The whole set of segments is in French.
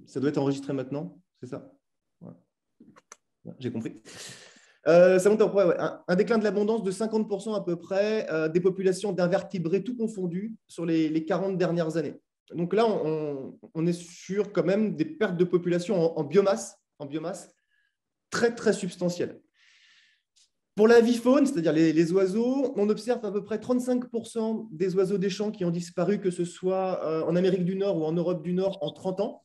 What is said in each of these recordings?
Ça doit être enregistré maintenant, c'est ça? Ouais. J'ai compris. Ça monte un déclin de l'abondance de 50% à peu près des populations d'invertébrés tout confondus sur les 40 dernières années. Donc là, on est sur quand même des pertes de population en biomasse très, très substantielles. Pour l'avifaune, c'est-à-dire les oiseaux, on observe à peu près 35% des oiseaux des champs qui ont disparu, que ce soit en Amérique du Nord ou en Europe du Nord, en 30 ans.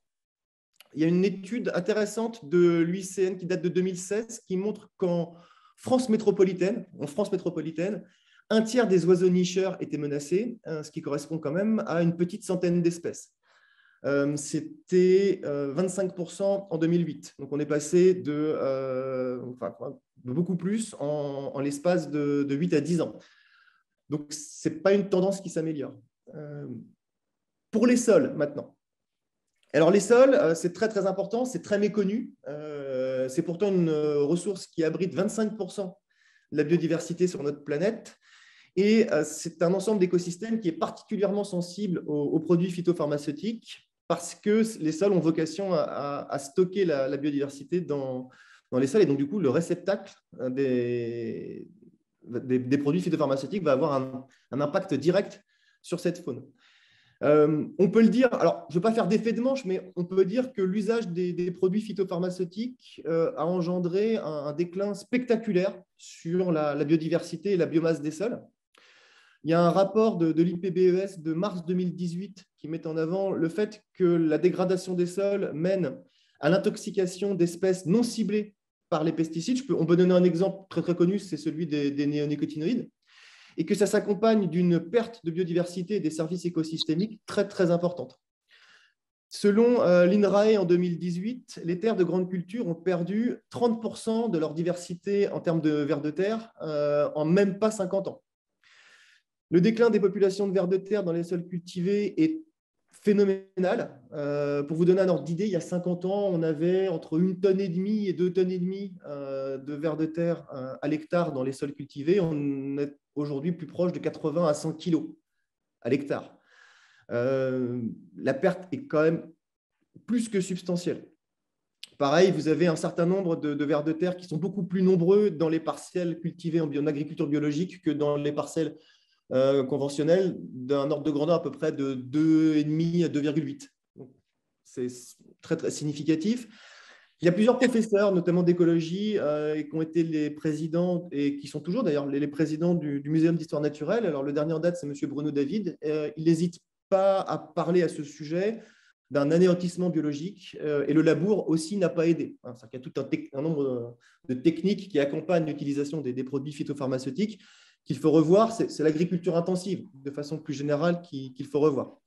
Il y a une étude intéressante de l'UICN qui date de 2016 qui montre qu'en France métropolitaine, un tiers des oiseaux nicheurs étaient menacés, ce qui correspond quand même à une petite centaine d'espèces. C'était 25% en 2008. Donc, on est passé de beaucoup plus en l'espace de 8 à 10 ans. Donc, ce n'est pas une tendance qui s'améliore. Pour les sols, maintenant. Alors, les sols, c'est très, très important, c'est très méconnu. C'est pourtant une ressource qui abrite 25% de la biodiversité sur notre planète. Et c'est un ensemble d'écosystèmes qui est particulièrement sensible aux produits phytopharmaceutiques parce que les sols ont vocation à stocker la biodiversité dans les sols. Et donc, du coup, le réceptacle des produits phytopharmaceutiques va avoir un impact direct sur cette faune. On peut le dire, alors je ne veux pas faire d'effet de manche, mais on peut dire que l'usage des produits phytopharmaceutiques a engendré un déclin spectaculaire sur la biodiversité et la biomasse des sols. Il y a un rapport de l'IPBES de mars 2018 qui met en avant le fait que la dégradation des sols mène à l'intoxication d'espèces non ciblées par les pesticides. On peut donner un exemple très, très connu, c'est celui des néonicotinoïdes, et que ça s'accompagne d'une perte de biodiversité et des services écosystémiques très, très importante. Selon l'INRAE en 2018, les terres de grande culture ont perdu 30% de leur diversité en termes de vers de terre en même pas 50 ans. Le déclin des populations de vers de terre dans les sols cultivés est phénoménal. Pour vous donner un ordre d'idée, il y a 50 ans, on avait entre 1,5 tonne et 2,5 tonnes de vers de terre à l'hectare dans les sols cultivés. On est aujourd'hui plus proche de 80 à 100 kilos à l'hectare. La perte est quand même plus que substantielle. Pareil, vous avez un certain nombre de vers de terre qui sont beaucoup plus nombreux dans les parcelles cultivées en agriculture biologique que dans les parcelles conventionnelles, d'un ordre de grandeur à peu près de 2,5 à 2,8. C'est très, très significatif. Il y a plusieurs professeurs, notamment d'écologie, qui ont été les présidents et qui sont toujours d'ailleurs les présidents du Muséum d'histoire naturelle. Alors, le dernier en date, c'est M. Bruno David. Il n'hésite pas à parler à ce sujet d'un anéantissement biologique et le labour aussi n'a pas aidé. Il y a tout un nombre de techniques qui accompagnent l'utilisation des produits phytopharmaceutiques qu'il faut revoir. C'est l'agriculture intensive, de façon plus générale, qu'il faut revoir.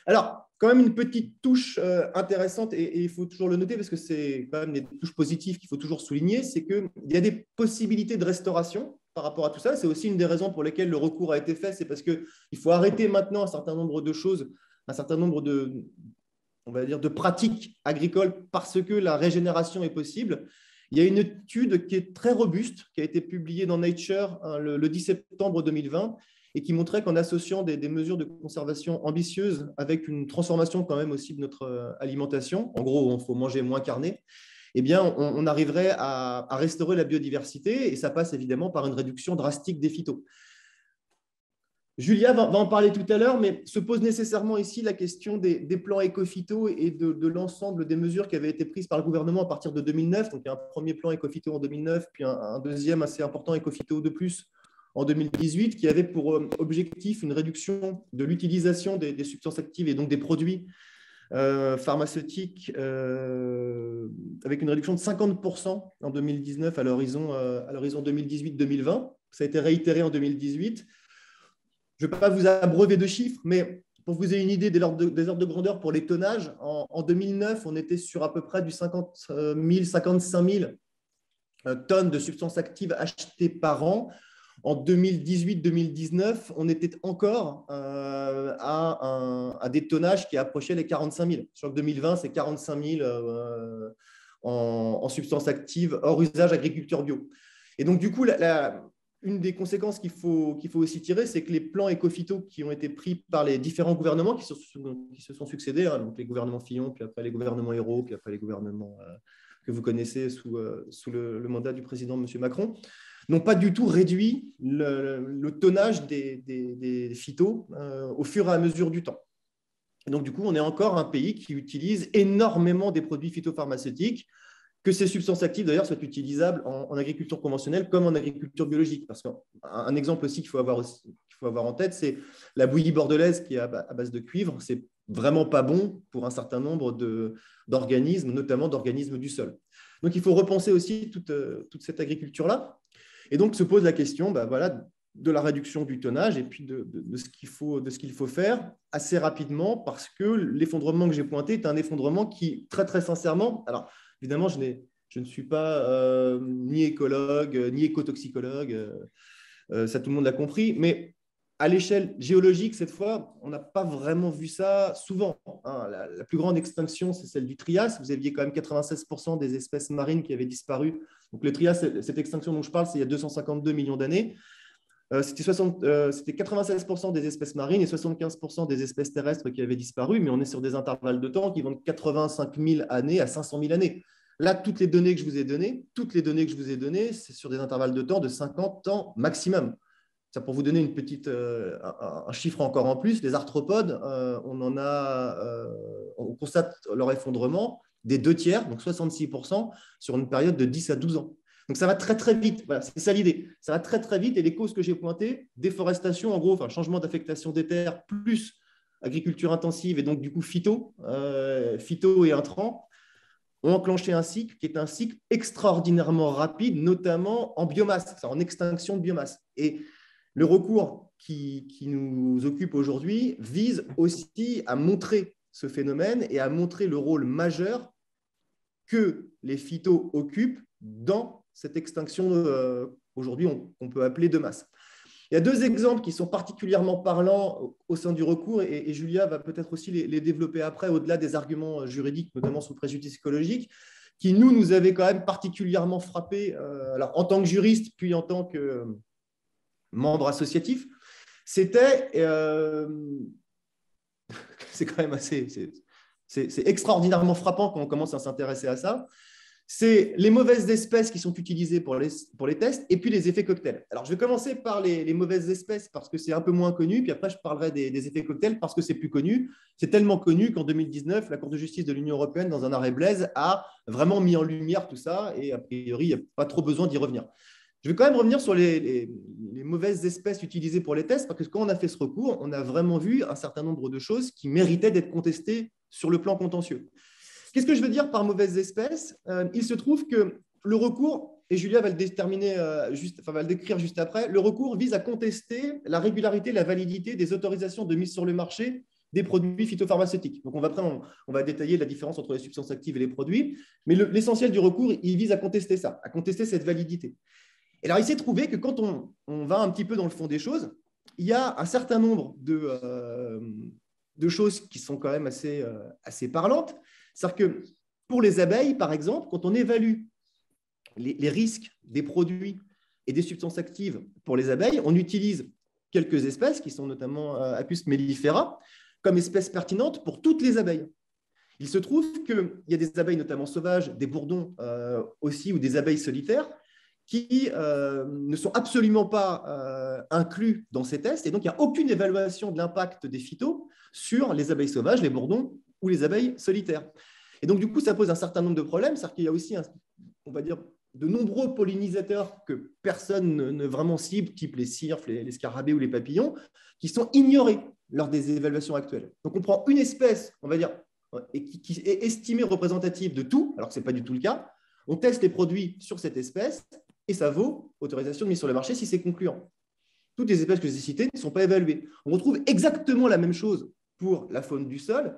Alors, quand même une petite touche intéressante, et il faut toujours le noter parce que c'est quand même des touches positives qu'il faut toujours souligner, c'est qu'il y a des possibilités de restauration par rapport à tout ça. C'est aussi une des raisons pour lesquelles le recours a été fait, c'est parce qu'il faut arrêter maintenant un certain nombre de choses, un certain nombre on va dire, de pratiques agricoles parce que la régénération est possible. Il y a une étude qui est très robuste, qui a été publiée dans Nature le 10 septembre 2020, et qui montrait qu'en associant des mesures de conservation ambitieuses avec une transformation quand même aussi de notre alimentation, en gros, il faut manger moins carné, eh bien, on arriverait à restaurer la biodiversité, et ça passe évidemment par une réduction drastique des phytos. Julia va en parler tout à l'heure, mais se pose nécessairement ici la question des plans éco-phyto et de l'ensemble des mesures qui avaient été prises par le gouvernement à partir de 2009. Donc, il y a un premier plan éco-phyto en 2009, puis un deuxième assez important éco-phyto de plus en 2018, qui avait pour objectif une réduction de l'utilisation des substances actives et donc des produits pharmaceutiques avec une réduction de 50% en 2019 à l'horizon 2018-2020. Ça a été réitéré en 2018. Je ne vais pas vous abreuver de chiffres, mais pour que vous ayez une idée des ordres de grandeur pour les tonnages, en 2009, on était sur à peu près du 50 000, 55 000 tonnes de substances actives achetées par an. En 2018-2019, on était encore à des tonnages qui approchaient les 45 000. Sur 2020, c'est 45 000 en substances actives hors usage agriculture bio. Et donc, du coup, une des conséquences qu'il faut aussi tirer, c'est que les plans éco-phyto qui ont été pris par les différents gouvernements qui se sont succédés, hein, donc les gouvernements Fillon, puis après les gouvernements Ayrault, puis après les gouvernements que vous connaissez sous le mandat du président M. Macron, n'ont pas du tout réduit le tonnage des phytos au fur et à mesure du temps. Et donc, du coup, on est encore un pays qui utilise énormément des produits phytopharmaceutiques, que ces substances actives, d'ailleurs, soient utilisables en agriculture conventionnelle comme en agriculture biologique. Parce qu'un exemple aussi qu'il faut avoir en tête, c'est la bouillie bordelaise qui est à base de cuivre. C'est vraiment pas bon pour un certain nombre d'organismes, notamment d'organismes du sol. Donc, il faut repenser aussi toute cette agriculture-là. Et donc, se pose la question de la réduction du tonnage et puis de ce qu'il faut faire assez rapidement, parce que l'effondrement que j'ai pointé est un effondrement qui, très, très sincèrement, alors évidemment, je ne suis pas ni écologue, ni écotoxicologue, ça tout le monde l'a compris, mais à l'échelle géologique, cette fois, on n'a pas vraiment vu ça souvent, hein. La plus grande extinction, c'est celle du Trias. Vous aviez quand même 96% des espèces marines qui avaient disparu. Donc le Trias, cette extinction dont je parle, c'est il y a 252 millions d'années. C'était 96% des espèces marines et 75% des espèces terrestres qui avaient disparu, mais on est sur des intervalles de temps qui vont de 85 000 années à 500 000 années. Là, toutes les données que je vous ai données, c'est sur des intervalles de temps de 50 ans maximum. Ça, pour vous donner un chiffre encore en plus, les arthropodes, on constate leur effondrement des 2/3, donc 66%, sur une période de 10 à 12 ans. Donc, ça va très, très vite. Voilà, c'est ça l'idée. Ça va très, très vite. Et les causes que j'ai pointées, déforestation, en gros, changement d'affectation des terres, plus agriculture intensive et donc, du coup, phyto et intrants, ont enclenché un cycle qui est un cycle extraordinairement rapide, notamment en biomasse, en extinction de biomasse. Et le recours qui nous occupe aujourd'hui vise aussi à montrer ce phénomène et à montrer le rôle majeur que les phytos occupent dans cette extinction aujourd'hui on peut appeler de masse. Il y a deux exemples qui sont particulièrement parlants au sein du recours, et Julia va peut-être aussi les développer après, au-delà des arguments juridiques, notamment sous préjudice écologique, qui nous avaient quand même particulièrement frappés, alors en tant que juriste, puis en tant que membre associatif. C'était, c'est quand même c'est extraordinairement frappant quand on commence à s'intéresser à ça. C'est les mauvaises espèces qui sont utilisées pour les tests et puis les effets cocktails. Alors, je vais commencer par les mauvaises espèces parce que c'est un peu moins connu, puis après, je parlerai des effets cocktails parce que c'est plus connu. C'est tellement connu qu'en 2019, la Cour de justice de l'Union européenne, dans un arrêt Blaise, a vraiment mis en lumière tout ça et a priori, il n'y a pas trop besoin d'y revenir. Je vais quand même revenir sur les mauvaises espèces utilisées pour les tests parce que quand on a fait ce recours, on a vraiment vu un certain nombre de choses qui méritaient d'être contestées sur le plan contentieux. Qu'est-ce que je veux dire par mauvaise espèce ? Il se trouve que le recours, et Julia va le décrire juste après, le recours vise à contester la régularité, la validité des autorisations de mise sur le marché des produits phytopharmaceutiques. Donc, on va détailler la différence entre les substances actives et les produits, mais l'essentiel du recours, il vise à contester ça, à contester cette validité. Et alors, il s'est trouvé que quand on va un petit peu dans le fond des choses, il y a un certain nombre de choses qui sont quand même assez parlantes. C'est-à-dire que pour les abeilles, par exemple, quand on évalue les risques des produits et des substances actives pour les abeilles, on utilise quelques espèces qui sont notamment Apus mellifera comme espèces pertinentes pour toutes les abeilles. Il se trouve qu'il y a des abeilles notamment sauvages, des bourdons aussi ou des abeilles solitaires qui ne sont absolument pas inclus dans ces tests. Et donc, il n'y a aucune évaluation de l'impact des phytos sur les abeilles sauvages, les bourdons ou les abeilles solitaires. Et donc, du coup, ça pose un certain nombre de problèmes. C'est-à-dire qu'il y a aussi, on va dire, de nombreux pollinisateurs que personne ne vraiment cible, type les cirfes, les scarabées ou les papillons, qui sont ignorés lors des évaluations actuelles. Donc, on prend une espèce, on va dire, qui est estimée représentative de tout, alors que ce n'est pas du tout le cas. On teste les produits sur cette espèce et ça vaut autorisation de mise sur le marché si c'est concluant. Toutes les espèces que j'ai citées ne sont pas évaluées. On retrouve exactement la même chose pour la faune du sol.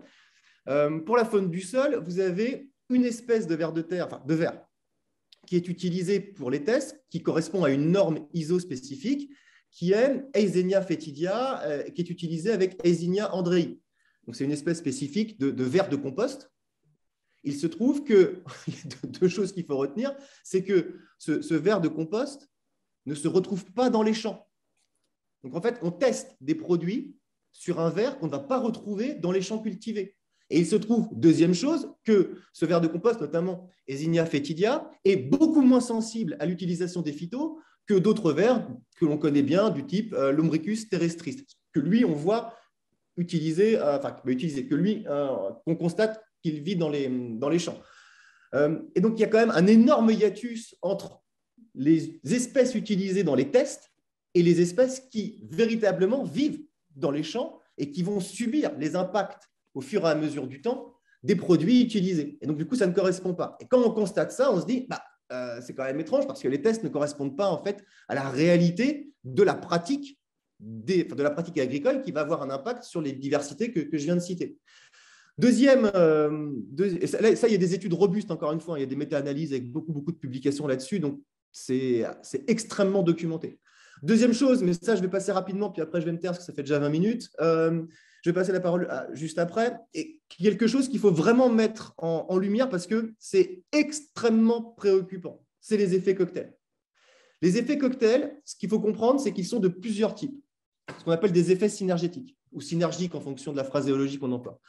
Pour la faune du sol, vous avez une espèce de ver de terre, enfin de ver, qui est utilisée pour les tests, qui correspond à une norme ISO spécifique, qui est Eisenia fetidia, qui est utilisée avec Eisinia andrei. Donc, c'est une espèce spécifique de ver de compost. Il se trouve qu'il y a deux choses qu'il faut retenir, c'est que ce ver de compost ne se retrouvent pas dans les champs. Donc, en fait, on teste des produits sur un verre qu'on ne va pas retrouver dans les champs cultivés. Et il se trouve, deuxième chose, que ce verre de compost, notamment Ezinia foetida, est beaucoup moins sensible à l'utilisation des phytos que d'autres vers que l'on connaît bien, du type Lumbricus terrestris, que lui, on voit utiliser, que lui, qu'on constate qu'il vit dans les champs. Et donc, il y a quand même un énorme hiatus entre les espèces utilisées dans les tests et les espèces qui véritablement vivent dans les champs et qui vont subir les impacts au fur et à mesure du temps des produits utilisés. Et donc, du coup, ça ne correspond pas. Et quand on constate ça, on se dit, c'est quand même étrange parce que les tests ne correspondent pas en fait à la réalité de la pratique, de la pratique agricole qui va avoir un impact sur les diversités que je viens de citer. Deuxième, ça, il y a des études robustes, encore une fois, il y a des méta-analyses avec beaucoup de publications là-dessus, donc c'est extrêmement documenté. Deuxième chose, mais ça, je vais passer rapidement, puis après, je vais me taire parce que ça fait déjà 20 minutes. Je vais passer la parole juste après. Et quelque chose qu'il faut vraiment mettre en lumière parce que c'est extrêmement préoccupant, c'est les effets cocktails. Les effets cocktails, ce qu'il faut comprendre, c'est qu'ils sont de plusieurs types, ce qu'on appelle des effets synergétiques ou synergiques en fonction de la phraséologie qu'on emploie.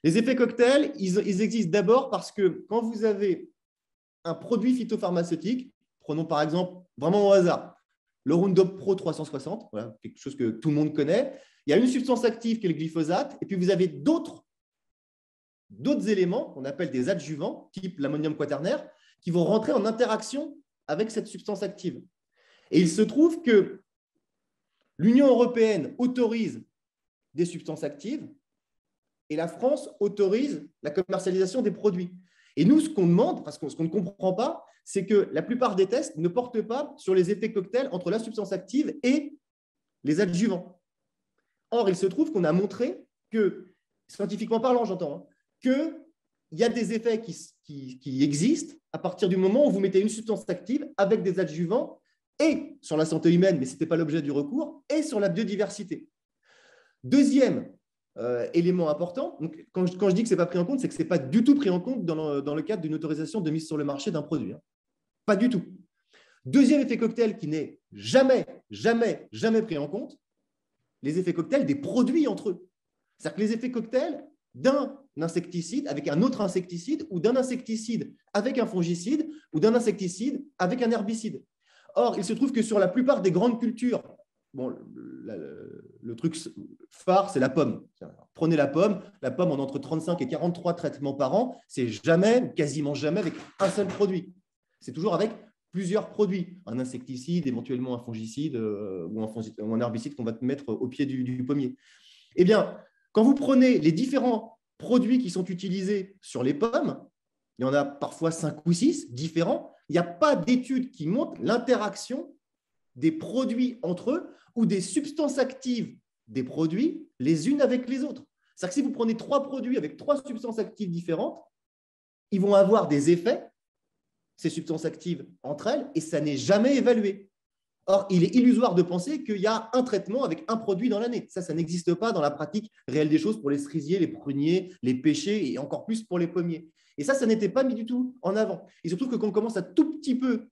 Les effets cocktails, ils existent d'abord parce que quand vous avez un produit phytopharmaceutique, prenons par exemple, vraiment au hasard, le Roundup Pro 360, voilà, quelque chose que tout le monde connaît, il y a une substance active qui est le glyphosate, et puis vous avez d'autres éléments qu'on appelle des adjuvants, type l'ammonium quaternaire, qui vont rentrer en interaction avec cette substance active. Et il se trouve que l'Union européenne autorise des substances actives et la France autorise la commercialisation des produits. Et nous, ce qu'on demande, parce que ce qu'on ne comprend pas, c'est que la plupart des tests ne portent pas sur les effets cocktails entre la substance active et les adjuvants. Or, il se trouve qu'on a montré que, scientifiquement parlant, j'entends, qu'il y a des effets qui existent à partir du moment où vous mettez une substance active avec des adjuvants et sur la santé humaine, mais ce n'était pas l'objet du recours, et sur la biodiversité. Deuxième élément important, donc, quand je dis que ce n'est pas pris en compte, c'est que ce n'est pas du tout pris en compte dans le cadre d'une autorisation de mise sur le marché d'un produit. Pas du tout. Deuxième effet cocktail qui n'est jamais pris en compte, les effets cocktails des produits entre eux. C'est-à-dire que les effets cocktails d'un insecticide avec un autre insecticide ou d'un insecticide avec un fongicide ou d'un insecticide avec un herbicide. Or, il se trouve que sur la plupart des grandes cultures, bon, le truc phare, c'est la pomme. Prenez la pomme on a entre 35 et 43 traitements par an, c'est jamais, quasiment jamais avec un seul produit. C'est toujours avec plusieurs produits, un insecticide, éventuellement un fongicide ou un herbicide qu'on va mettre au pied du pommier. Eh bien, quand vous prenez les différents produits qui sont utilisés sur les pommes, il y en a parfois 5 ou 6 différents, il n'y a pas d'études qui montrent l'interaction des produits entre eux ou des substances actives des produits les unes avec les autres. C'est-à-dire que si vous prenez 3 produits avec 3 substances actives différentes, ils vont avoir des effets, ces substances actives entre elles, et ça n'est jamais évalué. Or, il est illusoire de penser qu'il y a un traitement avec un produit dans l'année. Ça n'existe pas dans la pratique réelle des choses pour les cerisiers, les pruniers, les pêchers et encore plus pour les pommiers. Et ça n'était pas mis du tout en avant. Il se trouve que quand on commence à tout petit peu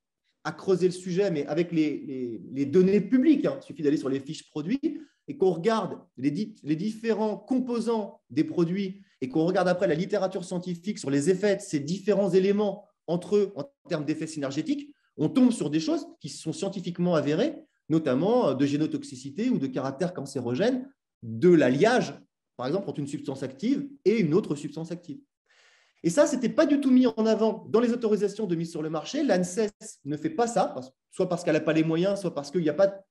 à creuser le sujet, mais avec les données publiques, il suffit d'aller sur les fiches produits et qu'on regarde les différents composants des produits et qu'on regarde après la littérature scientifique sur les effets de ces différents éléments entre eux en termes d'effets synergétiques, on tombe sur des choses qui sont scientifiquement avérées, notamment de génotoxicité ou de caractère cancérogène de l'alliage, par exemple, entre une substance active et une autre substance active. Et ça, ce n'était pas du tout mis en avant dans les autorisations de mise sur le marché. L'ANSES ne fait pas ça, soit parce qu'elle n'a pas les moyens, soit parce qu'il n'y a pas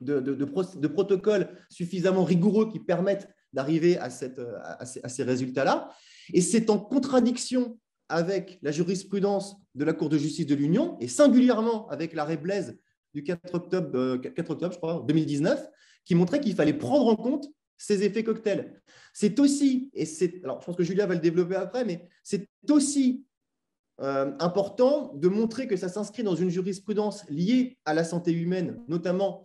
de protocole suffisamment rigoureux qui permettent d'arriver à ces résultats-là. Et c'est en contradiction avec la jurisprudence de la Cour de justice de l'Union, et singulièrement avec l'arrêt Blaise du 4 octobre, je crois, 2019, qui montrait qu'il fallait prendre en compte ces effets cocktails. C'est aussi, alors je pense que Julia va le développer après, mais c'est aussi important de montrer que ça s'inscrit dans une jurisprudence liée à la santé humaine, notamment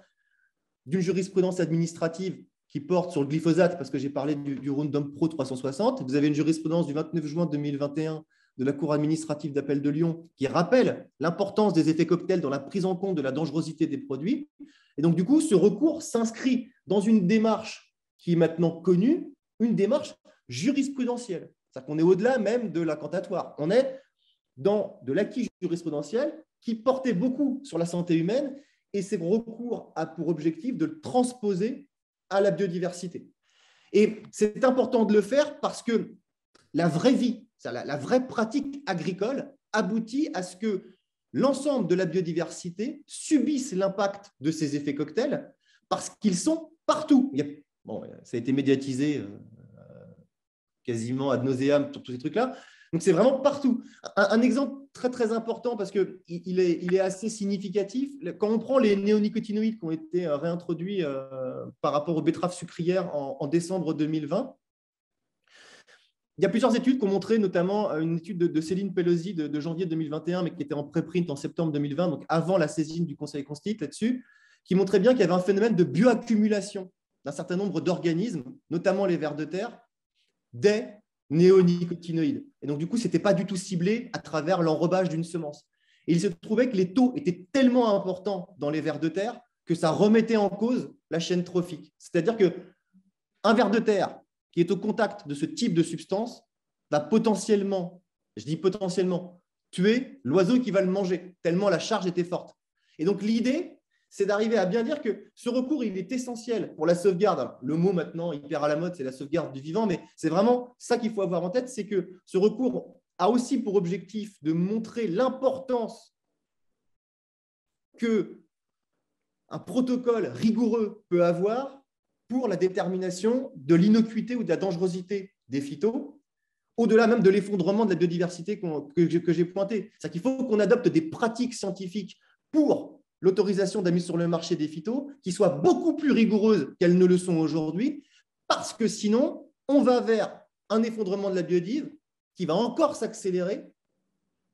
d'une jurisprudence administrative qui porte sur le glyphosate, parce que j'ai parlé du Roundup Pro 360. Vous avez une jurisprudence du 29 juin 2021 de la Cour administrative d'appel de Lyon qui rappelle l'importance des effets cocktails dans la prise en compte de la dangerosité des produits. Et donc, du coup, ce recours s'inscrit dans une démarche qui est maintenant connue, une démarche jurisprudentielle. C'est-à-dire qu'on est au-delà même de l'incantatoire. On est dans de l'acquis jurisprudentiel qui portait beaucoup sur la santé humaine et ces recours a pour objectif de le transposer à la biodiversité. Et c'est important de le faire parce que la vraie vie, la vraie pratique agricole aboutit à ce que l'ensemble de la biodiversité subisse l'impact de ces effets cocktails parce qu'ils sont partout. Bon, ça a été médiatisé quasiment ad nauseam sur tous ces trucs-là. Donc, c'est vraiment partout. Un exemple très, très important parce qu'il est assez significatif. Quand on prend les néonicotinoïdes qui ont été réintroduits par rapport aux betteraves sucrières en décembre 2020, il y a plusieurs études qui ont montré, notamment une étude de Céline Pelosi de janvier 2021, mais qui était en préprint en septembre 2020, donc avant la saisine du Conseil constitutionnel là-dessus, qui montrait bien qu'il y avait un phénomène de bioaccumulation d'un certain nombre d'organismes, notamment les vers de terre, des néonicotinoïdes. Et donc, du coup, ce n'était pas du tout ciblé à travers l'enrobage d'une semence. Et il se trouvait que les taux étaient tellement importants dans les vers de terre que ça remettait en cause la chaîne trophique. C'est-à-dire qu'un ver de terre qui est au contact de ce type de substance va potentiellement, je dis potentiellement, tuer l'oiseau qui va le manger, tellement la charge était forte. Et donc, l'idée, c'est d'arriver à bien dire que ce recours, il est essentiel pour la sauvegarde. Alors, le mot maintenant hyper à la mode, c'est la sauvegarde du vivant, mais c'est vraiment ça qu'il faut avoir en tête, c'est que ce recours a aussi pour objectif de montrer l'importance qu'un protocole rigoureux peut avoir pour la détermination de l'innocuité ou de la dangerosité des phytos, au-delà même de l'effondrement de la biodiversité que j'ai pointé. C'est-à-dire qu'il faut qu'on adopte des pratiques scientifiques pour l'autorisation de la mise sur le marché des phytos qui soient beaucoup plus rigoureuses qu'elles ne le sont aujourd'hui, parce que sinon, on va vers un effondrement de la biodive qui va encore s'accélérer,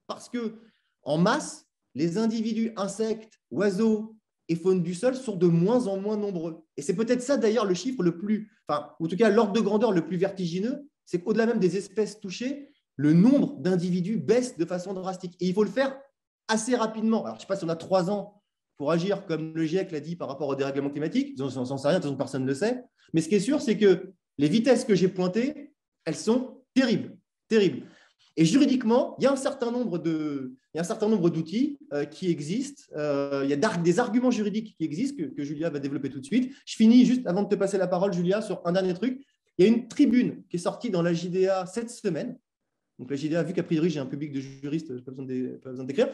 parce que en masse, les individus insectes, oiseaux et faune du sol sont de moins en moins nombreux. Et c'est peut-être ça d'ailleurs le chiffre le plus, enfin, en tout cas l'ordre de grandeur le plus vertigineux, c'est qu'au-delà même des espèces touchées, le nombre d'individus baisse de façon drastique. Et il faut le faire assez rapidement. Alors, je ne sais pas si on a 3 ans pour agir, comme le GIEC l'a dit par rapport au dérèglement climatique. On n'en sait rien, de toute façon, personne ne le sait. Mais ce qui est sûr, c'est que les vitesses que j'ai pointées, elles sont terribles, terribles. Et juridiquement, il y a un certain nombre d'outils qui existent. Il y a des arguments juridiques qui existent que Julia va développer tout de suite. Je finis juste avant de te passer la parole, Julia, sur un dernier truc. Il y a une tribune qui est sortie dans la JDA cette semaine. Donc la JDA, vu qu'a priori j'ai un public de juristes, je n'ai pas besoin d'écrire,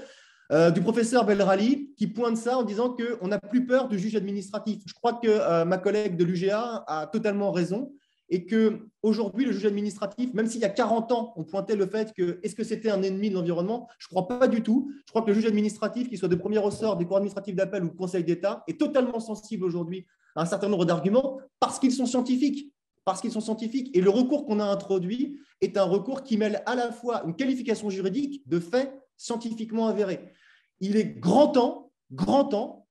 du professeur Belrali qui pointe ça en disant qu'on n'a plus peur du juge administratif. Je crois que ma collègue de l'UGA a totalement raison et qu'aujourd'hui, le juge administratif, même s'il y a 40 ans, on pointait le fait que est-ce que c'était un ennemi de l'environnement, je ne crois pas du tout. Je crois que le juge administratif, qu'il soit de premier ressort des cours administratifs d'appel ou du Conseil d'État, est totalement sensible aujourd'hui à un certain nombre d'arguments parce qu'ils sont scientifiques. Parce qu'ils sont scientifiques. Et le recours qu'on a introduit est un recours qui mêle à la fois une qualification juridique de faits scientifiquement avérés. Il est grand temps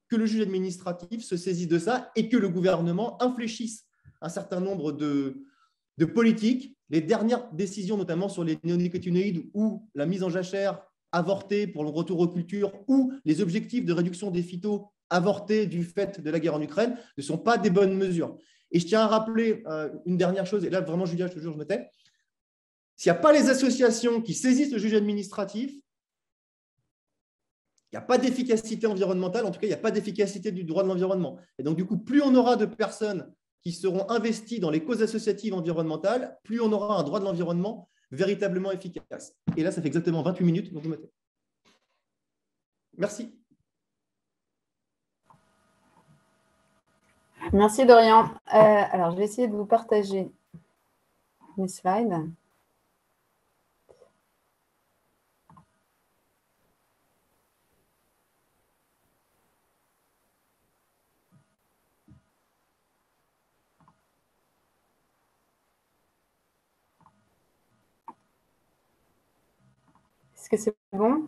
que le juge administratif se saisisse de ça et que le gouvernement infléchisse un certain nombre de politiques. Les dernières décisions, notamment sur les néonicotinoïdes ou la mise en jachère avortée pour le retour aux cultures ou les objectifs de réduction des phytos avortés du fait de la guerre en Ukraine, ne sont pas des bonnes mesures. Et je tiens à rappeler une dernière chose, et là vraiment Julia, je te jure, je me tais. S'il n'y a pas les associations qui saisissent le juge administratif, il n'y a pas d'efficacité environnementale, en tout cas, il n'y a pas d'efficacité du droit de l'environnement. Et donc, du coup, plus on aura de personnes qui seront investies dans les causes associatives environnementales, plus on aura un droit de l'environnement véritablement efficace. Et là, ça fait exactement 28 minutes, donc je me tais. Merci. Merci Dorian. Alors, je vais essayer de vous partager mes slides. Est-ce que c'est bon?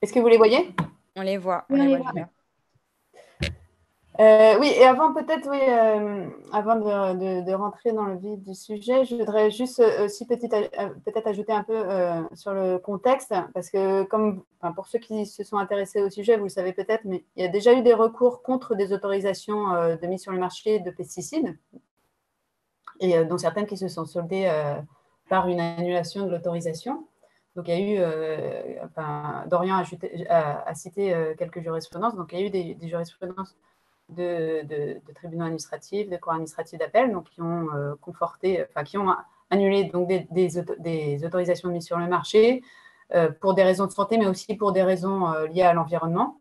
Est-ce que vous les voyez? On les voit, on les voit. Oui, et avant peut-être, oui, avant de rentrer dans le vif du sujet, je voudrais juste aussi peut-être ajouter un peu sur le contexte, parce que pour ceux qui se sont intéressés au sujet, vous le savez peut-être, mais il y a déjà eu des recours contre des autorisations de mise sur le marché de pesticides, et dont certaines qui se sont soldées par une annulation de l'autorisation. Donc, il y a eu, Dorian a cité quelques jurisprudences, donc il y a eu des jurisprudences de tribunaux administratifs, de cours administratifs d'appel, donc qui ont qui ont annulé donc des autorisations de mise sur le marché pour des raisons de santé, mais aussi pour des raisons liées à l'environnement.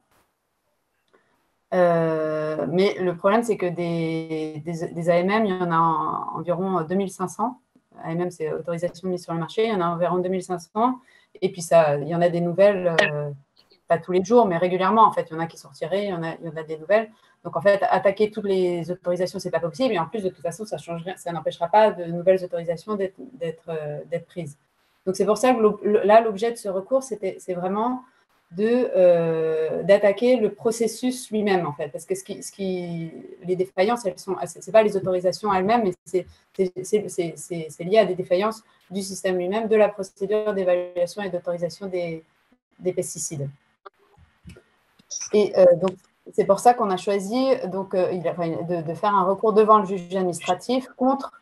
Mais le problème, c'est que des AMM, il y en a environ 2500. AMM, c'est autorisation de mise sur le marché, il y en a environ 2500. Et puis, il y en a des nouvelles, pas tous les jours, mais régulièrement. En fait, il y en a qui sont retirées, il y en a des nouvelles. Donc, en fait, attaquer toutes les autorisations, ce n'est pas possible. Et en plus, de toute façon, ça n'empêchera pas de nouvelles autorisations d'être prises. Donc, c'est pour ça que là, l'objet de ce recours, c'est vraiment d'attaquer le processus lui-même, en fait. Parce que les défaillances, c'est pas les autorisations elles-mêmes, mais c'est lié à des défaillances du système lui-même, de la procédure d'évaluation et d'autorisation des pesticides. Et donc, c'est pour ça qu'on a choisi de faire un recours devant le juge administratif contre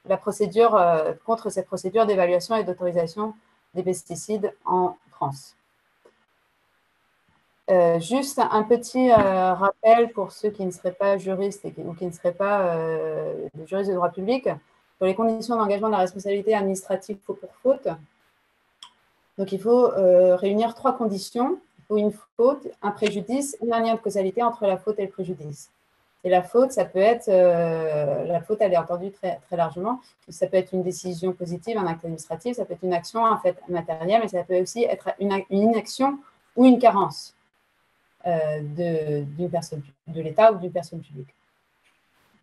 cette procédure d'évaluation et d'autorisation des pesticides en France. Juste un petit rappel pour ceux qui ne seraient pas juristes ou qui ne seraient pas des juristes de droit public sur les conditions d'engagement de la responsabilité administrative pour faute. Donc, il faut réunir 3 conditions. Il faut une faute, un préjudice et un lien de causalité entre la faute et le préjudice. Et la faute, ça peut être, la faute, elle est entendue très, très largement. Ça peut être une décision positive, un acte administratif, ça peut être une action, un fait matériel, mais ça peut aussi être une inaction ou une carence d'une personne, de l'État ou d'une personne publique.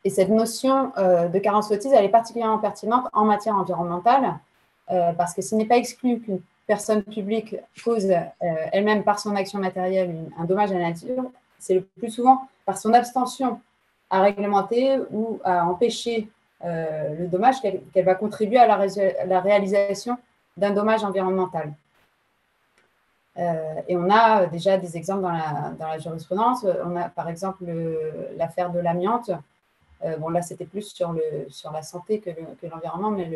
Et cette notion de carence fautive, elle est particulièrement pertinente en matière environnementale, parce que s'il n'est pas exclu qu'une personne publique cause elle-même par son action matérielle un dommage à la nature, c'est le plus souvent par son abstention à réglementer ou à empêcher le dommage qu'elle va contribuer à la réalisation d'un dommage environnemental. Et on a déjà des exemples dans la jurisprudence. On a par exemple l'affaire de l'amiante. Bon, là, c'était plus sur la santé que l'environnement, mais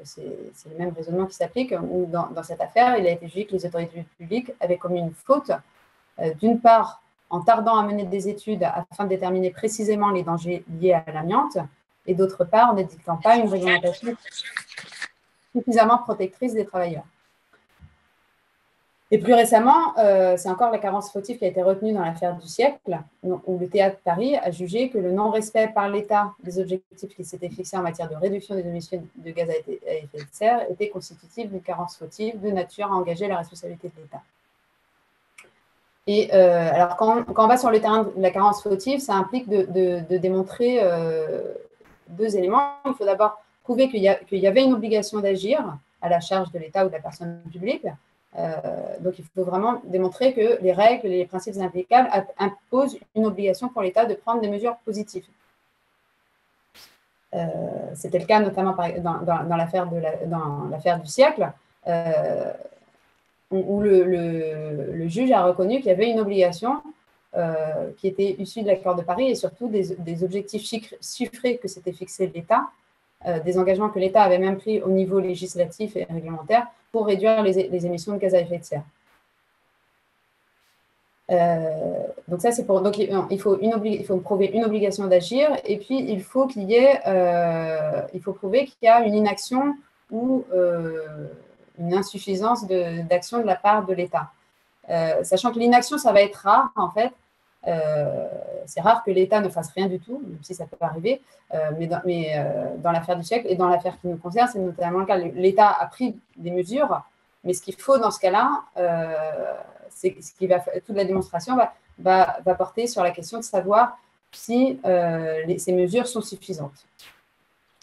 c'est le même raisonnement qui s'applique. Dans cette affaire, il a été jugé que les autorités publiques avaient commis une faute, d'une part, en tardant à mener des études afin de déterminer précisément les dangers liés à l'amiante, et d'autre part, en n'édictant pas une réglementation suffisamment protectrice des travailleurs. Et plus récemment, c'est encore la carence fautive qui a été retenue dans l'affaire du siècle, où le TGA de Paris a jugé que le non-respect par l'État des objectifs qui s'étaient fixés en matière de réduction des émissions de gaz à effet de serre était constitutif d'une carence fautive de nature à engager la responsabilité de l'État. Et alors, quand on va sur le terrain de la carence fautive, ça implique de démontrer 2 éléments. Il faut d'abord prouver qu'il y avait une obligation d'agir à la charge de l'État ou de la personne publique. Donc, il faut vraiment démontrer que les règles et les principes implicables imposent une obligation pour l'État de prendre des mesures positives. C'était le cas notamment dans l'affaire du siècle, où le juge a reconnu qu'il y avait une obligation qui était issue de l'accord de Paris et surtout des objectifs chiffrés que s'était fixé l'État, des engagements que l'État avait même pris au niveau législatif et réglementaire pour réduire les émissions de gaz à effet de serre. Donc ça, c'est pour. Donc il faut prouver une obligation d'agir, et puis il faut prouver qu'il y a une inaction ou une insuffisance d'action de la part de l'État. Sachant que l'inaction, ça va être rare, en fait. C'est rare que l'État ne fasse rien du tout, même si ça peut arriver, mais dans l'affaire du siècle et dans l'affaire qui nous concerne, c'est notamment le cas. L'État a pris des mesures, mais ce qu'il faut dans ce cas-là, c'est toute la démonstration va porter sur la question de savoir si ces mesures sont suffisantes.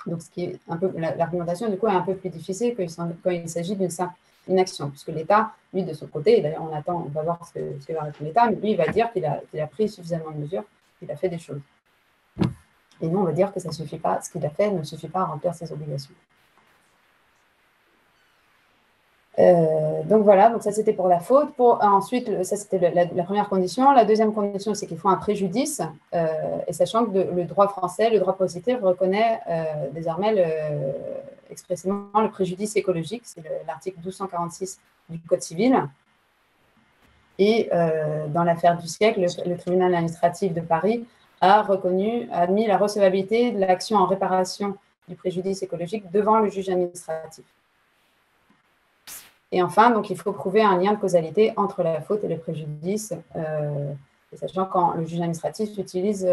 Donc, l'argumentation, du coup, est un peu plus difficile quand il s'agit d'une simple une action, puisque l'État, lui, de son côté, et d'ailleurs on va voir ce que va répondre l'État, mais lui, il va dire qu'il a pris suffisamment de mesures, qu'il a fait des choses. Et nous, on va dire que ça ne suffit pas, ce qu'il a fait ne suffit pas à remplir ses obligations. Donc voilà, donc ça c'était pour la faute. Ensuite, ça c'était la première condition. La deuxième condition, c'est qu'il faut un préjudice. Et sachant que le droit français, le droit positif, reconnaît désormais expressément le préjudice écologique. C'est l'article 1246 du Code civil. Et dans l'affaire du siècle, le tribunal administratif de Paris a admis la recevabilité de l'action en réparation du préjudice écologique devant le juge administratif. Et enfin, donc, il faut prouver un lien de causalité entre la faute et le préjudice, sachant quand le juge administratif utilise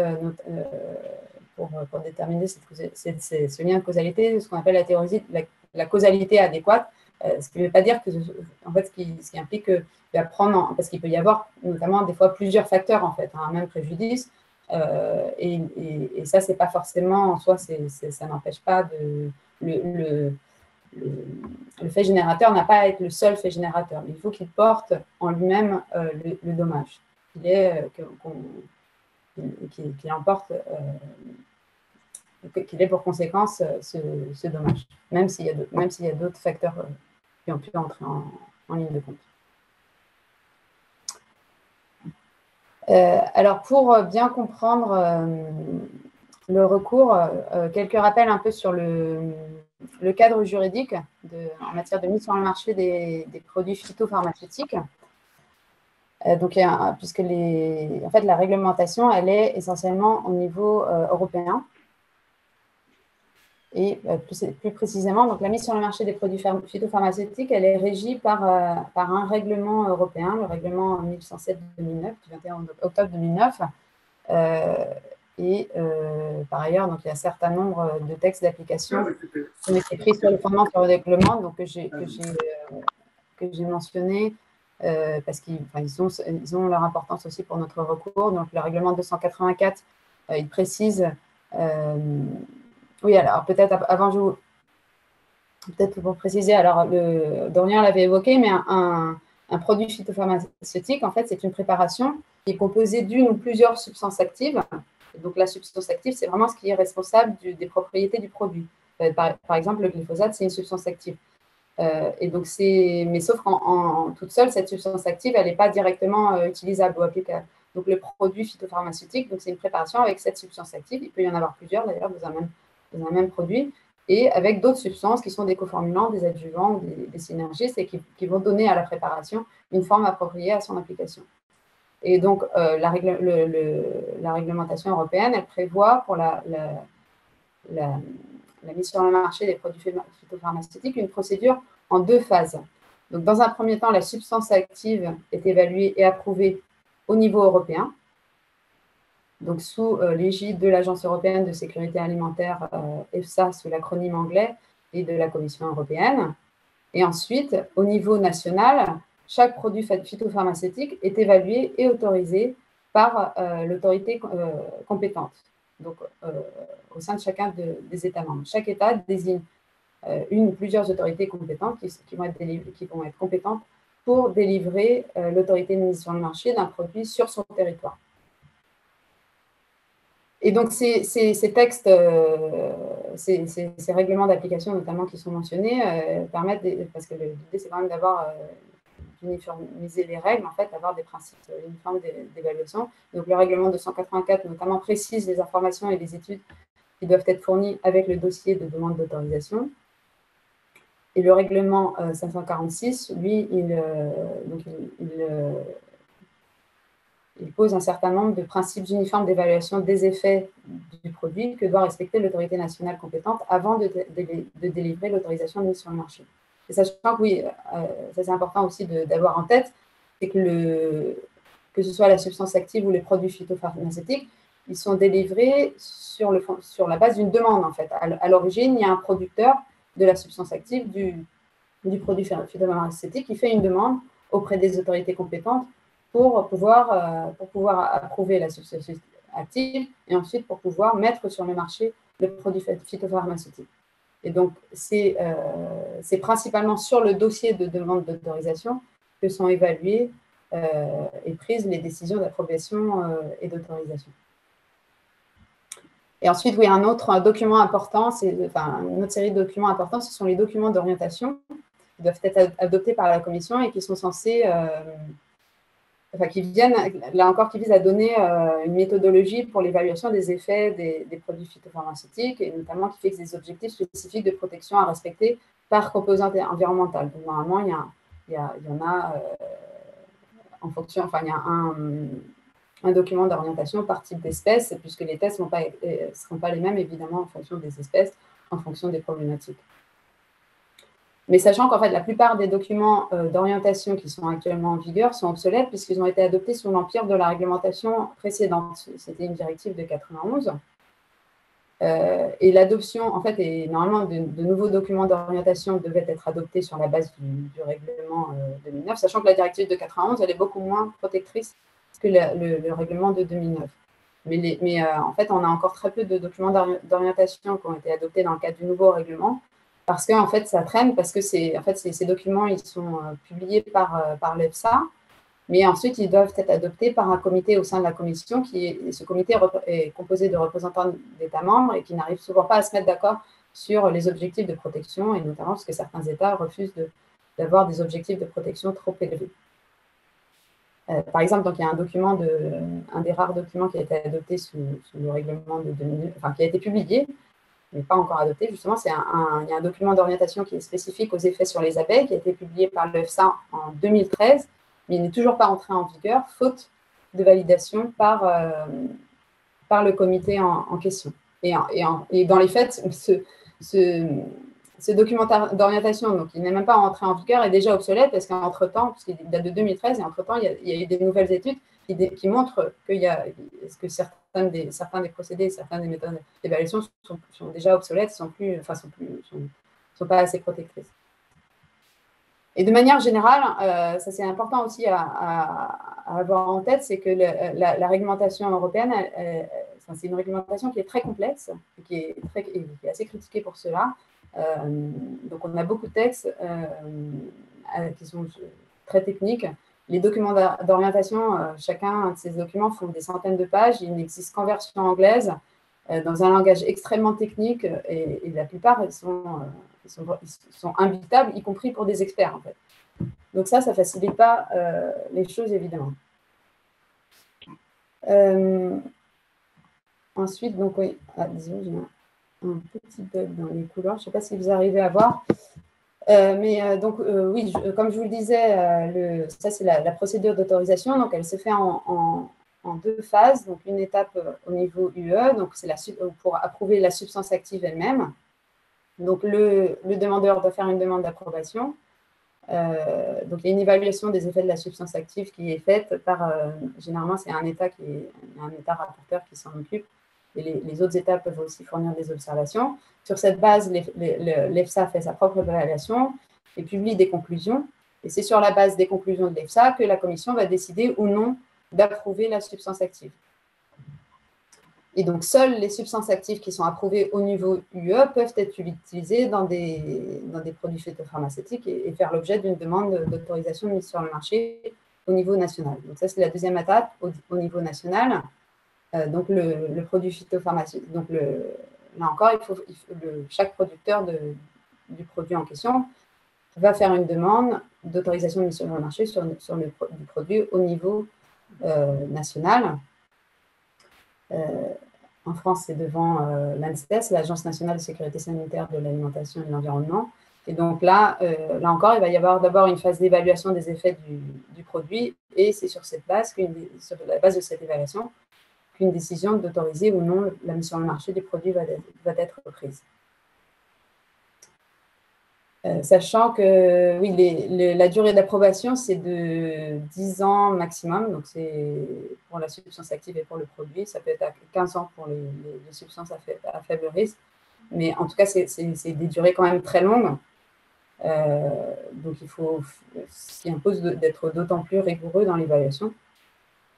pour déterminer ce lien de causalité, ce qu'on appelle la théorie de la causalité adéquate, ce qui ne veut pas dire que, en fait, ce qui implique que parce qu'il peut y avoir notamment des fois plusieurs facteurs en fait, un même préjudice, et ça c'est pas forcément en soi, ça n'empêche pas le fait générateur n'a pas à être le seul fait générateur, mais il faut qu'il porte en lui-même le dommage, qu'il emporte, qu'il ait pour conséquence ce dommage, même s'il y a d'autres facteurs qui ont pu entrer en ligne de compte. Alors, pour bien comprendre le recours, quelques rappels un peu sur le cadre juridique en matière de mise sur le marché des produits phytopharmaceutiques. Donc, puisque en fait, la réglementation, elle est essentiellement au niveau européen. Et plus précisément, donc, la mise sur le marché des produits phytopharmaceutiques, elle est régie par un règlement européen, le règlement 1107-2009, du 21 octobre 2009. Par ailleurs, donc, il y a un certain nombre de textes d'application qui ont été pris sur le fondement de ce règlement, donc, que j'ai mentionné parce qu'ils ont leur importance aussi pour notre recours. Donc, le règlement 284, il précise... oui, alors peut-être avant, peut-être pour préciser, alors Dorian l'avait évoqué, mais un produit phytopharmaceutique, en fait, c'est une préparation qui est composée d'une ou plusieurs substances actives. Et donc, la substance active, c'est vraiment ce qui est responsable des propriétés du produit. Par exemple, le glyphosate, c'est une substance active. Et donc, mais sauf qu'en toute seule, cette substance active, elle n'est pas directement utilisable ou applicable. Donc, le produit phytopharmaceutique, c'est une préparation avec cette substance active. Il peut y en avoir plusieurs, d'ailleurs, dans un même produit, et avec d'autres substances qui sont des coformulants, des adjuvants ou des synergistes et qui vont donner à la préparation une forme appropriée à son application. Et donc, la réglementation européenne, elle prévoit pour la mise sur le marché des produits phytopharmaceutiques une procédure en 2 phases. Donc, dans un premier temps, la substance active est évaluée et approuvée au niveau européen, donc sous l'égide de l'Agence européenne de sécurité alimentaire, EFSA, sous l'acronyme anglais, et de la Commission européenne. Et ensuite, au niveau national, chaque produit phytopharmaceutique est évalué et autorisé par l'autorité compétente, donc au sein de chacun des États membres. Chaque État désigne une ou plusieurs autorités compétentes qui vont être compétentes pour délivrer l'autorité de mise sur le marché d'un produit sur son territoire. Et donc, ces textes, ces règlements d'application notamment qui sont mentionnés, permettent, parce que l'idée c'est quand même d'avoir d'uniformiser les règles, en fait, d'avoir des principes uniformes d'évaluation. Donc, le règlement 284 notamment précise les informations et les études qui doivent être fournies avec le dossier de demande d'autorisation. Et le règlement 546, lui, il pose un certain nombre de principes uniformes d'évaluation des effets du produit que doit respecter l'autorité nationale compétente avant de délivrer l'autorisation de mise sur le marché. Et sachant que, oui, ça c'est important aussi d'avoir en tête, c'est que ce soit la substance active ou les produits phytopharmaceutiques, ils sont délivrés sur la base d'une demande, en fait. À l'origine, il y a un producteur de la substance active du produit phytopharmaceutique qui fait une demande auprès des autorités compétentes pour pouvoir approuver la substance active et ensuite pour pouvoir mettre sur le marché le produit phytopharmaceutique. Et donc, c'est c'est principalement sur le dossier de demande d'autorisation que sont évaluées et prises les décisions d'approbation et d'autorisation. Et ensuite, oui, un autre document important, une autre série de documents importants, ce sont les documents d'orientation qui doivent être adoptés par la Commission et qui sont censés, qui visent à donner une méthodologie pour l'évaluation des effets des produits phytopharmaceutiques et notamment qui fixe des objectifs spécifiques de protection à respecter par composante environnementale. Donc, normalement, il y en a en fonction, il y a un document d'orientation par type d'espèce, puisque les tests ne seront pas les mêmes, évidemment, en fonction des espèces, en fonction des problématiques. Mais sachant qu'en fait, la plupart des documents d'orientation qui sont actuellement en vigueur sont obsolètes, puisqu'ils ont été adoptés sous l'empire de la réglementation précédente. C'était une directive de 91. Et l'adoption, en fait, normalement, de nouveaux documents d'orientation devaient être adoptés sur la base du règlement 2009, sachant que la directive de 91, elle est beaucoup moins protectrice que le règlement de 2009. Mais en fait, on a encore très peu de documents d'orientation qui ont été adoptés dans le cadre du nouveau règlement, parce que en fait, ça traîne, parce que ces documents, ils sont publiés par l'EFSA, mais ensuite, ils doivent être adoptés par un comité au sein de la Commission, ce comité est composé de représentants d'États membres et qui n'arrivent souvent pas à se mettre d'accord sur les objectifs de protection, et notamment parce que certains États refusent d'avoir des objectifs de protection trop élevés. Par exemple, donc, il y a un des rares documents qui a été adopté sous le règlement de 2000, qui a été publié, mais pas encore adopté, justement, il y a un document d'orientation qui est spécifique aux effets sur les abeilles, qui a été publié par l'EFSA en 2013, mais il n'est toujours pas entré en vigueur, faute de validation par le comité en question. Et dans les faits, ce document d'orientation, donc il n'est même pas entré en vigueur, est déjà obsolète parce qu'entre-temps, puisqu'il date de 2013, et entre-temps, il y a eu des nouvelles études qui montrent que certains des procédés et certaines des méthodes d'évaluation sont déjà obsolètes, sont pas assez protectrices. Et de manière générale, ça c'est important aussi à avoir en tête, c'est que la réglementation européenne, c'est une réglementation qui est très complexe et qui est assez critiquée pour cela. Donc, on a beaucoup de textes qui sont très techniques. Les documents d'orientation, chacun de ces documents font des centaines de pages. Il n'existe qu'en version anglaise, dans un langage extrêmement technique, et la plupart, ils sont imbitables, y compris pour des experts, en fait. Donc ça ne facilite pas les choses, évidemment. Ensuite, donc oui, désolé, j'ai un petit bug dans les couloirs, je ne sais pas si vous arrivez à voir. Oui, comme je vous le disais, ça c'est la procédure d'autorisation, donc elle se fait en deux phases. Donc une étape au niveau UE, donc c'est pour approuver la substance active elle-même. Donc le demandeur doit faire une demande d'approbation. Donc il y a une évaluation des effets de la substance active qui est faite par, généralement c'est un État rapporteur qui s'en occupe. Et les autres États peuvent aussi fournir des observations. Sur cette base, l'EFSA fait sa propre évaluation et publie des conclusions. Et c'est sur la base des conclusions de l'EFSA que la Commission va décider ou non d'approuver la substance active. Et donc, seules les substances actives qui sont approuvées au niveau UE peuvent être utilisées dans des produits phytopharmaceutiques et faire l'objet d'une demande d'autorisation de mise sur le marché au niveau national. Donc, ça, c'est la deuxième étape au niveau national. Donc, le produit phytopharmaceutique, donc là encore, chaque producteur du produit en question va faire une demande d'autorisation de mise sur le marché du produit au niveau national. En France, c'est devant l'ANSES, l'Agence nationale de sécurité sanitaire de l'alimentation et de l'environnement. Et donc là encore, il va y avoir d'abord une phase d'évaluation des effets du produit, et c'est sur la base de cette évaluation, qu'une décision d'autoriser ou non la mise sur le marché du produit va être prise. Sachant que oui, la durée d'approbation, c'est de 10 ans maximum, donc c'est pour la substance active et pour le produit, ça peut être à 15 ans pour les substances à faible risque, mais en tout cas, c'est des durées quand même très longues, donc ce qui impose d'être d'autant plus rigoureux dans l'évaluation.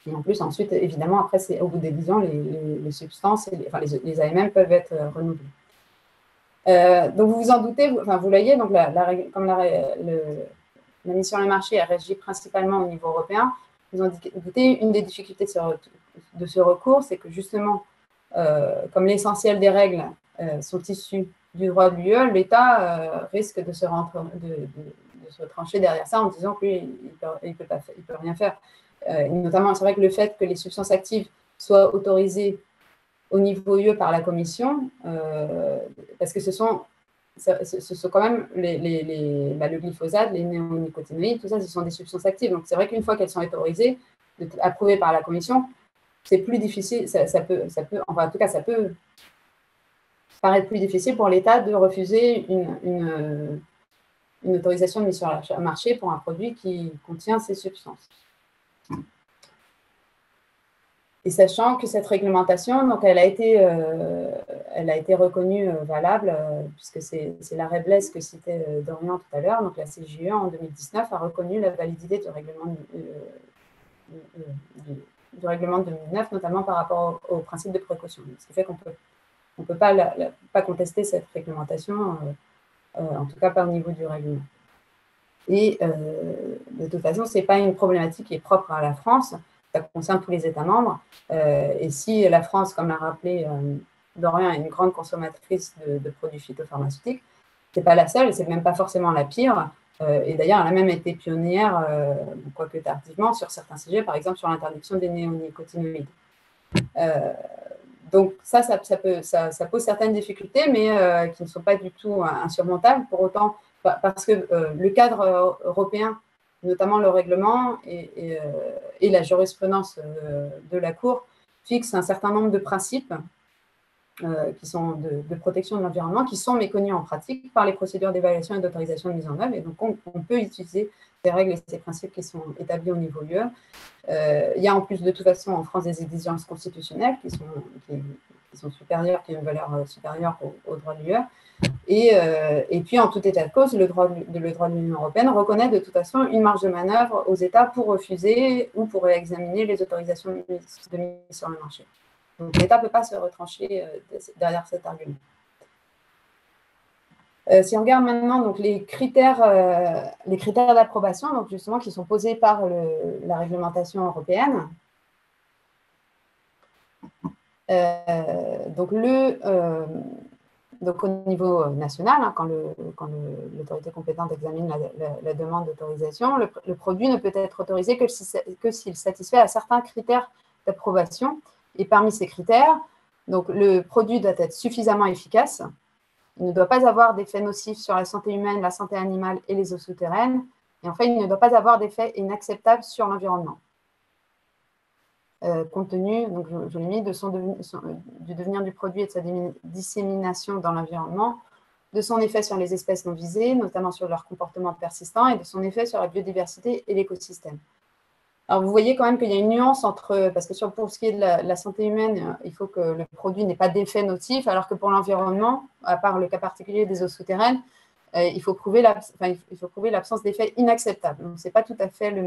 Et en plus, ensuite, évidemment, après, au bout des 10 ans, les substances, les AMM peuvent être renouvelées. Donc, vous vous en doutez, enfin, vous voyez, donc comme la mise sur le marché a réagi principalement au niveau européen, vous en doutez, une des difficultés de ce recours, c'est que justement, comme l'essentiel des règles sont issues du droit de l'UE, l'État risque de se retrancher derrière ça en disant qu'il ne peut rien faire. Notamment, c'est vrai que le fait que les substances actives soient autorisées au niveau UE par la Commission, parce que ce sont quand même le glyphosate, les néonicotinoïdes, tout ça, ce sont des substances actives. Donc, c'est vrai qu'une fois qu'elles sont autorisées, approuvées par la Commission, c'est plus difficile, enfin, en tout cas, ça peut paraître plus difficile pour l'État de refuser une autorisation de mise sur le marché pour un produit qui contient ces substances. Et sachant que cette réglementation, donc, elle a été reconnue valable, puisque c'est l'arrêt Blaise que citait Dorian tout à l'heure, donc la CJUE en 2019 a reconnu la validité du règlement de 2009, notamment par rapport au principe de précaution. Ce qui fait qu'on ne peut pas contester cette réglementation, en tout cas pas au niveau du règlement. Et de toute façon, ce n'est pas une problématique qui est propre à la France, ça concerne tous les États membres. Et si la France, comme l'a rappelé Dorian, est une grande consommatrice de produits phytopharmaceutiques, ce n'est pas la seule, ce n'est même pas forcément la pire. Et d'ailleurs, elle a même été pionnière, quoique tardivement, sur certains sujets, par exemple sur l'interdiction des néonicotinoïdes. Donc ça pose certaines difficultés, mais qui ne sont pas du tout insurmontables. Pour autant, parce que le cadre européen, notamment le règlement et la jurisprudence de la Cour, fixe un certain nombre de principes qui sont de protection de l'environnement, qui sont méconnus en pratique par les procédures d'évaluation et d'autorisation de mise en œuvre. Et donc, on peut utiliser ces règles et ces principes qui sont établis au niveau UE. Il y a en plus, de toute façon, en France, des exigences constitutionnelles qui sont supérieures, qui ont une valeur supérieure au droit de l'UE. Et puis, en tout état de cause, le droit de l'Union européenne reconnaît de toute façon une marge de manœuvre aux États pour refuser ou pour réexaminer les autorisations de mise sur le marché. Donc, l'État ne peut pas se retrancher derrière cet argument. Si on regarde maintenant donc, les critères d'approbation, donc justement qui sont posés par la réglementation européenne. Donc, au niveau national, hein, quand l'autorité compétente examine la demande d'autorisation, le produit ne peut être autorisé que s'il satisfait à certains critères d'approbation. Et parmi ces critères, donc, le produit doit être suffisamment efficace, il ne doit pas avoir d'effets nocifs sur la santé humaine, la santé animale et les eaux souterraines, et enfin, il ne doit pas avoir d'effets inacceptables sur l'environnement. Compte tenu, donc je l'ai mis, du devenir du produit et de sa dissémination dans l'environnement, de son effet sur les espèces non visées, notamment sur leur comportement persistant, et de son effet sur la biodiversité et l'écosystème. Alors, vous voyez quand même qu'il y a une nuance entre, parce que pour ce qui est de la santé humaine, il faut que le produit n'ait pas d'effet notif, alors que pour l'environnement, à part le cas particulier des eaux souterraines, il faut prouver l'absence d'effet inacceptable. Donc, ce n'est pas tout à fait la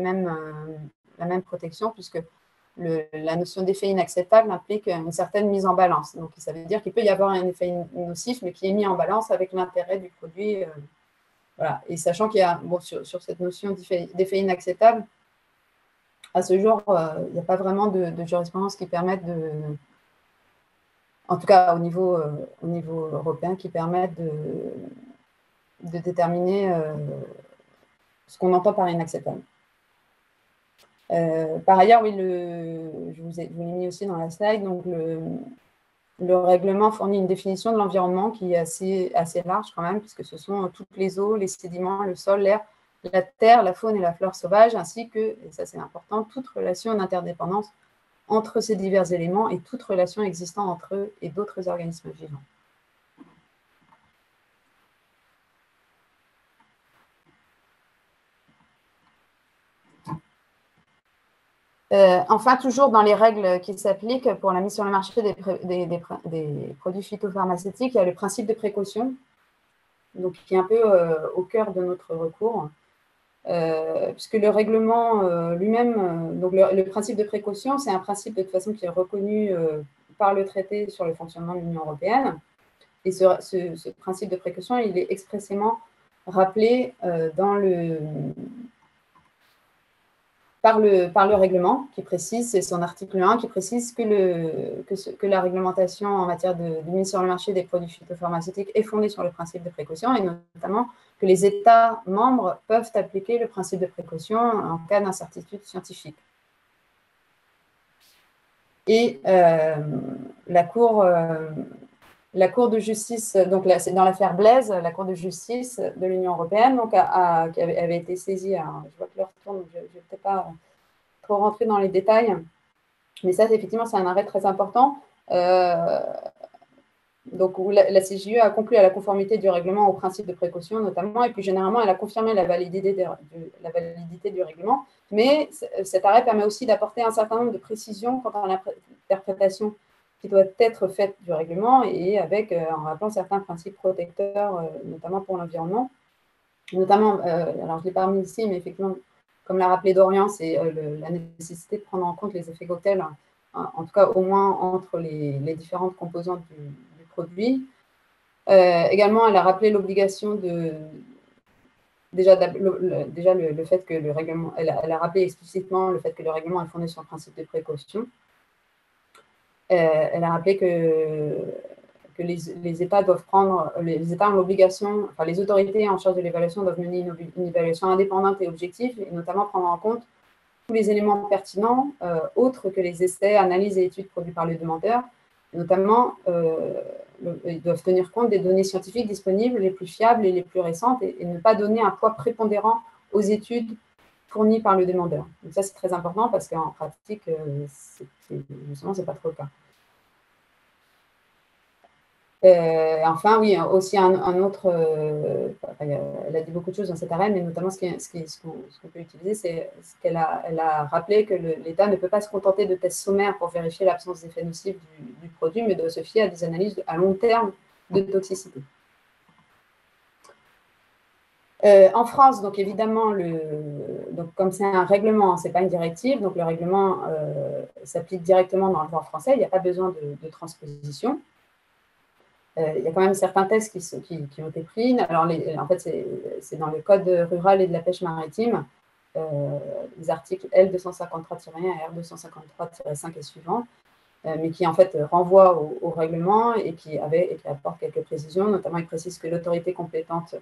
même protection, puisque la notion d'effet inacceptable implique une certaine mise en balance. Donc, ça veut dire qu'il peut y avoir un effet nocif, mais qui est mis en balance avec l'intérêt du produit. Voilà. Et sachant qu'il y a, sur cette notion d'effet inacceptable, à ce jour, il n'y a pas vraiment de jurisprudence qui permette en tout cas au niveau européen, qui permette de déterminer ce qu'on entend par inacceptable. Par ailleurs, oui, je vous l'ai mis aussi dans la slide, donc le règlement fournit une définition de l'environnement qui est assez large quand même, puisque ce sont toutes les eaux, les sédiments, le sol, l'air, la terre, la faune et la flore sauvage, ainsi que, et ça c'est important, toute relation d'interdépendance entre ces divers éléments et toute relation existant entre eux et d'autres organismes vivants. Enfin, toujours dans les règles qui s'appliquent pour la mise sur le marché des produits phytopharmaceutiques, il y a le principe de précaution, donc, qui est un peu au cœur de notre recours, puisque le règlement lui-même, donc le principe de précaution, c'est un principe de toute façon qui est reconnu par le traité sur le fonctionnement de l'Union européenne, Et ce principe de précaution, il est expressément rappelé par le règlement qui précise, c'est son article 1, qui précise que la réglementation en matière de mise sur le marché des produits phytopharmaceutiques est fondée sur le principe de précaution, et notamment que les États membres peuvent appliquer le principe de précaution en cas d'incertitude scientifique. Et la Cour de justice, donc c'est dans l'affaire Blaise, la Cour de justice de l'Union européenne, donc, qui avait été saisie, je vois que l'heure tourne, donc je ne vais peut-être pas trop rentrer dans les détails, mais ça, effectivement, c'est un arrêt très important. Donc, où la CJUE a conclu à la conformité du règlement au principe de précaution, notamment, et plus généralement, elle a confirmé la validité du règlement. Mais cet arrêt permet aussi d'apporter un certain nombre de précisions quant à l'interprétation qui doit être faite du règlement, et en rappelant certains principes protecteurs, notamment pour l'environnement. Notamment, alors je ne l'ai pas mis ici, mais effectivement, comme l'a rappelé Dorian, c'est la nécessité de prendre en compte les effets cocktails, en tout cas au moins entre les différentes composantes du produit. Également, elle a rappelé l'obligation déjà le fait que le règlement, elle a rappelé explicitement le fait que le règlement est fondé sur le principe de précaution. Elle a rappelé que les États doivent prendre, les États ont l'obligation, enfin les autorités en charge de l'évaluation doivent mener une évaluation indépendante et objective, et notamment prendre en compte tous les éléments pertinents, autres que les essais, analyses et études produits par le demandeur. Notamment, ils doivent tenir compte des données scientifiques disponibles, les plus fiables et les plus récentes, et ne pas donner un poids prépondérant aux études fournies par le demandeur. Donc ça, c'est très important parce qu'en pratique, justement, ce n'est pas trop le cas. Enfin, oui, aussi un autre, elle a dit beaucoup de choses dans cet arrêt, mais notamment ce qu'on peut utiliser, c'est qu'elle a rappelé que l'État ne peut pas se contenter de tests sommaires pour vérifier l'absence d'effets nocifs du produit, mais doit se fier à des analyses à long terme de toxicité. En France, donc évidemment, donc comme c'est un règlement, ce n'est pas une directive, donc le règlement s'applique directement dans le droit français, il n'y a pas besoin de transposition. Il y a quand même certains tests qui ont été pris. Alors, en fait, c'est dans le Code rural et de la pêche maritime, les articles L253-1 et R253-5 et suivants, mais qui en fait renvoient au règlement et qui apportent quelques précisions. Notamment, il précise que l'autorité compétente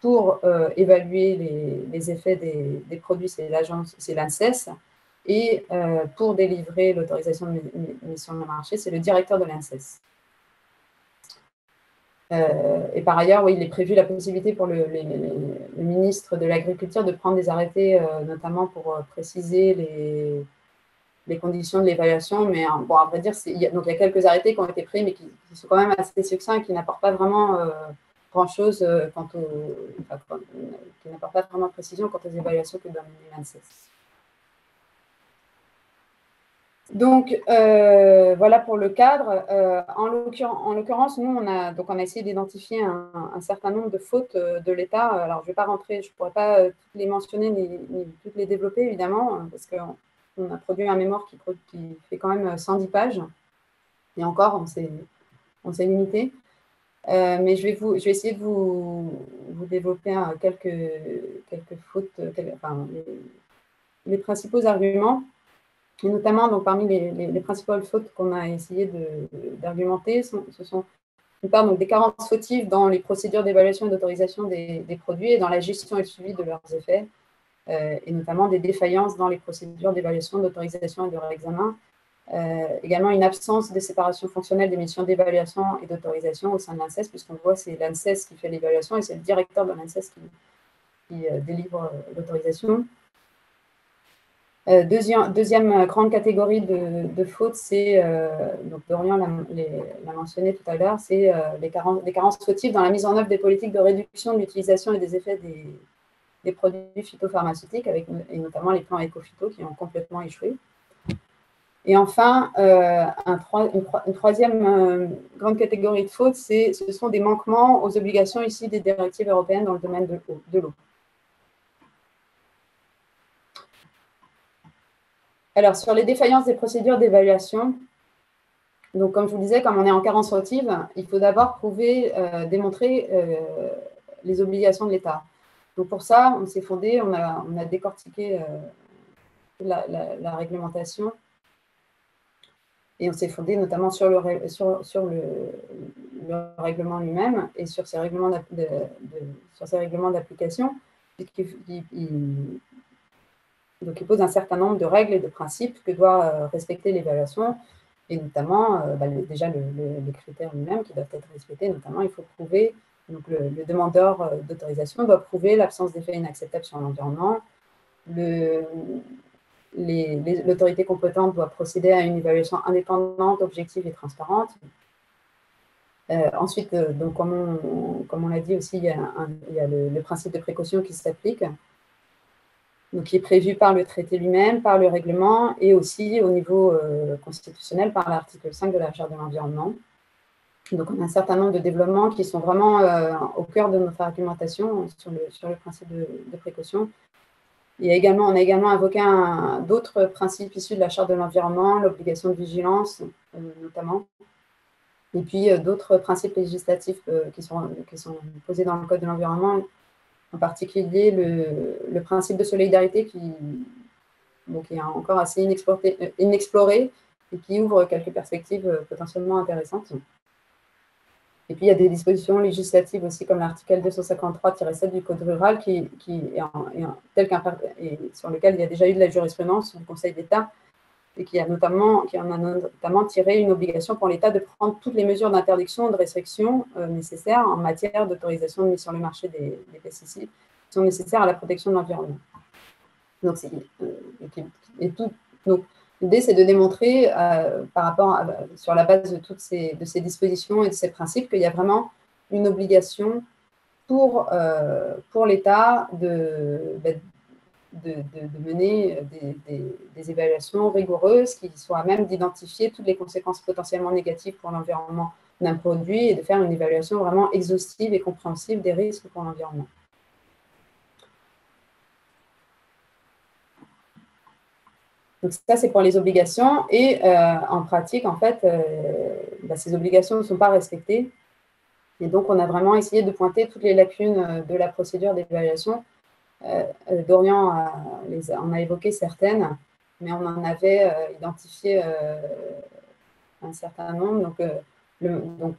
pour évaluer les effets des produits, c'est l'ANSES, et pour délivrer l'autorisation de mise sur le marché, c'est le directeur de l'ANSES. Et par ailleurs, oui, il est prévu la possibilité pour le ministre de l'Agriculture de prendre des arrêtés, notamment pour préciser les conditions de l'évaluation. Mais bon, à vrai dire, il y a quelques arrêtés qui ont été pris, mais qui sont quand même assez succincts et qui n'apportent pas vraiment grand-chose qui n'apportent pas vraiment de précision quant aux évaluations que donne l'ANSES. Donc, voilà pour le cadre. En l'occurrence, nous, on a essayé d'identifier un certain nombre de fautes de l'État. Alors, je ne vais pas rentrer, je ne pourrais pas toutes les mentionner ni toutes les développer, évidemment, parce qu'on a produit un mémoire qui fait quand même 110 pages. Et encore, on s'est limité. Mais je vais essayer de vous développer quelques fautes, les principaux arguments. Et notamment, donc, parmi les principales fautes qu'on a essayé d'argumenter, ce sont d'une part donc, des carences fautives dans les procédures d'évaluation et d'autorisation des produits et dans la gestion et le suivi de leurs effets, et notamment des défaillances dans les procédures d'évaluation, d'autorisation et de réexamen. Également, une absence de séparation fonctionnelle des missions d'évaluation et d'autorisation au sein de l'ANSES, puisqu'on voit c'est l'ANSES qui fait l'évaluation et c'est le directeur de l'ANSES qui délivre l'autorisation. Deuxième grande catégorie de fautes, c'est, donc Dorian l'a mentionné tout à l'heure, c'est les carences fautives dans la mise en œuvre des politiques de réduction de l'utilisation et des effets des produits phytopharmaceutiques, et notamment les plans éco-phyto qui ont complètement échoué. Et enfin, une troisième grande catégorie de fautes, ce sont des manquements aux obligations issues des directives européennes dans le domaine de l'eau. Alors, sur les défaillances des procédures d'évaluation, Donc, comme je vous disais, comme on est en carence fautive, il faut d'abord prouver, démontrer les obligations de l'État. Donc, pour ça, on s'est fondé, on a décortiqué la réglementation et on s'est fondé notamment sur le règlement lui-même et sur ses règlements d'application, donc il pose un certain nombre de règles et de principes que doit respecter l'évaluation, et notamment déjà les critères eux-mêmes qui doivent être respectés. Notamment, il faut prouver, donc le demandeur d'autorisation doit prouver l'absence d'effets inacceptables sur l'environnement. L'autorité compétente doit procéder à une évaluation indépendante, objective et transparente. Ensuite, donc, comme on l'a dit aussi, il y a le principe de précaution qui s'applique, donc qui est prévu par le traité lui-même, par le règlement et aussi au niveau constitutionnel par l'article 5 de la Charte de l'environnement. Donc, on a un certain nombre de développements qui sont vraiment au cœur de notre argumentation sur le principe de précaution. On a également invoqué d'autres principes issus de la Charte de l'environnement, l'obligation de vigilance notamment, et puis d'autres principes législatifs qui sont posés dans le Code de l'environnement, en particulier le principe de solidarité qui est encore assez inexploré et qui ouvre quelques perspectives potentiellement intéressantes. Et puis, il y a des dispositions législatives aussi, comme l'article 253-7 du Code rural, sur lequel il y a déjà eu de la jurisprudence du Conseil d'État, et qui en a notamment tiré une obligation pour l'État de prendre toutes les mesures d'interdiction, de restriction nécessaires en matière d'autorisation de mise sur le marché des pesticides qui sont nécessaires à la protection de l'environnement. Donc, l'idée, c'est de démontrer, sur la base de toutes ces dispositions et de ces principes, qu'il y a vraiment une obligation pour l'État de mener des évaluations rigoureuses qui soient à même d'identifier toutes les conséquences potentiellement négatives pour l'environnement d'un produit et de faire une évaluation vraiment exhaustive et compréhensive des risques pour l'environnement. Donc ça, c'est pour les obligations. Et en pratique, en fait, ces obligations ne sont pas respectées. Et donc, on a vraiment essayé de pointer toutes les lacunes de la procédure d'évaluation. Dorian en a évoqué certaines, mais on en avait identifié un certain nombre. Donc,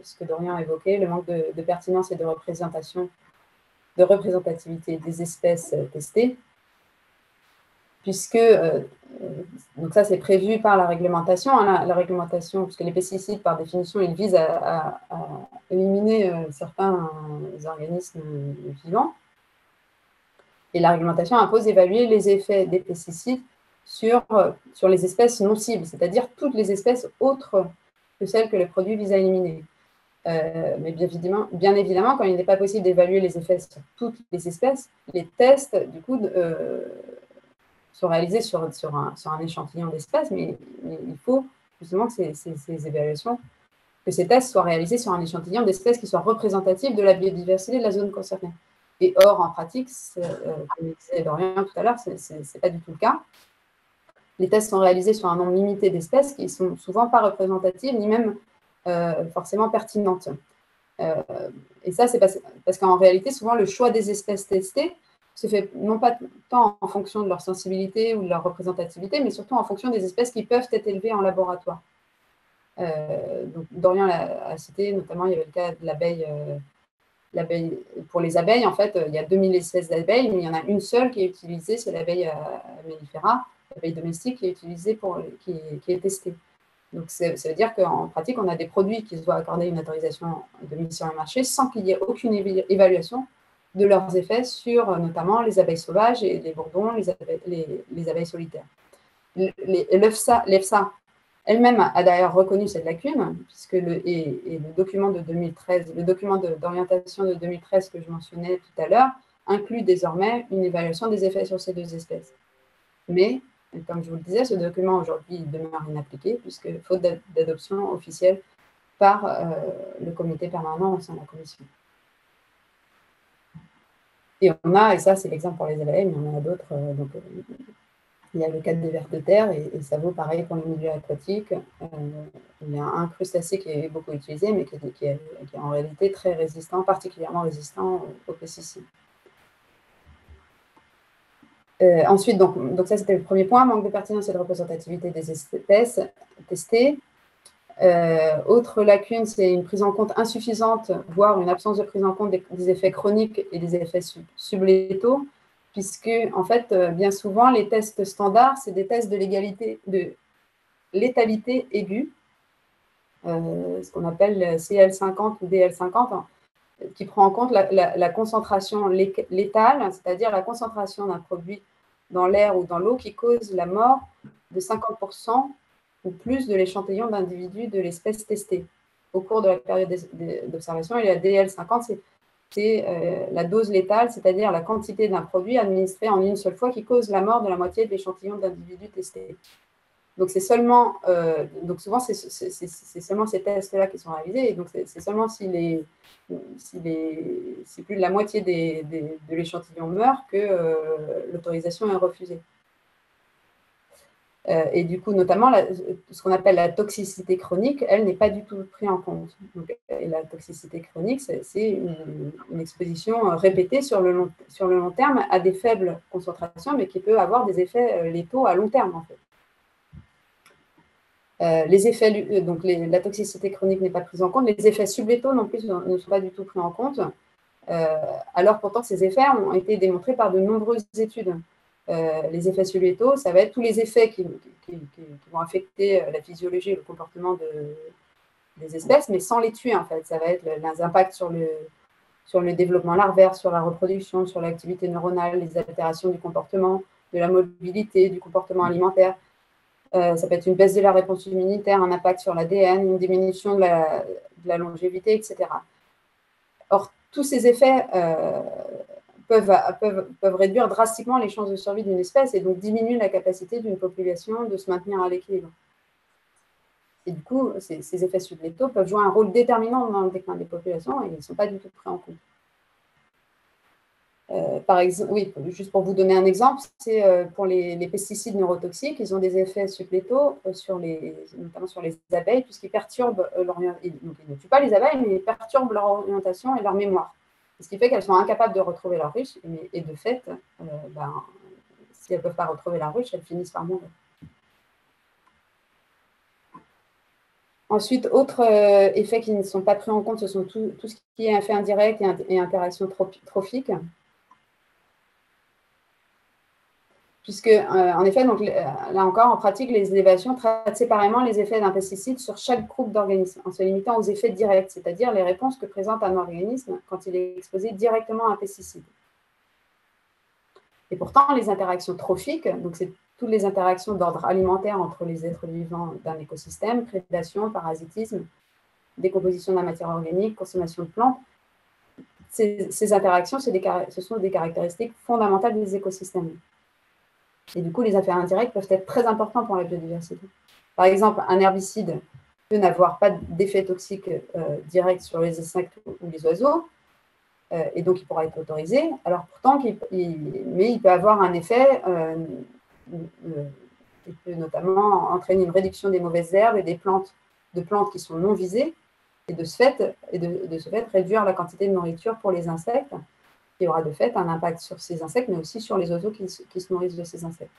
ce que Dorian a évoqué, le manque de pertinence et de représentativité des espèces testées, puisque donc ça, c'est prévu par la réglementation. La réglementation, puisque les pesticides, par définition, ils visent à éliminer certains organismes vivants. Et la réglementation impose d'évaluer les effets des pesticides sur les espèces non cibles, c'est-à-dire toutes les espèces autres que celles que le produit vise à éliminer. Mais bien évidemment, quand il n'est pas possible d'évaluer les effets sur toutes les espèces, les tests, du coup, sont réalisés sur un échantillon d'espèces, mais il faut justement que ces évaluations, que ces tests soient réalisés sur un échantillon d'espèces qui soient représentatifs de la biodiversité de la zone concernée. Et or, en pratique, comme disait Dorian tout à l'heure, ce n'est pas du tout le cas. Les tests sont réalisés sur un nombre limité d'espèces qui ne sont souvent pas représentatives, ni même forcément pertinentes. Et ça, c'est parce qu'en réalité, souvent, le choix des espèces testées se fait non pas tant en fonction de leur sensibilité ou de leur représentativité, mais surtout en fonction des espèces qui peuvent être élevées en laboratoire. Donc, Dorian l'a cité, notamment, il y avait le cas de l'abeille. Pour les abeilles, en fait, il y a 2000 espèces d'abeilles, mais il y en a une seule qui est utilisée, c'est l'abeille mellifera, l'abeille domestique, qui est utilisée qui est testée. Donc, ça veut dire qu'en pratique, on a des produits qui se doivent accorder une autorisation de mise sur le marché sans qu'il y ait aucune évaluation de leurs effets sur notamment les abeilles sauvages et les bourdons, les abeilles solitaires. L'EFSA elle-même a d'ailleurs reconnu cette lacune, puisque le document de 2013, le document d'orientation de 2013 que je mentionnais tout à l'heure, inclut désormais une évaluation des effets sur ces deux espèces. Mais, comme je vous le disais, ce document aujourd'hui demeure inappliqué, puisque faute d'adoption officielle par le comité permanent au sein de la commission. Et ça c'est l'exemple pour les abeilles, mais on en a d'autres. Il y a le cas des vers de terre, et ça vaut pareil pour les milieux aquatiques. Il y a un crustacé qui est beaucoup utilisé, mais qui est en réalité très résistant, particulièrement résistant aux pesticides. Ensuite, donc ça c'était le premier point, manque de pertinence et de représentativité des espèces testées. Autre lacune, c'est une prise en compte insuffisante, voire une absence de prise en compte des effets chroniques et des effets sublétaux, puisque, en fait, bien souvent, les tests standards, c'est des tests de létalité aiguë, ce qu'on appelle CL50 ou DL50, hein, qui prend en compte la concentration létale, c'est-à-dire la concentration d'un produit dans l'air ou dans l'eau qui cause la mort de 50% ou plus de l'échantillon d'individus de l'espèce testée au cours de la période d'observation. Et la DL50, c'est la dose létale, c'est-à-dire la quantité d'un produit administré en une seule fois qui cause la mort de la moitié de l'échantillon d'individus testés. Donc, c'est seulement, donc souvent, c'est seulement ces tests-là qui sont réalisés, et donc c'est seulement si plus de la moitié de l'échantillon meurt que l'autorisation est refusée. Et du coup, notamment, ce qu'on appelle la toxicité chronique, elle n'est pas du tout prise en compte. Donc, et la toxicité chronique, c'est une exposition répétée sur le long terme à des faibles concentrations, mais qui peut avoir des effets létaux à long terme, en fait. Les effets, donc la toxicité chronique n'est pas prise en compte, les effets sublétaux non plus ne sont pas du tout pris en compte, alors pourtant ces effets ont été démontrés par de nombreuses études. Les effets sublétaux, ça va être tous les effets qui vont affecter la physiologie et le comportement des espèces, mais sans les tuer en fait. Ça va être les impacts sur le développement larvaire, sur la reproduction, sur l'activité neuronale, les altérations du comportement, de la mobilité, du comportement alimentaire. Ça peut être une baisse de la réponse immunitaire, un impact sur l'ADN, une diminution de la longévité, etc. Or, tous ces effets peuvent réduire drastiquement les chances de survie d'une espèce et donc diminuer la capacité d'une population de se maintenir à l'équilibre. Et du coup, ces effets sublétaux peuvent jouer un rôle déterminant dans le déclin des populations et ils ne sont pas du tout pris en compte. Par exemple, oui, juste pour vous donner un exemple, c'est pour les pesticides neurotoxiques, ils ont des effets sublétaux notamment sur les abeilles, puisqu'ils perturbent ils ne tuent pas les abeilles, mais ils perturbent leur orientation et leur mémoire. Ce qui fait qu'elles sont incapables de retrouver leur ruche, et de fait, si elles ne peuvent pas retrouver la ruche, elles finissent par mourir. Ensuite, autres effets qui ne sont pas pris en compte, ce sont tout ce qui est effet indirect et interaction trophique. Puisque, en effet, donc, là encore, en pratique, les élévations traitent séparément les effets d'un pesticide sur chaque groupe d'organismes, en se limitant aux effets directs, c'est-à-dire les réponses que présente un organisme quand il est exposé directement à un pesticide. Et pourtant, les interactions trophiques, donc c'est toutes les interactions d'ordre alimentaire entre les êtres vivants d'un écosystème, prédation, parasitisme, décomposition de la matière organique, consommation de plantes, ces interactions, ce sont des caractéristiques fondamentales des écosystèmes. Et du coup, les effets indirects peuvent être très importants pour la biodiversité. Par exemple, un herbicide peut n'avoir pas d'effet toxique direct sur les insectes ou les oiseaux, et donc il pourra être autorisé. Alors pourtant, mais il peut avoir un effet, il peut notamment entraîner une réduction des mauvaises herbes et de plantes qui sont non visées, et de ce fait réduire la quantité de nourriture pour les insectes, qui aura de fait un impact sur ces insectes, mais aussi sur les oiseaux qui se nourrissent de ces insectes.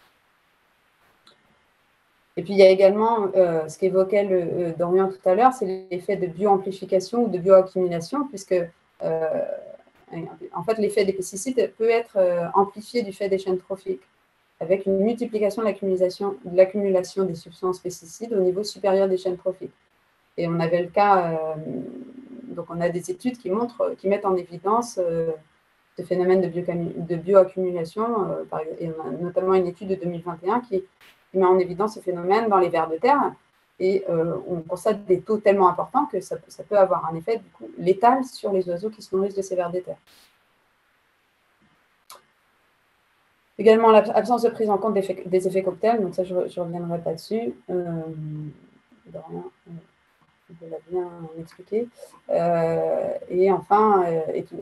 Et puis, il y a également ce qu'évoquait Dorian tout à l'heure, c'est l'effet de bioamplification ou de bioaccumulation, puisque, en fait, l'effet des pesticides peut être amplifié du fait des chaînes trophiques, avec une multiplication de l'accumulation des substances pesticides au niveau supérieur des chaînes trophiques. Et on avait le cas, donc on a des études qui mettent en évidence ce phénomène de bioaccumulation, et on a notamment une étude de 2021 qui met en évidence ce phénomène dans les vers de terre, et on constate des taux tellement importants que ça peut avoir un effet du coup létal sur les oiseaux qui se nourrissent de ces vers de terre. Également, l'absence de prise en compte des effets cocktails, donc ça je ne reviendrai pas dessus. l'a bien expliqué. Et enfin,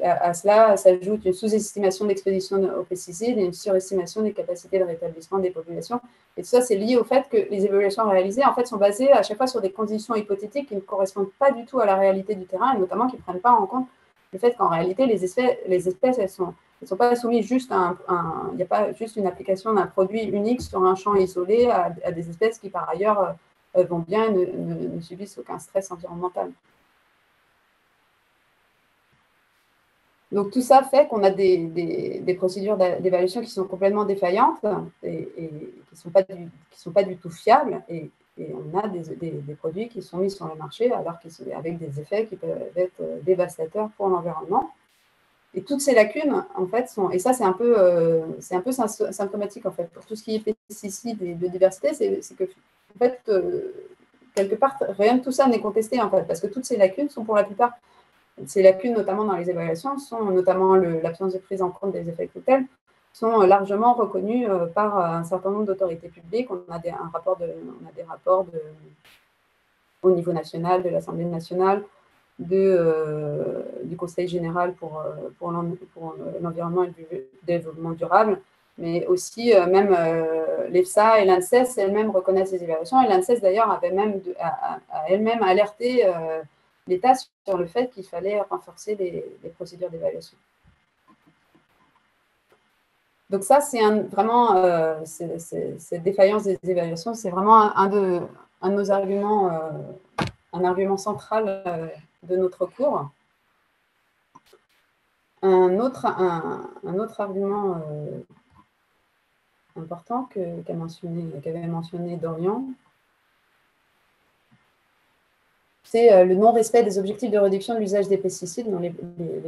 à cela s'ajoute une sous-estimation d'exposition aux pesticides et une surestimation des capacités de rétablissement des populations. Et tout ça, c'est lié au fait que les évaluations réalisées, en fait, sont basées à chaque fois sur des conditions hypothétiques qui ne correspondent pas du tout à la réalité du terrain, et notamment qui ne prennent pas en compte le fait qu'en réalité, les espèces, elles sont pas soumises juste à il n'y a pas juste une application d'un produit unique sur un champ isolé à des espèces qui, par ailleurs, vont bien et ne subissent aucun stress environnemental. Donc, tout ça fait qu'on a des procédures d'évaluation qui sont complètement défaillantes et qui ne sont pas du tout fiables. Et on a des produits qui sont mis sur le marché alors avec des effets qui peuvent être dévastateurs pour l'environnement. Et toutes ces lacunes, en fait, et ça, c'est un peu symptomatique, en fait, pour tout ce qui est pesticides et biodiversité, c'est que, en fait, quelque part, rien de tout ça n'est contesté, en fait, parce que toutes ces lacunes sont pour la plupart, ces lacunes, notamment dans les évaluations, sont notamment l'absence de prise en compte des effets cocktails, sont largement reconnues par un certain nombre d'autorités publiques. On a des rapports au niveau national, de l'Assemblée nationale, du Conseil général pour l'environnement et le développement durable, mais aussi même l'EFSA et l'ANSES elles-mêmes reconnaissent ces évaluations. Et l'ANSES, d'ailleurs, a elle-même alerté l'État sur le fait qu'il fallait renforcer les procédures d'évaluation. Donc ça, c'est vraiment, cette défaillance des évaluations, c'est vraiment un de nos arguments, un argument central de notre cours. Un autre argument important qu'avait mentionné Dorian, c'est le non-respect des objectifs de réduction de l'usage des pesticides dans les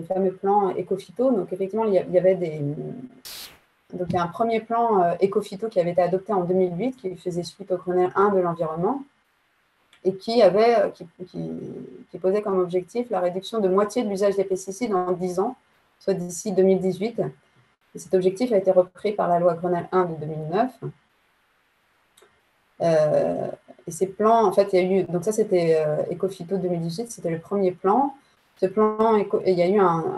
fameux plans éco-phyto. Donc effectivement, il y a un premier plan éco-phyto qui avait été adopté en 2008, qui faisait suite au Grenelle 1 de l'environnement, et qui posait comme objectif la réduction de moitié de l'usage des pesticides en 10 ans, soit d'ici 2018. Et cet objectif a été repris par la loi Grenelle 1 de 2009. Et ces plans, en fait, il y a eu, donc ça c'était Ecophyto 2018, c'était le premier plan. Ce plan, il y a eu un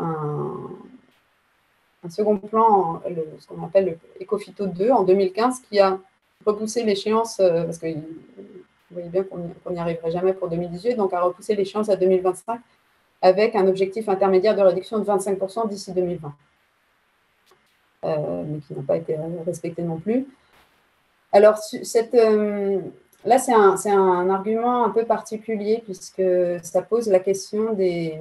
second plan, ce qu'on appelle le Ecophyto 2 en 2015, qui a repoussé l'échéance, parce que vous voyez bien qu'on n'y arriverait jamais pour 2018, donc a repoussé l'échéance à 2025 avec un objectif intermédiaire de réduction de 25% d'ici 2020, mais qui n'a pas été respecté non plus. Alors, là, c'est un argument un peu particulier puisque ça pose la question de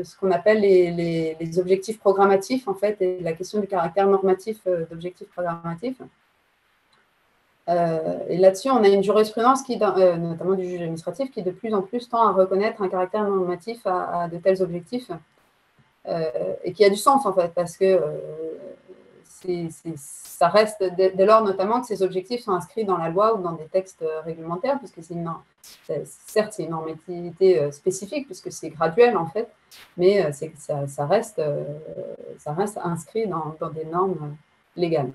ce qu'on appelle les objectifs programmatifs, en fait, et la question du caractère normatif d'objectifs programmatifs. Et là-dessus, on a une jurisprudence, notamment du juge administratif, qui de plus en plus tend à reconnaître un caractère normatif à de tels objectifs, et qui a du sens, en fait, parce que ça reste, dès lors notamment que ces objectifs sont inscrits dans la loi ou dans des textes réglementaires, puisque certes, c'est une normativité spécifique, puisque c'est graduel, en fait, mais ça reste inscrit dans des normes légales.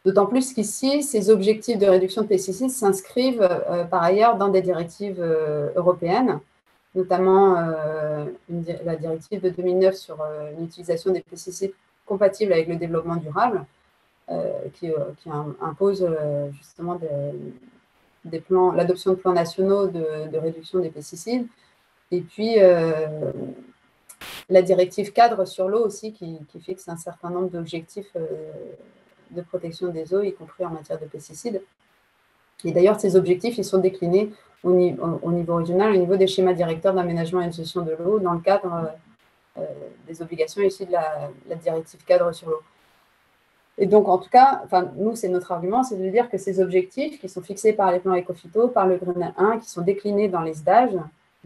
D'autant plus qu'ici, ces objectifs de réduction de pesticides s'inscrivent par ailleurs dans des directives européennes, notamment la directive de 2009 sur l'utilisation des pesticides compatibles avec le développement durable, qui impose justement l'adoption de plans nationaux de réduction des pesticides. Et puis, la directive cadre sur l'eau aussi, qui fixe un certain nombre d'objectifs de protection des eaux, y compris en matière de pesticides. Et d'ailleurs, ces objectifs, ils sont déclinés au niveau régional, au niveau des schémas directeurs d'aménagement et de gestion de l'eau, dans le cadre des obligations issues de la directive cadre sur l'eau. Et donc, en tout cas, nous, c'est notre argument, c'est de dire que ces objectifs qui sont fixés par les plans éco-phyto, par le Grenelle 1, qui sont déclinés dans les SDAGE,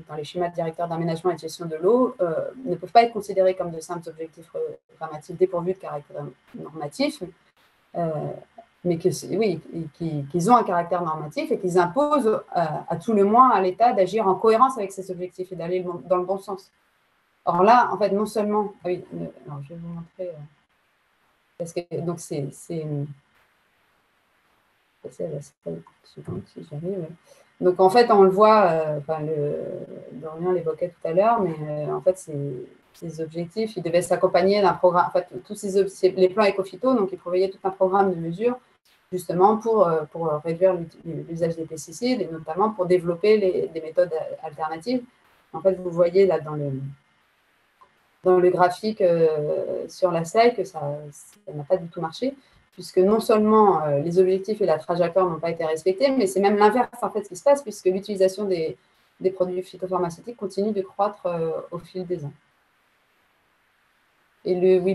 dans les schémas directeurs d'aménagement et de gestion de l'eau, ne peuvent pas être considérés comme de simples objectifs programmatifs dépourvus de caractère normatif, mais qu'ils ont un caractère normatif et qu'ils imposent à tout le moins à l'État d'agir en cohérence avec ces objectifs et d'aller dans le bon sens. Or là, en fait, non seulement… alors je vais vous montrer… parce que, donc, passer à la slide suivante, si j'arrive. Ouais. Donc, en fait, on le voit, Dorian l'évoquait tout à l'heure, mais en fait, ces objectifs, ils devaient s'accompagner d'un programme. En fait, les plans éco-phyto, donc ils prévoyaient tout un programme de mesures, justement, pour réduire l'usage des pesticides, et notamment pour développer des méthodes alternatives. En fait, vous voyez là dans le graphique sur la slide que ça n'a pas du tout marché, puisque non seulement les objectifs et la trajectoire n'ont pas été respectés, mais c'est même l'inverse en fait ce qui se passe, puisque l'utilisation des produits phytopharmaceutiques continue de croître au fil des ans. Et je ne vous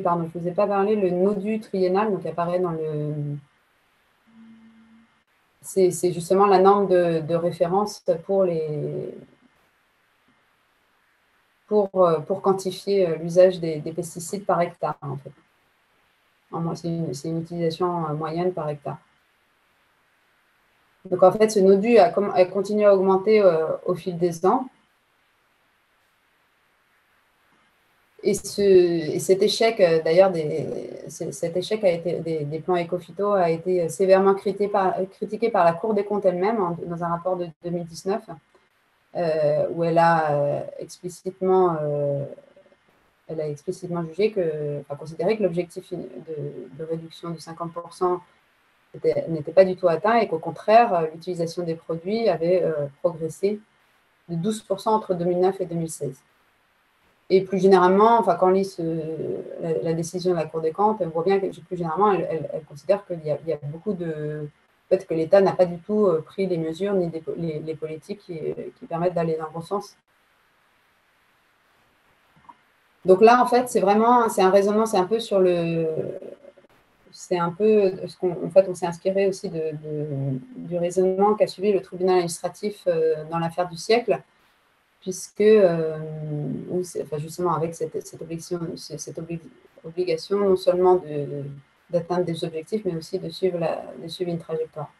ai pas parlé, le NODU triennal, donc apparaît dans le... C'est justement la norme de référence pour quantifier l'usage des pesticides par hectare, en fait. C'est une utilisation moyenne par hectare. Donc, en fait, ce NODU a continué à augmenter au fil des ans. Et cet échec, d'ailleurs, cet échec des plans éco-phyto a été sévèrement critiqué par la Cour des comptes elle-même dans un rapport de 2019, où elle a explicitement jugé considéré que l'objectif de réduction de 50% n'était pas du tout atteint et qu'au contraire, l'utilisation des produits avait progressé de 12% entre 2009 et 2016. Et plus généralement, quand on lit la décision de la Cour des comptes, on voit bien que plus généralement, elle considère qu'il y a beaucoup de... fait, que l'État n'a pas du tout pris les mesures ni les politiques qui permettent d'aller dans le bon sens. Donc là, en fait, c'est un raisonnement, c'est un peu sur le... C'est un peu ce qu'on fait, on s'est inspiré aussi du raisonnement qu'a suivi le tribunal administratif dans l'affaire du siècle, puisque justement avec cette obligation non seulement d'atteindre des objectifs, mais aussi de suivre une trajectoire.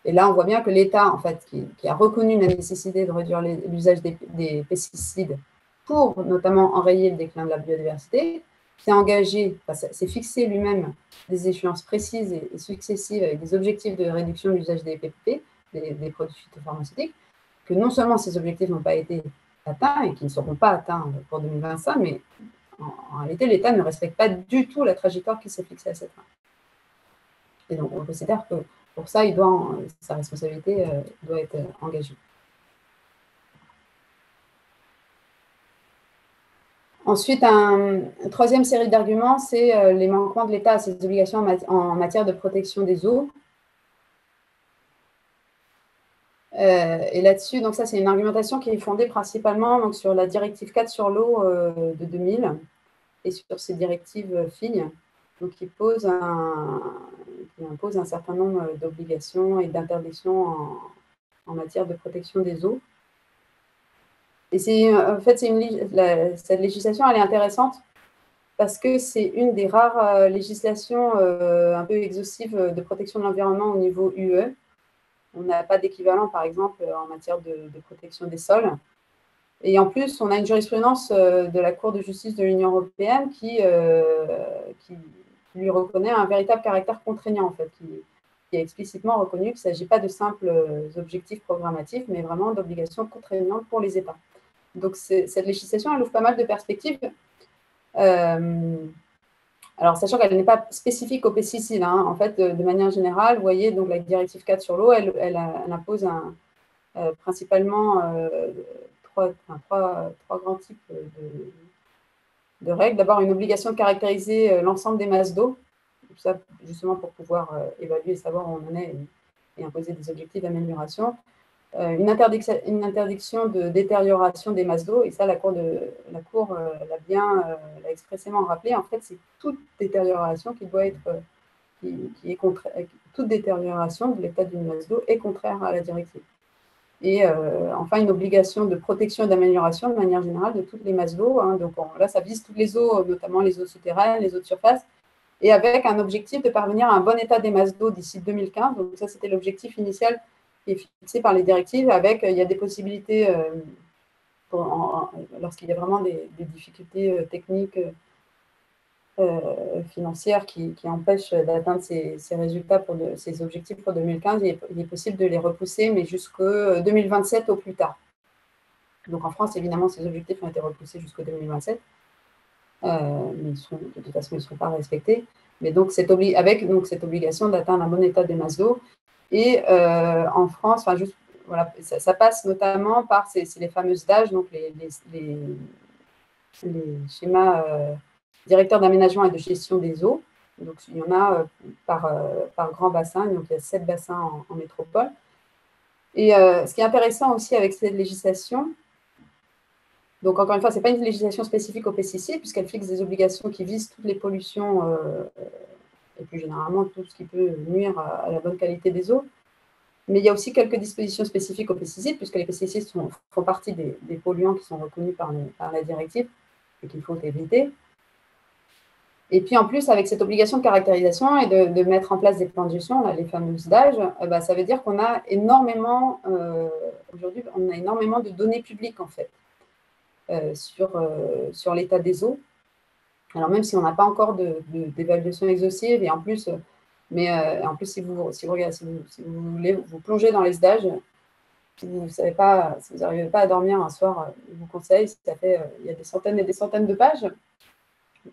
Et là, on voit bien que l'État, en fait, qui a reconnu la nécessité de réduire l'usage des pesticides pour notamment enrayer le déclin de la biodiversité, s'est engagé, s'est fixé lui-même des échéances précises et successives avec des objectifs de réduction de l'usage des PPP, des produits phytopharmaceutiques, que non seulement ces objectifs n'ont pas été atteints et qui ne seront pas atteints pour 2025, mais en réalité, l'État ne respecte pas du tout la trajectoire qui s'est fixée à cette fin. Et donc, on considère que pour ça, sa responsabilité doit être engagée. Ensuite, une troisième série d'arguments, c'est les manquements de l'État à ses obligations en matière de protection des eaux. Et là-dessus, donc ça, c'est une argumentation qui est fondée principalement donc, sur la directive 4 sur l'eau de 2000 et sur ces directives filles, donc qui impose un certain nombre d'obligations et d'interdictions en matière de protection des eaux. Et en fait, cette législation, elle est intéressante parce que c'est une des rares législations un peu exhaustives de protection de l'environnement au niveau UE. On n'a pas d'équivalent, par exemple, en matière de protection des sols. Et en plus, on a une jurisprudence de la Cour de justice de l'Union européenne qui lui reconnaît un véritable caractère contraignant, en fait, qui a explicitement reconnu qu'il ne s'agit pas de simples objectifs programmatifs, mais vraiment d'obligations contraignantes pour les États. Donc, cette législation, elle ouvre pas mal de perspectives. Alors, sachant qu'elle n'est pas spécifique aux pesticides, hein, en fait, de manière générale, vous voyez, donc la directive 4 sur l'eau, elle impose principalement trois grands types de règles. D'abord, une obligation de caractériser l'ensemble des masses d'eau, ça justement pour pouvoir évaluer et savoir où on en est et imposer des objectifs d'amélioration. Une interdiction de détérioration des masses d'eau, et ça, la Cour l'a expressément rappelé. En fait, c'est toute détérioration qui doit être, toute détérioration de l'état d'une masse d'eau est contraire à la directive. Et enfin, une obligation de protection et d'amélioration de manière générale de toutes les masses d'eau. Hein. Donc là, ça vise toutes les eaux, notamment les eaux souterraines, les eaux de surface, et avec un objectif de parvenir à un bon état des masses d'eau d'ici 2015. Donc ça, c'était l'objectif initial qui est fixé par les directives, avec, il y a des possibilités, lorsqu'il y a vraiment des difficultés techniques financières qui empêchent d'atteindre ces résultats, ces objectifs pour 2015, il est possible de les repousser, mais jusqu'en 2027 au plus tard. Donc en France, évidemment, ces objectifs ont été repoussés jusqu'au 2027, mais de toute façon, ils ne seront pas respectés. Mais donc, avec cette obligation d'atteindre un bon état des masses d'eau. Et en France, juste, voilà, ça passe notamment par les fameuses DAGE, donc les schémas directeurs d'aménagement et de gestion des eaux. Donc, il y en a par grand bassin, donc il y a 7 bassins en métropole. Et ce qui est intéressant aussi avec cette législation, donc encore une fois, ce n'est pas une législation spécifique aux pesticides, puisqu'elle fixe des obligations qui visent toutes les pollutions et plus généralement tout ce qui peut nuire à la bonne qualité des eaux. Mais il y a aussi quelques dispositions spécifiques aux pesticides, puisque les pesticides font partie des polluants qui sont reconnus par la directive et qu'il faut éviter. Et puis en plus, avec cette obligation de caractérisation et de mettre en place des plans de gestion, là, les fameuses DAGE, ça veut dire qu'on a énormément, aujourd'hui, on a énormément de données publiques en fait sur l'état des eaux. Alors même si on n'a pas encore d'évaluation exhaustive, et en plus, si vous voulez vous plonger dans les DAGE, si vous n'arrivez pas à dormir un soir, je vous conseille, il y a des centaines et des centaines de pages.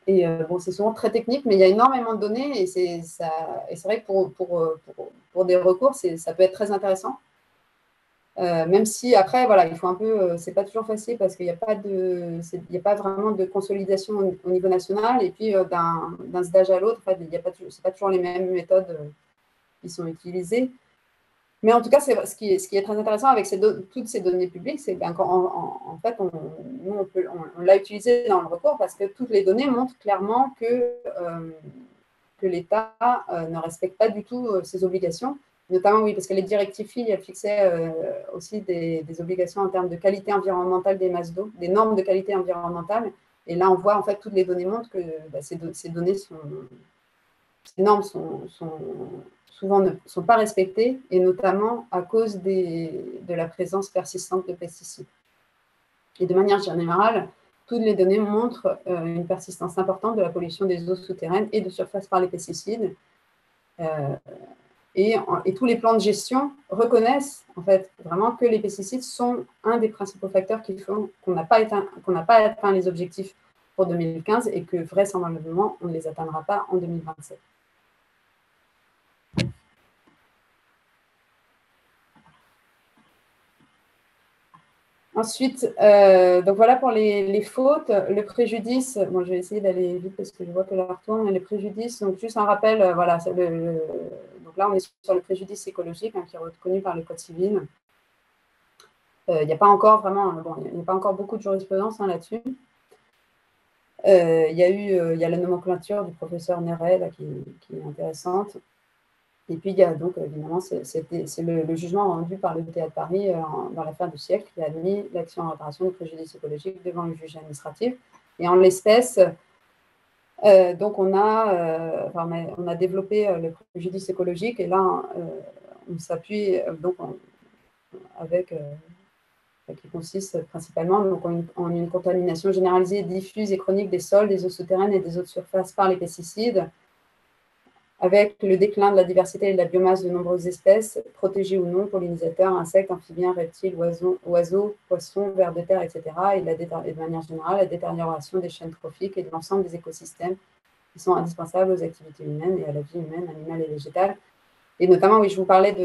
Et bon, c'est souvent très technique, mais il y a énormément de données et c'est vrai que pour des recours, ça peut être très intéressant. Même si après, voilà, il faut un peu, c'est pas toujours facile parce qu'il n'y a pas vraiment de consolidation au niveau national. Et puis d'un stage à l'autre, en fait, c'est pas toujours les mêmes méthodes qui sont utilisées. Mais en tout cas, ce qui est très intéressant avec toutes ces données publiques, c'est qu'en fait, on l'a utilisé dans le recours parce que toutes les données montrent clairement que l'État ne respecte pas du tout ses obligations. Notamment, oui, parce que les directives FII, elles fixaient aussi des obligations en termes de qualité environnementale des masses d'eau, des normes de qualité environnementale. Et là, on voit, en fait, toutes les données montrent que ces normes souvent ne sont pas respectées, et notamment à cause de la présence persistante de pesticides. Et de manière générale, toutes les données montrent une persistance importante de la pollution des eaux souterraines et de surface par les pesticides. Et tous les plans de gestion reconnaissent en fait vraiment que les pesticides sont un des principaux facteurs qui font qu'on n'a pas atteint les objectifs pour 2015 et que vraisemblablement on ne les atteindra pas en 2027. Ensuite, donc voilà pour les fautes, le préjudice. Bon, je vais essayer d'aller vite parce que je vois que l'heure tourne. Mais les préjudices, donc juste un rappel, voilà. Donc là, on est sur le préjudice écologique qui est reconnu par le Code civil. Il n'y a pas encore vraiment, il n'y a pas encore beaucoup de jurisprudence là-dessus. Il y a la nomenclature du professeur Néret qui est intéressante. Et puis, il y a donc, évidemment, c'est le jugement rendu par le TA de Paris dans l'affaire du siècle qui a admis l'action en réparation du préjudice écologique devant le juge administratif. Et en l'espèce, donc, on a développé le préjudice écologique et là, on s'appuie qui consiste principalement donc, en une contamination généralisée, diffuse et chronique des sols, des eaux souterraines et des eaux de surface par les pesticides, avec le déclin de la diversité et de la biomasse de nombreuses espèces, protégées ou non, pollinisateurs, insectes, amphibiens, reptiles, oiseaux, poissons, vers de terre, etc. Et de manière générale, la détérioration des chaînes trophiques et de l'ensemble des écosystèmes qui sont indispensables aux activités humaines et à la vie humaine, animale et végétale. Et notamment, oui, je vous parlais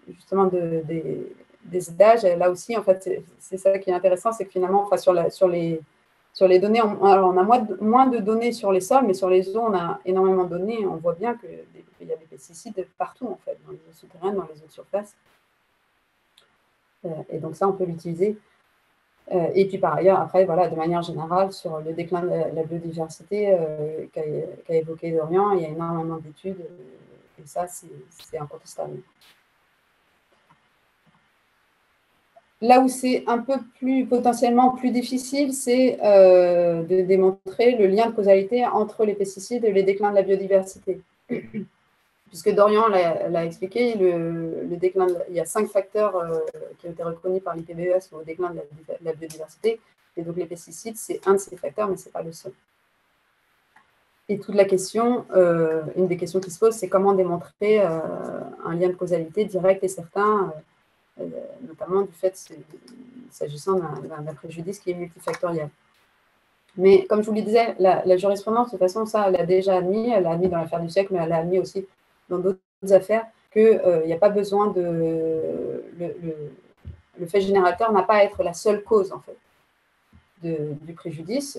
justement des EDAGE. Là aussi, en fait, c'est ça qui est intéressant, c'est que finalement, enfin, sur les données, on a moins de données sur les sols, mais sur les eaux, on a énormément de données. On voit bien qu'il y a des pesticides partout, en fait, dans les eaux souterraines, dans les eaux de surface. Et donc ça, on peut l'utiliser. Et puis par ailleurs, après, voilà, de manière générale, sur le déclin de la biodiversité qu'a évoqué Dorian, il y a énormément d'études, et ça, c'est incontestable. Là où c'est un peu potentiellement plus difficile, c'est de démontrer le lien de causalité entre les pesticides et les déclins de la biodiversité. Puisque Dorian l'a expliqué, le déclin il y a 5 facteurs qui ont été reconnus par l'IPBES au déclin de la biodiversité. Et donc les pesticides, c'est un de ces facteurs, mais ce n'est pas le seul. Et toute la question, une des questions qui se pose, c'est comment démontrer un lien de causalité direct et certain, notamment du fait, s'agissant d'un préjudice qui est multifactoriel. Mais comme je vous le disais, la jurisprudence, de toute façon, ça, elle l'a déjà admis. Elle l'a admis dans l'affaire du siècle, mais elle l'a admis aussi dans d'autres affaires, qu'il n'y a pas besoin de... Le fait générateur n'a pas à être la seule cause, en fait, du préjudice.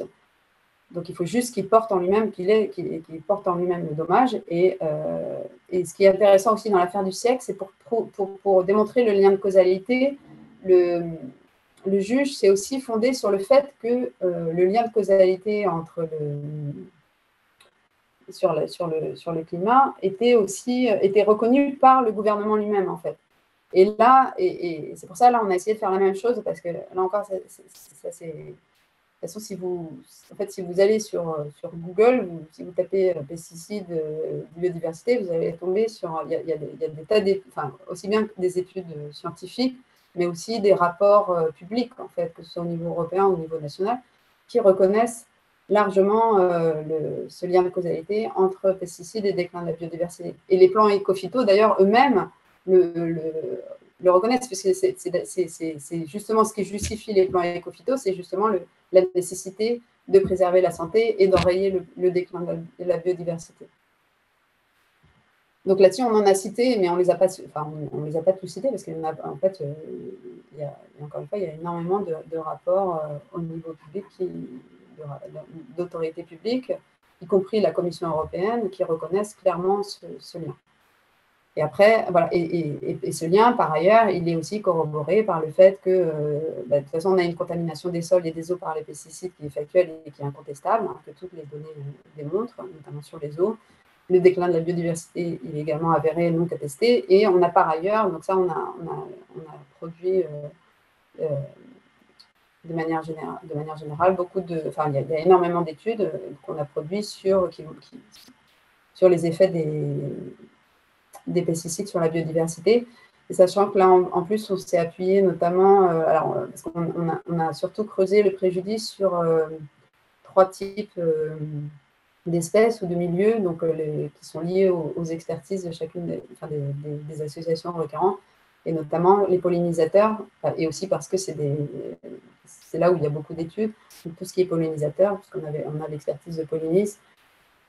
Donc, il faut juste qu'il porte en lui-même, qu'il porte en lui-même le dommage. Et ce qui est intéressant aussi dans l'affaire du siècle, c'est pour démontrer le lien de causalité, le juge s'est aussi fondé sur le fait que le lien de causalité sur le climat était reconnu par le gouvernement lui-même, en fait. Et là, et c'est pour ça, là, on a essayé de faire la même chose, parce que là encore, ça c'est... De toute façon, si vous allez sur Google, si vous tapez pesticides, biodiversité, vous allez tomber sur... Il y a des tas aussi bien des études scientifiques, mais aussi des rapports publics, en fait, que ce soit au niveau européen ou au niveau national, qui reconnaissent largement ce lien de causalité entre pesticides et déclin de la biodiversité. Et les plans éco-phyto, d'ailleurs, eux-mêmes le reconnaissent, puisque c'est justement ce qui justifie les plans éco-phyto, c'est justement la nécessité de préserver la santé et d'enrayer le déclin de la biodiversité. Donc là-dessus, on en a cité, mais on les a pas tous cités, parce qu'en fait, encore une fois, il y a énormément de rapports au niveau public, d'autorités publiques, y compris la Commission européenne, qui reconnaissent clairement ce lien. Et après, voilà, et ce lien, par ailleurs, il est aussi corroboré par le fait que, de toute façon, on a une contamination des sols et des eaux par les pesticides qui est factuelle et qui est incontestable, hein, que toutes les données démontrent, notamment sur les eaux. Le déclin de la biodiversité, il est également avéré, non attesté. Et on a par ailleurs, donc ça, on a produit de manière générale beaucoup de... Enfin, il y a énormément d'études qu'on a produites sur les effets des pesticides sur la biodiversité. Et sachant que là, en plus, on s'est appuyé notamment, parce qu'on a surtout creusé le préjudice sur 3 types d'espèces ou de milieux, donc qui sont liés aux expertises de chacune des associations requérantes, et notamment les pollinisateurs, et aussi parce que c'est là où il y a beaucoup d'études, tout ce qui est pollinisateur, puisqu'on a l'expertise de Pollinis,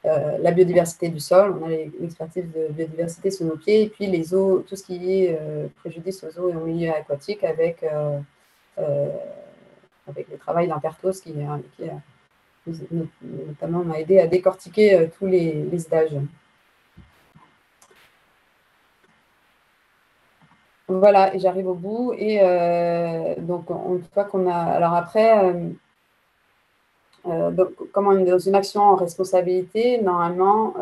la biodiversité du sol, on a l'expertise de biodiversité sous nos pieds, et puis les eaux, tout ce qui est préjudice aux eaux et aux milieux aquatiques avec le travail d'Impertos qui notamment m'a aidé à décortiquer tous les stages. Voilà, et j'arrive au bout. Et donc, une fois qu'on a... Alors après... donc, dans une action en responsabilité, normalement,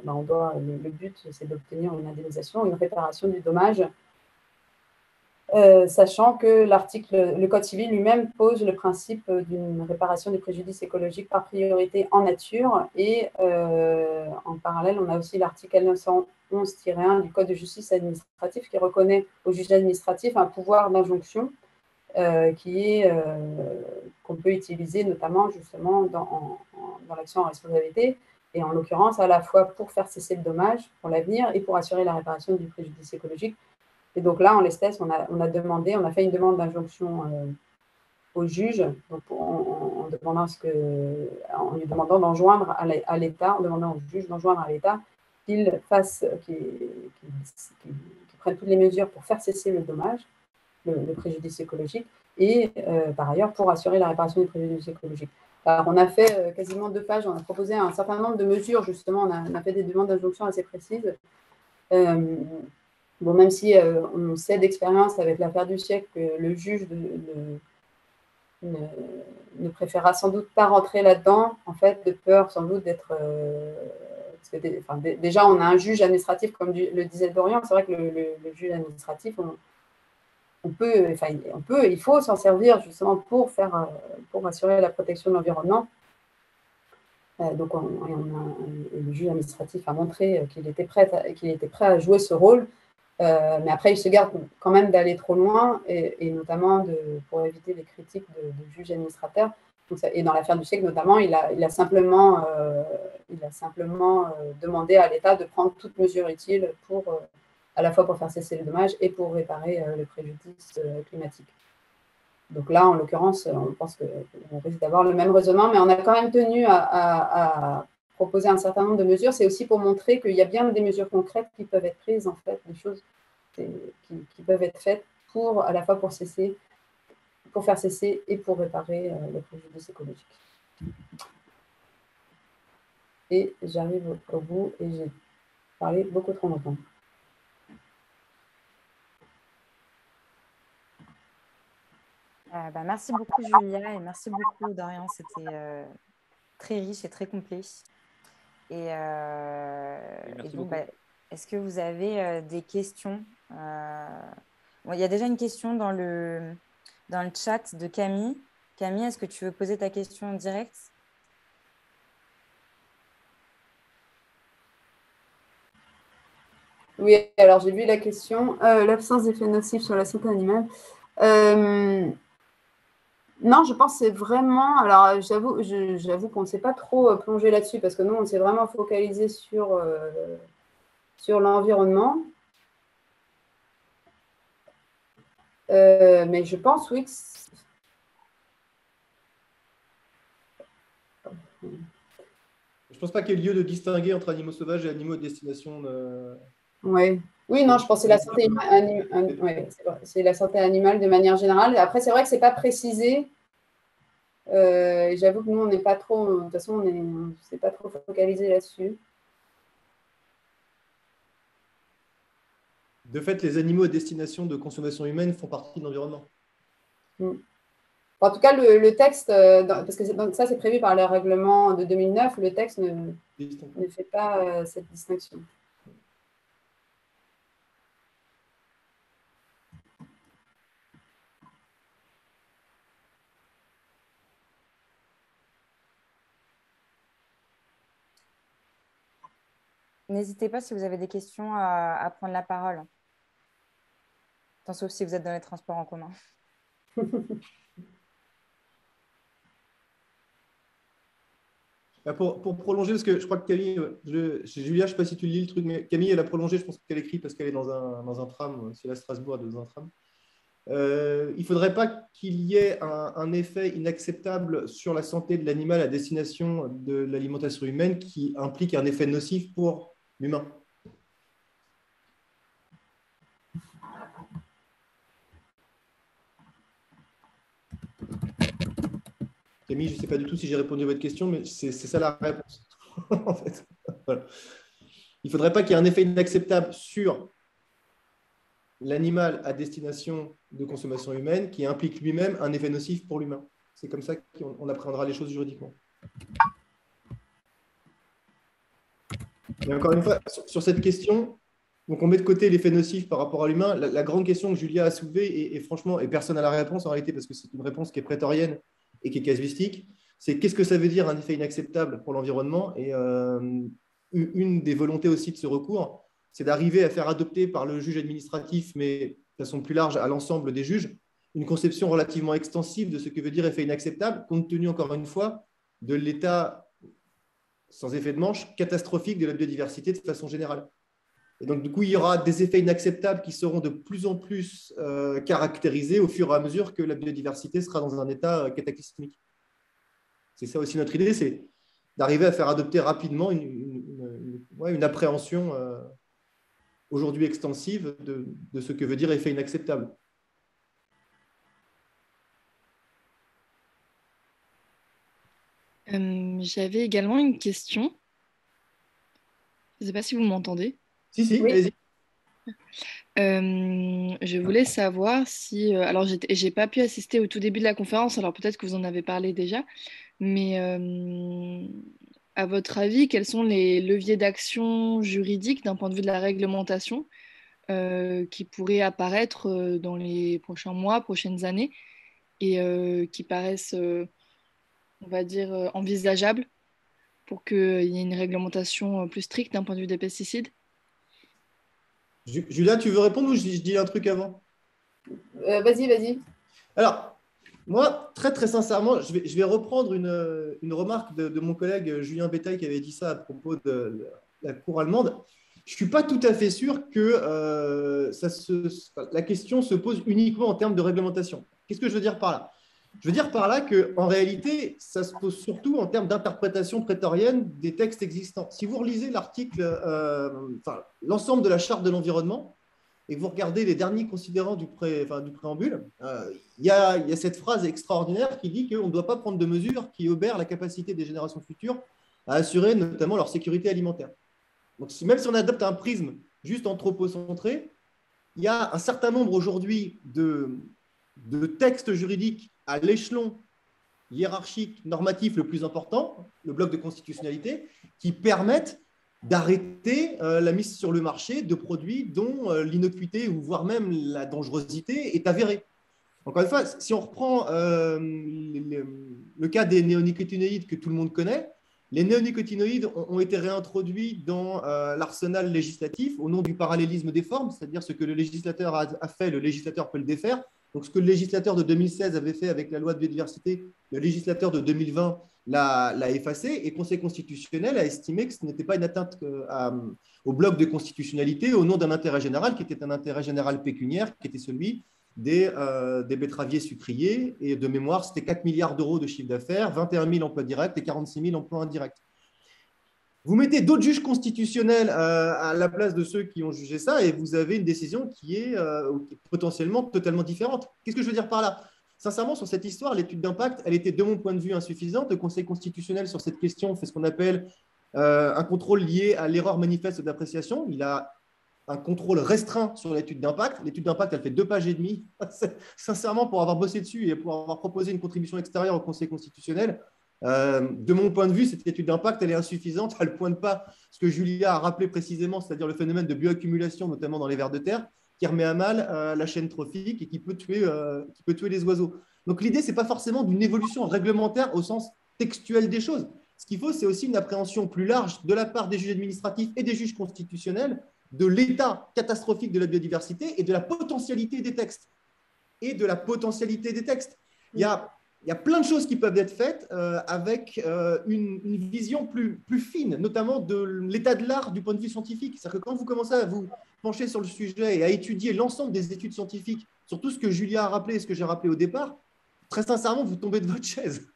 le but, c'est d'obtenir une indemnisation, une réparation du dommage, sachant que le Code civil lui-même pose le principe d'une réparation des préjudices écologiques par priorité en nature. Et en parallèle, on a aussi l'article 911-1 du Code de justice administrative qui reconnaît au juge administratif un pouvoir d'injonction qu'on peut utiliser notamment justement dans l'action en responsabilité, et en l'occurrence à la fois pour faire cesser le dommage pour l'avenir et pour assurer la réparation du préjudice écologique. Et donc là, en l'espèce, on a fait une demande d'injonction au juge, donc en lui demandant d'enjoindre à l'État, en demandant au juge d'enjoindre à l'État qu'il prenne toutes les mesures pour faire cesser le dommage, le préjudice écologique, et par ailleurs pour assurer la réparation du préjudice écologique. Alors, on a fait quasiment 2 pages, on a proposé un certain nombre de mesures, justement, on a fait des demandes d'injonction assez précises. Bon, même si on sait d'expérience avec l'affaire du siècle que le juge ne préférera sans doute pas rentrer là-dedans, en fait, de peur sans doute d'être... parce que déjà, on a un juge administratif, comme le disait Dorian, c'est vrai que le juge administratif, il faut s'en servir justement pour assurer la protection de l'environnement. Donc, le juge administratif a montré qu'il était prêt à jouer ce rôle, mais après, il se garde quand même d'aller trop loin, et notamment pour éviter les critiques de juges administrateurs, Et dans l'affaire du siècle notamment, il a simplement demandé à l'État de prendre toute mesure utile à la fois pour faire cesser les dommages et pour réparer le préjudice climatique. Donc là, en l'occurrence, on pense qu'on risque d'avoir le même raisonnement, mais on a quand même tenu à proposer un certain nombre de mesures. C'est aussi pour montrer qu'il y a bien des mesures concrètes qui peuvent être prises, en fait, des choses qui peuvent être faites à la fois pour faire cesser et pour réparer le préjudice écologique. Et j'arrive au bout et j'ai parlé beaucoup trop longtemps. Merci beaucoup Julia et merci beaucoup Dorian, c'était très riche et très complet. Et donc, est-ce que vous avez des questions? Il y a déjà une question dans le chat de Camille. Camille, est-ce que tu veux poser ta question en direct? Oui, alors j'ai vu la question. L'absence d'effets nocifs sur la santé animale. Non, je pense que c'est vraiment… Alors, j'avoue qu'on ne s'est pas trop plongé là-dessus parce que nous, on s'est vraiment focalisé sur l'environnement. Mais je pense, oui, que… Je ne pense pas qu'il y ait lieu de distinguer entre animaux sauvages et animaux de destination. Oui, non, je pense que c'est la santé c'est la santé animale de manière générale. Après, c'est vrai que ce n'est pas précisé. J'avoue que nous, on n'est pas trop… De toute façon, on ne s'est pas trop focalisé là-dessus. De fait, les animaux à destination de consommation humaine font partie de l'environnement. En tout cas, le texte, parce que ça, c'est prévu par le règlement de 2009, le texte ne fait pas cette distinction. N'hésitez pas si vous avez des questions à prendre la parole. Sauf si vous êtes dans les transports en commun. Pour prolonger, parce que je crois que Camille, Julia, je ne sais pas si tu lis le truc, mais Camille, elle a prolongé, je pense qu'elle écrit parce qu'elle est dans un tram, c'est à Strasbourg, dans un tram. Il ne faudrait pas qu'il y ait un effet inacceptable sur la santé de l'animal à destination de l'alimentation humaine qui implique un effet nocif pour l'humain. Camille, je ne sais pas du tout si j'ai répondu à votre question, mais c'est ça la réponse. En fait. Voilà. Il ne faudrait pas qu'il y ait un effet inacceptable sur l'animal à destination de consommation humaine qui implique lui-même un effet nocif pour l'humain. C'est comme ça qu'on appréhendra les choses juridiquement. Et encore une fois, sur cette question, donc on met de côté l'effet nocif par rapport à l'humain. La grande question que Julia a soulevée, et franchement, et personne n'a la réponse en réalité, parce que c'est une réponse qui est prétorienne et qui est casuistique, c'est qu'est-ce que ça veut dire un effet inacceptable pour l'environnement? Et une des volontés aussi de ce recours, c'est d'arriver à faire adopter par le juge administratif, mais de façon plus large à l'ensemble des juges, une conception relativement extensive de ce que veut dire effet inacceptable, compte tenu, encore une fois, de l'état, sans effet de manche, catastrophique de la biodiversité de façon générale. Et donc, du coup, il y aura des effets inacceptables qui seront de plus en plus caractérisés au fur et à mesure que la biodiversité sera dans un état cataclysmique. C'est ça aussi notre idée, c'est d'arriver à faire adopter rapidement une appréhension aujourd'hui extensive de ce que veut dire effet inacceptable. J'avais également une question. Je ne sais pas si vous m'entendez. Si, Oui. allez-y. Je voulais savoir si… alors, j'ai pas pu assister au tout début de la conférence, alors peut-être que vous en avez parlé déjà, mais à votre avis, quels sont les leviers d'action juridique d'un point de vue de la réglementation qui pourraient apparaître dans les prochains mois, prochaines années, et qui paraissent, on va dire, envisageables pour qu'il y ait une réglementation plus stricte d'un point de vue des pesticides? Julia, tu veux répondre ou je dis un truc avant? Vas-y. Alors, Moi, très très sincèrement, je vais reprendre une remarque de mon collègue Julien Bétail qui avait dit ça à propos de la cour allemande. Je ne suis pas tout à fait sûr que la question se pose uniquement en termes de réglementation. Qu'est-ce que je veux dire par là? Je veux dire par là qu'en réalité, ça se pose surtout en termes d'interprétation prétorienne des textes existants. Si vous relisez l'article, l'ensemble de la charte de l'environnement, et que vous regardez les derniers considérants du préambule, il y a cette phrase extraordinaire qui dit qu'on ne doit pas prendre de mesures qui obèrent la capacité des générations futures à assurer notamment leur sécurité alimentaire. Donc, même si on adopte un prisme juste anthropocentré, il y a un certain nombre aujourd'hui de textes juridiques à l'échelon hiérarchique normatif le plus important, le bloc de constitutionnalité, qui permettent d'arrêter la mise sur le marché de produits dont l'innocuité ou voire même la dangerosité est avérée. Encore une fois, si on reprend le cas des néonicotinoïdes que tout le monde connaît, les néonicotinoïdes ont été réintroduits dans l'arsenal législatif au nom du parallélisme des formes, c'est-à-dire ce que le législateur a fait, le législateur peut le défaire. Donc, ce que le législateur de 2016 avait fait avec la loi de biodiversité, le législateur de 2020 l'a effacé, et le Conseil constitutionnel a estimé que ce n'était pas une atteinte au bloc de constitutionnalité au nom d'un intérêt général qui était un intérêt général pécuniaire, qui était celui des betteraviers sucriers. Et de mémoire, c'était 4 milliards d'euros de chiffre d'affaires, 21 000 emplois directs et 46 000 emplois indirects. Vous mettez d'autres juges constitutionnels à la place de ceux qui ont jugé ça et vous avez une décision qui est potentiellement totalement différente. Qu'est-ce que je veux dire par là? Sincèrement, sur cette histoire, l'étude d'impact, elle était de mon point de vue insuffisante. Le Conseil constitutionnel, sur cette question, fait ce qu'on appelle un contrôle lié à l'erreur manifeste d'appréciation. Il a un contrôle restreint sur l'étude d'impact. L'étude d'impact, elle fait 2 pages et demie. Sincèrement, pour avoir bossé dessus et pour avoir proposé une contribution extérieure au Conseil constitutionnel, de mon point de vue, cette étude d'impact, elle est insuffisante. Elle ne pointe pas ce que Julia a rappelé précisément, c'est-à-dire le phénomène de bioaccumulation, notamment dans les vers de terre, qui remet à mal la chaîne trophique et qui peut tuer les oiseaux. Donc l'idée, ce n'est pas forcément d'une évolution réglementaire au sens textuel des choses. Ce qu'il faut, c'est aussi une appréhension plus large de la part des juges administratifs et des juges constitutionnels de l'état catastrophique de la biodiversité et de la potentialité des textes. Il y a plein de choses qui peuvent être faites avec une vision plus fine, notamment de l'état de l'art du point de vue scientifique. C'est-à-dire que quand vous commencez à vous pencher sur le sujet et à étudier l'ensemble des études scientifiques, sur tout ce que Julia a rappelé et ce que j'ai rappelé au départ, très sincèrement, vous tombez de votre chaise.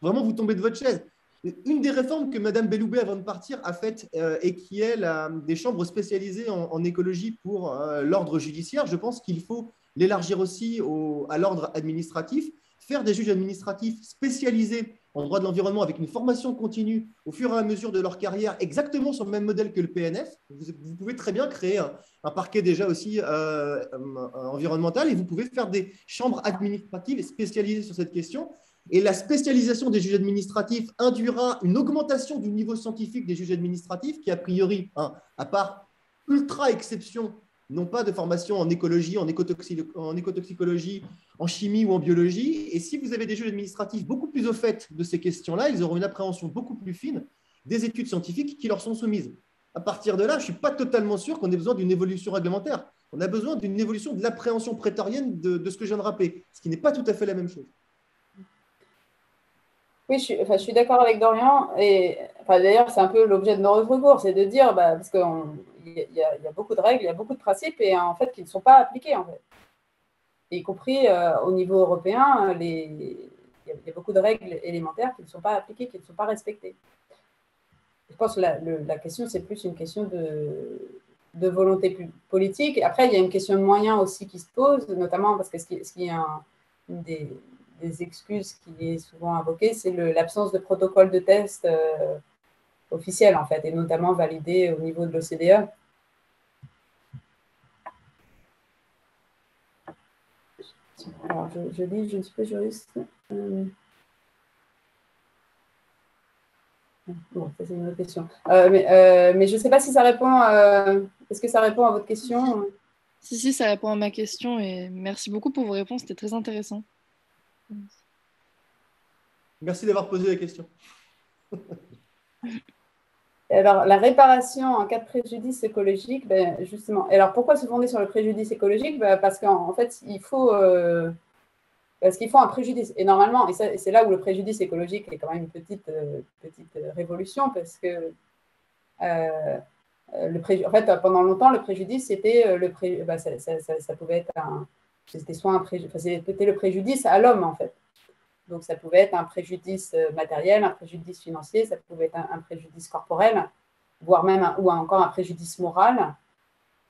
Vraiment, vous tombez de votre chaise. Une des réformes que Mme Belloubet, avant de partir, a faites et qui est des chambres spécialisées en écologie pour l'ordre judiciaire, je pense qu'il faut l'élargir aussi à l'ordre administratif, faire des juges administratifs spécialisés en droit de l'environnement avec une formation continue au fur et à mesure de leur carrière, exactement sur le même modèle que le PNF. Vous pouvez très bien créer un parquet déjà aussi environnemental et vous pouvez faire des chambres administratives spécialisées sur cette question. Et la spécialisation des juges administratifs induira une augmentation du niveau scientifique des juges administratifs qui, a priori, à part ultra exception, n'ont pas de formation en écologie, en écotoxicologie, en chimie ou en biologie. Et si vous avez des juges administratifs beaucoup plus au fait de ces questions-là, ils auront une appréhension beaucoup plus fine des études scientifiques qui leur sont soumises. À partir de là, je ne suis pas totalement sûr qu'on ait besoin d'une évolution réglementaire. On a besoin d'une évolution de l'appréhension prétorienne de ce que je viens de rappeler, ce qui n'est pas tout à fait la même chose. Oui, je suis d'accord avec Dorian. Et d'ailleurs, c'est un peu l'objet de nos recours, c'est de dire, parce qu'il y a beaucoup de règles, il y a beaucoup de principes, et en fait, qui ne sont pas appliqués, en fait. Y compris au niveau européen, il y a beaucoup de règles élémentaires qui ne sont pas appliquées, qui ne sont pas respectées. Je pense que la question, c'est plus une question de volonté politique. Après, il y a une question de moyens aussi qui se pose, notamment parce que ce qui est une des excuses qui est souvent invoquée, c'est l'absence de protocole de test officiel, en fait, et notamment validé au niveau de l'OCDE. Alors, je dis, je ne suis pas juriste. Bon, ça c'est une autre question. Mais je ne sais pas si ça répond. Est-ce que ça répond à votre question? Si, ça répond à ma question et merci beaucoup pour vos réponses, c'était très intéressant. Merci d'avoir posé la question. Alors, la réparation en cas de préjudice écologique, justement. Alors, pourquoi se fonder sur le préjudice écologique? Parce qu'en fait, il faut parce qu'ils font un préjudice. Et normalement, et c'est là où le préjudice écologique est quand même une petite révolution, parce que en fait, pendant longtemps, le préjudice, c'était ça pouvait être c'était le préjudice à l'homme, en fait. Donc, ça pouvait être un préjudice matériel, un préjudice financier, ça pouvait être un préjudice corporel, voire même ou encore un préjudice moral.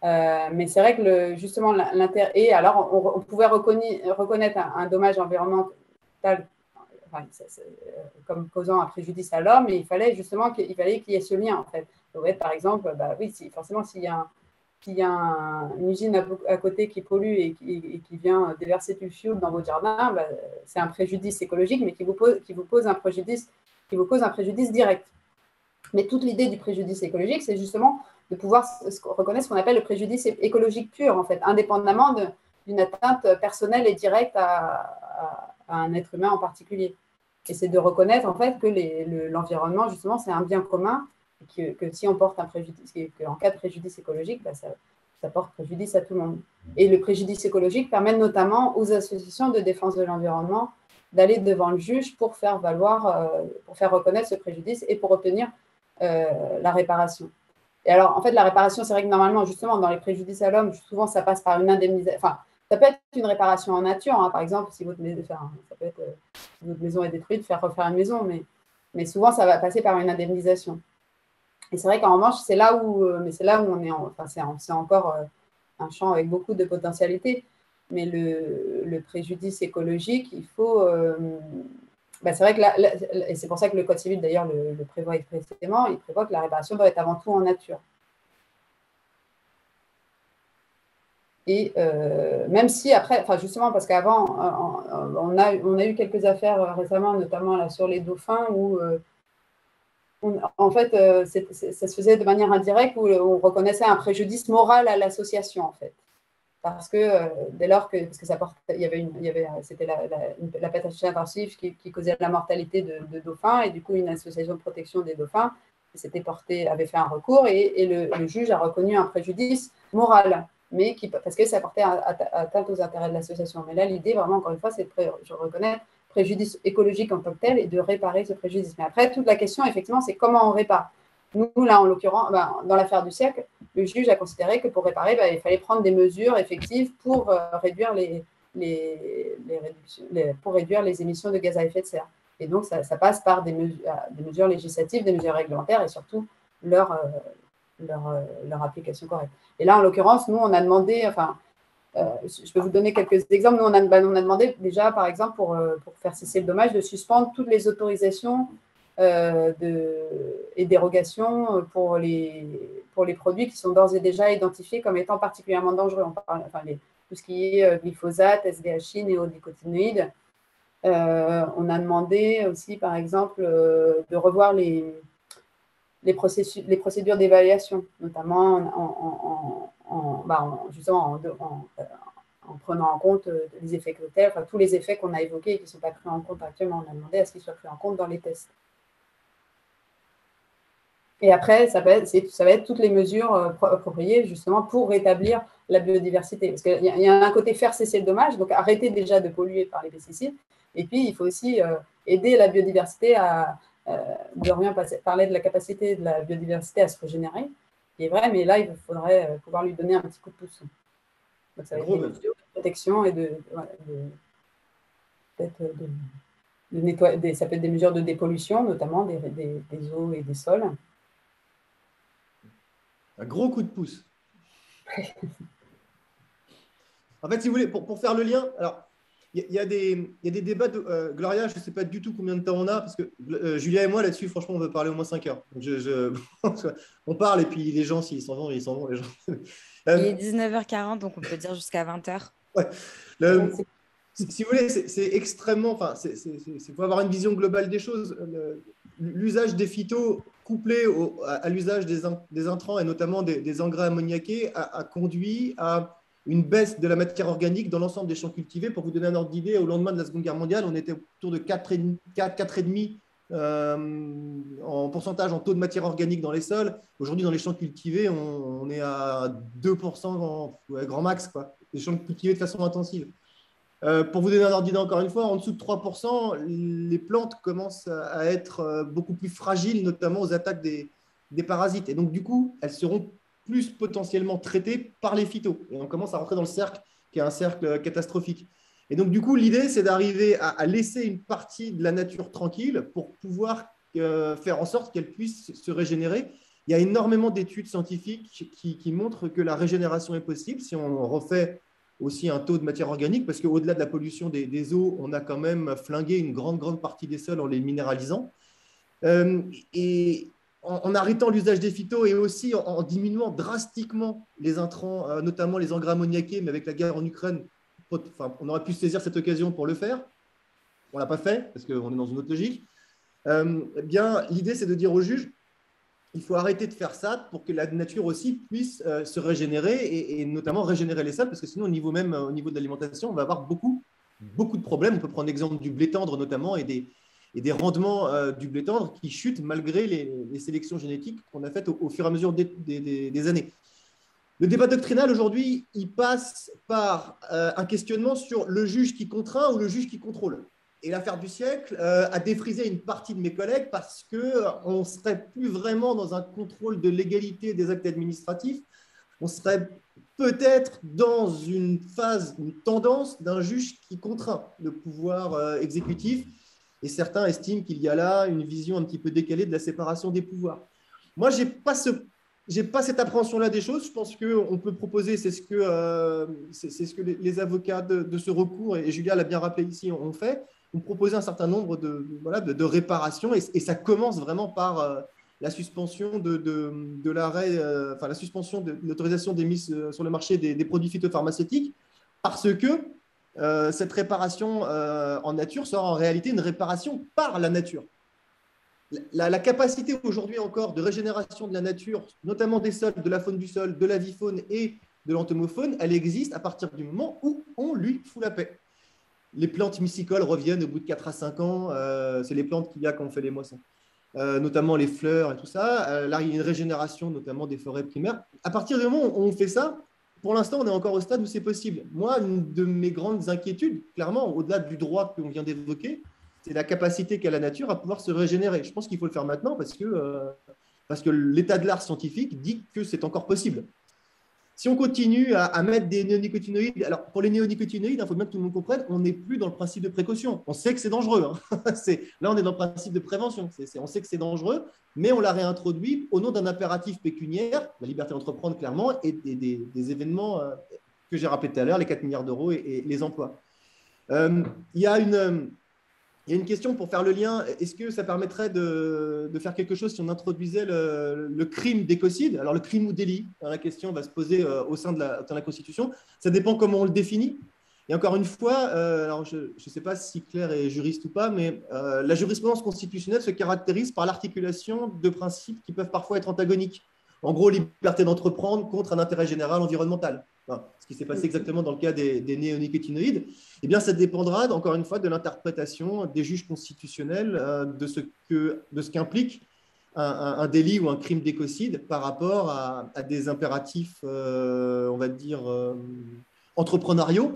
Mais c'est vrai que justement, l'intérêt. Et alors, on pouvait reconnaître un dommage environnemental comme causant un préjudice à l'homme, et il fallait justement qu'il y ait ce lien, en fait. Ça pourrait être, par exemple, oui, forcément, s'il y a une usine à côté qui pollue et qui vient déverser du fioul dans votre jardin, c'est un préjudice écologique, mais qui vous cause un préjudice direct. Mais toute l'idée du préjudice écologique, c'est justement de pouvoir reconnaître ce qu'on appelle le préjudice écologique pur, en fait, indépendamment d'une atteinte personnelle et directe à un être humain en particulier. Et c'est de reconnaître, en fait, que l'environnement, justement, c'est un bien commun, et que si on porte un préjudice, qu'en cas de préjudice écologique, ça porte préjudice à tout le monde. Et le préjudice écologique permet notamment aux associations de défense de l'environnement d'aller devant le juge pour faire reconnaître ce préjudice et pour obtenir la réparation. Et alors, en fait, la réparation, c'est vrai que normalement, justement, dans les préjudices à l'homme, souvent, ça passe par une indemnisation. Enfin, ça peut être une réparation en nature, hein, par exemple, si votre maison est détruite, faire refaire une maison, mais souvent, ça va passer par une indemnisation. Et c'est vrai qu'en revanche, c'est là où on est, c'est encore un champ avec beaucoup de potentialités, mais le préjudice écologique, il faut. C'est vrai que et c'est pour ça que le Code civil, d'ailleurs, le prévoit expressément, il prévoit que la réparation doit être avant tout en nature. Et même si après, justement, parce qu'avant, on a eu quelques affaires récemment, notamment là, sur les dauphins, où en fait, ça se faisait de manière indirecte, où on reconnaissait un préjudice moral à l'association, en fait. Parce que dès lors que ça c'était la pêche intensive qui causait la mortalité de dauphins, et du coup une association de protection des dauphins avait fait un recours, et le juge a reconnu un préjudice moral, mais parce que ça portait atteinte aux intérêts de l'association. Mais là, l'idée, vraiment, encore une fois, c'est je reconnais préjudice écologique en tant que tel et de réparer ce préjudice. Mais après, toute la question, effectivement, c'est comment on répare. Nous, là, en l'occurrence, dans l'affaire du siècle, le juge a considéré que pour réparer, il fallait prendre des mesures effectives pour réduire les émissions de gaz à effet de serre. Et donc, ça passe par des mesures législatives, des mesures réglementaires et surtout leur application correcte. Et là, en l'occurrence, nous, on a demandé, je peux vous donner quelques exemples. Nous, on a demandé déjà, par exemple, pour faire cesser le dommage, de suspendre toutes les autorisations et dérogations pour les produits qui sont d'ores et déjà identifiés comme étant particulièrement dangereux. On parle, tout ce qui est glyphosate, SDHI, néonicotinoïdes. On a demandé aussi, par exemple, de revoir les procédures d'évaluation, notamment justement en prenant en compte les effets cocktails, tous les effets qu'on a évoqués et qui ne sont pas pris en compte actuellement. On a demandé à ce qu'ils soient pris en compte dans les tests. Et après, ça va être toutes les mesures appropriées justement pour rétablir la biodiversité. Parce qu'il y a un côté faire cesser le dommage, donc arrêter déjà de polluer par les pesticides. Et puis, il faut aussi aider la biodiversité à… Dorian parlait de la capacité de la biodiversité à se régénérer. C'est vrai, mais là, il faudrait pouvoir lui donner un petit coup de pouce. Donc, ça va être des mesures de protection et ça peut être des mesures de dépollution, notamment des eaux et des sols. Un gros coup de pouce. En fait, si vous voulez, pour faire le lien, alors, il y a des débats de Gloria, je ne sais pas du tout combien de temps on a, parce que Julia et moi, là-dessus, franchement, on veut parler au moins 5 heures. Donc on parle, et puis les gens, s'ils s'en vont, ils s'en vont. Les gens. Il est 19h40, donc on peut dire jusqu'à 20h. Ouais. Si vous voulez, c'est extrêmement… Il faut avoir une vision globale des choses. L'usage des phytos couplé à l'usage des intrants et notamment des engrais ammoniaqués a conduit à une baisse de la matière organique dans l'ensemble des champs cultivés. Pour vous donner un ordre d'idée, au lendemain de la Seconde Guerre mondiale, on était autour de 4,5 en pourcentage en taux de matière organique dans les sols. Aujourd'hui, dans les champs cultivés, on est à 2% grand max, quoi, les champs cultivés de façon intensive. Pour vous donner un ordre d'idée, encore une fois, en dessous de 3%, les plantes commencent à être beaucoup plus fragiles, notamment aux attaques des parasites. Et donc, du coup, elles seront plus potentiellement traitées par les phytos. Et on commence à rentrer dans le cercle qui est un cercle catastrophique. Et donc, du coup, l'idée, c'est d'arriver à laisser une partie de la nature tranquille pour pouvoir faire en sorte qu'elle puisse se régénérer. Il y a énormément d'études scientifiques qui montrent que la régénération est possible si on refait aussi un taux de matière organique, parce qu'au-delà de la pollution des eaux, on a quand même flingué une grande partie des sols en les minéralisant. Et en arrêtant l'usage des phytos et aussi en diminuant drastiquement les intrants, notamment les engrais ammoniaqués, mais avec la guerre en Ukraine, on aurait pu saisir cette occasion pour le faire. On ne l'a pas fait, parce qu'on est dans une autre logique. Eh bien, l'idée, c'est de dire aux juges, il faut arrêter de faire ça pour que la nature aussi puisse se régénérer et notamment régénérer les sols, parce que sinon, au niveau de l'alimentation, on va avoir beaucoup de problèmes. On peut prendre l'exemple du blé tendre notamment et des rendements du blé tendre qui chutent malgré les sélections génétiques qu'on a faites au fur et à mesure des années. Le débat doctrinal aujourd'hui, il passe par un questionnement sur le juge qui contraint ou le juge qui contrôle. Et l'affaire du siècle a défrisé une partie de mes collègues parce qu'on ne serait plus vraiment dans un contrôle de légalité des actes administratifs. On serait peut-être dans une tendance d'un juge qui contraint le pouvoir exécutif. Et certains estiment qu'il y a là une vision un petit peu décalée de la séparation des pouvoirs. Moi, je n'ai pas cette appréhension-là des choses. Je pense qu'on peut proposer, c'est ce que les avocats de ce recours, et Julia l'a bien rappelé ici, ont fait. On proposait un certain nombre de réparations et ça commence vraiment par la suspension de l'arrêt, la suspension de l'autorisation des mises sur le marché des produits phytopharmaceutiques parce que cette réparation en nature sera en réalité une réparation par la nature. La capacité aujourd'hui encore de régénération de la nature, notamment des sols, de la faune du sol, de la vifaune et de l'entomofaune, elle existe à partir du moment où on lui fout la paix. Les plantes mycicoles reviennent au bout de 4 à 5 ans. C'est les plantes qu'il y a quand on fait les moissons, notamment les fleurs et tout ça. Là, il y a une régénération, notamment des forêts primaires. À partir du moment où on fait ça, pour l'instant, on est encore au stade où c'est possible. Moi, une de mes grandes inquiétudes, clairement, au-delà du droit qu'on vient d'évoquer, c'est la capacité qu'a la nature à pouvoir se régénérer. Je pense qu'il faut le faire maintenant parce que l'état de l'art scientifique dit que c'est encore possible. Si on continue à mettre des néonicotinoïdes, alors pour les néonicotinoïdes, il faut bien que tout le monde comprenne, on n'est plus dans le principe de précaution. On sait que c'est dangereux. Hein. Là, on est dans le principe de prévention. On sait que c'est dangereux, mais on l'a réintroduit au nom d'un impératif pécuniaire, la liberté d'entreprendre clairement, et des événements que j'ai rappelés tout à l'heure, les 4 milliards d'euros et les emplois. Il y a une question pour faire le lien. Est-ce que ça permettrait de faire quelque chose si on introduisait le crime d'écocide? Alors, le crime ou délit, la question va se poser au sein de la Constitution. Ça dépend comment on le définit. Et encore une fois, alors je ne sais pas si Claire est juriste ou pas, mais la jurisprudence constitutionnelle se caractérise par l'articulation de principes qui peuvent parfois être antagoniques. En gros, liberté d'entreprendre contre un intérêt général environnemental. Enfin, ce qui s'est passé exactement dans le cas des néonicotinoïdes, eh bien, ça dépendra, encore une fois, de l'interprétation des juges constitutionnels de ce qu'implique un délit ou un crime d'écocide par rapport à des impératifs, on va dire, entrepreneuriaux.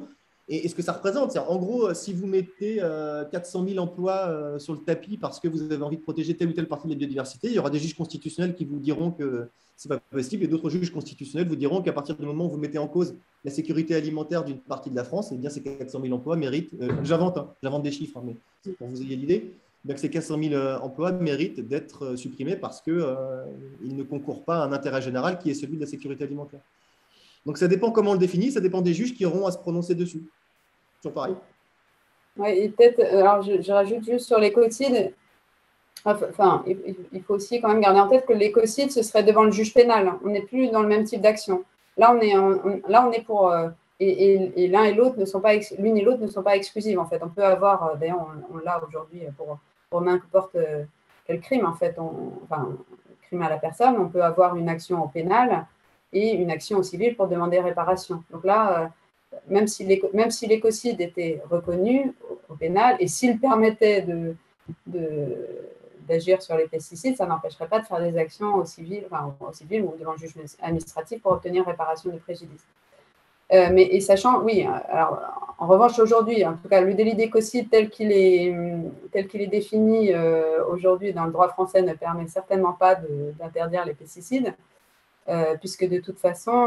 Et ce que ça représente, c'est en gros, si vous mettez 400 000 emplois sur le tapis parce que vous avez envie de protéger telle ou telle partie de la biodiversité, il y aura des juges constitutionnels qui vous diront que ce n'est pas possible et d'autres juges constitutionnels vous diront qu'à partir du moment où vous mettez en cause la sécurité alimentaire d'une partie de la France, eh bien, ces 400 000 emplois méritent, j'invente des chiffres, mais pour que vous ayez l'idée, que ces 400 000 emplois méritent d'être supprimés parce qu'ils ne concourent pas à un intérêt général qui est celui de la sécurité alimentaire. Donc, ça dépend comment on le définit, ça dépend des juges qui auront à se prononcer dessus. Toujours pareil. Oui, et peut-être, alors je rajoute juste sur l'écocide, enfin, il faut aussi quand même garder en tête que l'écocide, ce serait devant le juge pénal. On n'est plus dans le même type d'action. Là, on est pour… et l'un et l'autre ne sont pas… L'une et l'autre ne sont pas exclusives, en fait. On peut avoir… D'ailleurs, on l'a aujourd'hui pour n'importe quel crime, en fait. Enfin, crime à la personne, on peut avoir une action au pénal et une action au civil pour demander réparation. Donc là, même si l'écocide était reconnu au pénal et s'il permettait d'agir sur les pesticides, ça n'empêcherait pas de faire des actions au civil ou devant le juge administratif pour obtenir réparation de préjudice. Et sachant, oui, alors En revanche, aujourd'hui, en tout cas, le délit d'écocide tel qu'il est défini aujourd'hui dans le droit français ne permet certainement pas d'interdire les pesticides, puisque de toute façon,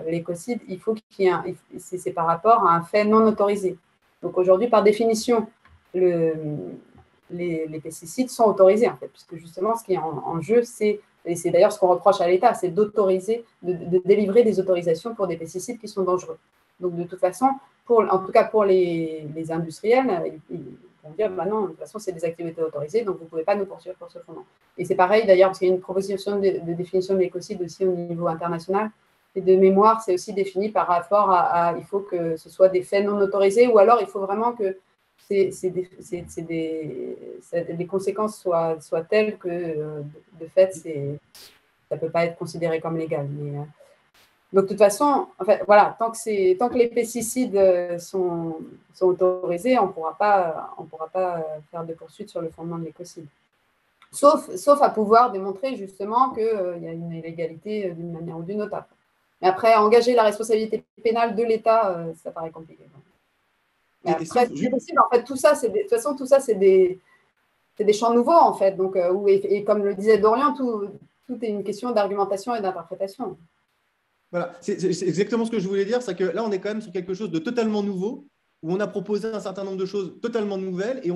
l'écocide, il faut qu'il y ait c'est par rapport à un fait non autorisé. Donc aujourd'hui, par définition, les pesticides sont autorisés, en fait, puisque justement, ce qui est en jeu, et c'est d'ailleurs ce qu'on reproche à l'État, c'est d'autoriser, de délivrer des autorisations pour des pesticides qui sont dangereux. Donc de toute façon, en tout cas pour les industriels, ils vont dire bah non, de toute façon, c'est des activités autorisées, donc vous ne pouvez pas nous poursuivre pour ce fondement. Et c'est pareil d'ailleurs, parce qu'il y a une proposition de définition de l'écocide aussi au niveau international. Et de mémoire, c'est aussi défini par rapport à il faut que ce soit des faits non autorisés, ou alors il faut vraiment que les conséquences soient telles que de fait, ça ne peut pas être considéré comme légal. Donc, de toute façon, en fait, voilà, tant que les pesticides sont autorisés, on ne pourra pas faire de poursuite sur le fondement de l'écocide. Sauf à pouvoir démontrer justement qu'il y a une illégalité d'une manière ou d'une autre. Mais après, engager la responsabilité pénale de l'État, ça paraît compliqué. Mais après, c'est possible. En fait, tout ça, de toute façon, tout ça, c'est des champs nouveaux, en fait. Donc, et comme le disait Dorian, tout est une question d'argumentation et d'interprétation. Voilà, c'est exactement ce que je voulais dire, c'est que là, on est quand même sur quelque chose de totalement nouveau, où on a proposé un certain nombre de choses totalement nouvelles, et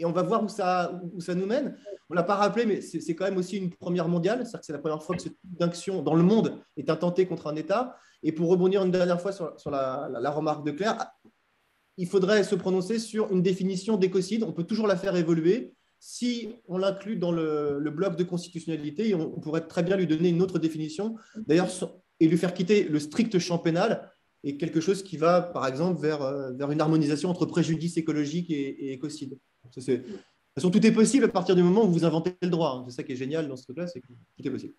on va voir où ça nous mène. On ne l'a pas rappelé, mais c'est quand même aussi une première mondiale, c'est-à-dire que c'est la première fois que ce type d'action dans le monde est intenté contre un État. Et pour rebondir une dernière fois sur la remarque de Claire, il faudrait se prononcer sur une définition d'écocide. On peut toujours la faire évoluer. Si on l'inclut dans le bloc de constitutionnalité, on pourrait très bien lui donner une autre définition. D'ailleurs, et lui faire quitter le strict champ pénal et quelque chose qui va, par exemple, vers une harmonisation entre préjudice écologique et écocide. De toute façon, tout est possible à partir du moment où vous inventez le droit. C'est ça qui est génial dans ce truc-là, c'est que tout est possible.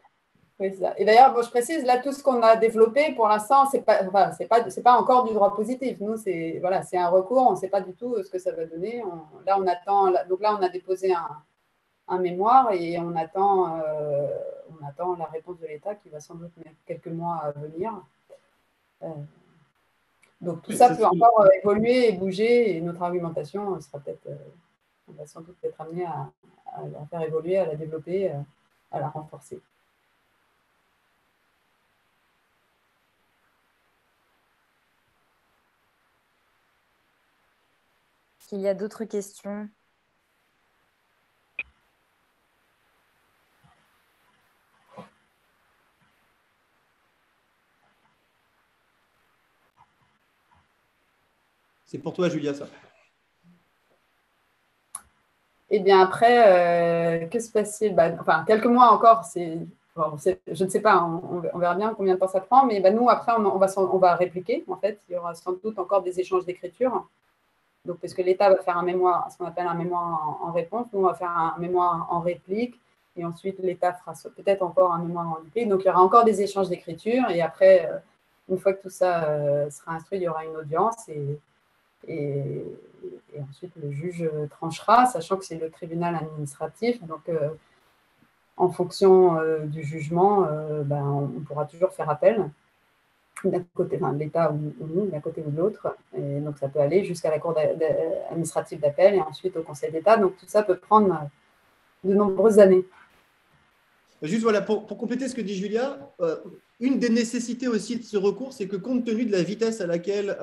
Oui, c'est ça. Et d'ailleurs, bon, je précise, là, tout ce qu'on a développé, pour l'instant, c'est pas encore du droit positif. Nous, c'est un recours, on ne sait pas du tout ce que ça va donner. On attend, donc là, on a déposé un mémoire et on attend la réponse de l'État qui va sans doute mettre quelques mois à venir. Donc tout ça peut encore évoluer et bouger, et notre argumentation sera peut-être, on va sans doute être amené à la faire évoluer, à la développer, à la renforcer. Est-ce qu'il y a d'autres questions ? C'est pour toi, Julia, ça. Et bien après, que se passe-t-il ? Enfin, quelques mois encore, je ne sais pas, on verra bien combien de temps ça prend, mais nous, après, on va répliquer, en fait. Il y aura sans doute encore des échanges d'écriture. Donc, parce que l'État va faire un mémoire, ce qu'on appelle un mémoire en réponse, nous, on va faire un mémoire en réplique, et ensuite, l'État fera peut-être encore un mémoire en réplique. Donc, il y aura encore des échanges d'écriture, et après, une fois que tout ça sera instruit, il y aura une audience, et ensuite, le juge tranchera, sachant que c'est le tribunal administratif. Donc, en fonction du jugement, on pourra toujours faire appel d'un côté, de l'État ou nous, d'un côté ou de l'autre. Et donc, ça peut aller jusqu'à la Cour administrative d'appel et ensuite au Conseil d'État. Donc, tout ça peut prendre de nombreuses années. Juste voilà, pour compléter ce que dit Julia, une des nécessités aussi de ce recours, c'est que compte tenu de la vitesse à laquelle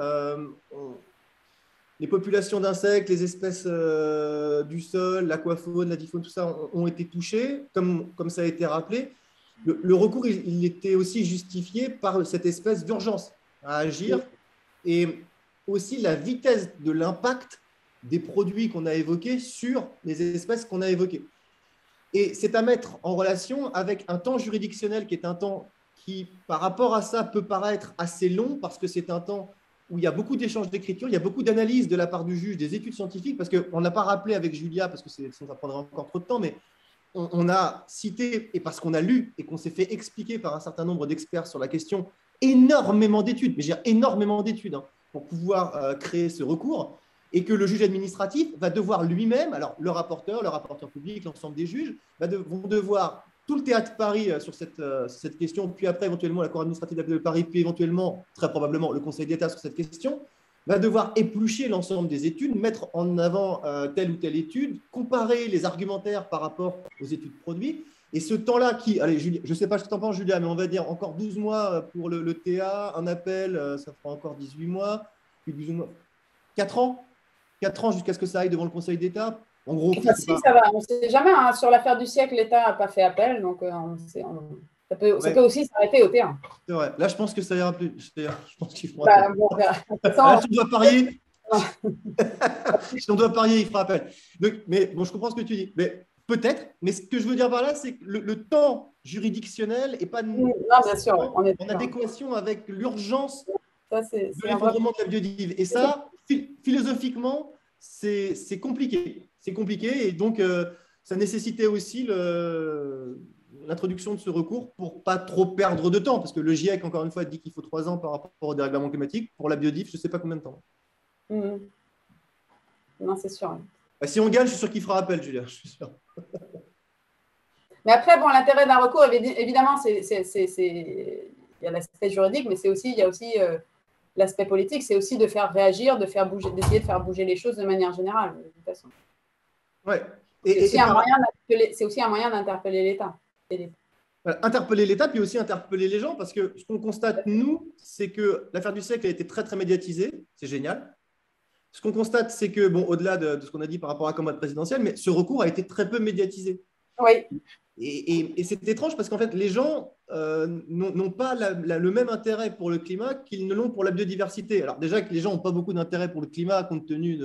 les populations d'insectes, les espèces du sol, l'aquafaune, la difaune, tout ça ont été touchées, comme ça a été rappelé. Le recours, il était aussi justifié par cette espèce d'urgence à agir et aussi la vitesse de l'impact des produits qu'on a évoqués sur les espèces qu'on a évoquées. Et c'est à mettre en relation avec un temps juridictionnel qui est un temps qui, par rapport à ça, peut paraître assez long parce que c'est un temps où il y a beaucoup d'échanges d'écriture, il y a beaucoup d'analyses de la part du juge, des études scientifiques, parce qu'on n'a pas rappelé avec Julia, parce que ça prendrait encore trop de temps, mais on a cité, et parce qu'on a lu et qu'on s'est fait expliquer par un certain nombre d'experts sur la question, énormément d'études, mais j'ai énormément d'études pour pouvoir créer ce recours, et que le juge administratif va devoir lui-même, alors le rapporteur public, l'ensemble des juges, vont devoir, tout le théâtre Paris sur cette question, puis après éventuellement la Cour administrative d'appel de Paris, puis éventuellement, très probablement, le Conseil d'État sur cette question, va devoir éplucher l'ensemble des études, mettre en avant telle ou telle étude, comparer les argumentaires par rapport aux études produits. Et ce temps-là qui, allez, Julia, je ne sais pas ce que tu en penses, Julia, mais on va dire encore 12 mois pour le TA, un appel, ça fera encore 18 mois, puis 12 mois, 4 ans 4 ans jusqu'à ce que ça aille devant le Conseil d'État. En gros, enfin, si, ça va. On ne sait jamais. Hein. Sur l'affaire du siècle, l'État n'a pas fait appel, donc ça peut aussi s'arrêter au T1. C'est vrai. Là, je pense que ça ira plus. Je pense qu'il faut. Bah, bon, là, si on doit parier, si on doit parier, il fera appel. Donc, mais bon, je comprends ce que tu dis. Mais peut-être. Mais ce que je veux dire par là, c'est que le temps juridictionnel n'est pas bien sûr, en adéquation avec l'urgence de l'effondrement de la biodive. Et ça, philosophiquement, c'est compliqué. C'est compliqué. Et donc, ça nécessitait aussi l'introduction de ce recours pour pas trop perdre de temps. Parce que le GIEC, encore une fois, dit qu'il faut 3 ans par rapport au dérèglement climatique. Pour la biodive, je ne sais pas combien de temps. Non, c'est sûr. Bah, si on gagne, je suis sûr qu'il fera appel, Julia. Je suis sûr. Mais après, bon, l'intérêt d'un recours, évidemment, il y a l'aspect juridique, mais il y a aussi l'aspect politique, c'est aussi de faire réagir, d'essayer de faire bouger les choses de manière générale, de toute façon. Ouais. C'est aussi un moyen d'interpeller l'État. Interpeller l'État, puis aussi interpeller les gens, parce que ce qu'on constate, nous, c'est que l'affaire du siècle a été très, très médiatisée. C'est génial. Ce qu'on constate, c'est que, bon, au-delà de ce qu'on a dit par rapport à la campagne présidentielle, mais ce recours a été très peu médiatisé. Oui. Et c'est étrange parce qu'en fait, les gens n'ont pas le même intérêt pour le climat qu'ils ne l'ont pour la biodiversité. Alors déjà que les gens n'ont pas beaucoup d'intérêt pour le climat compte tenu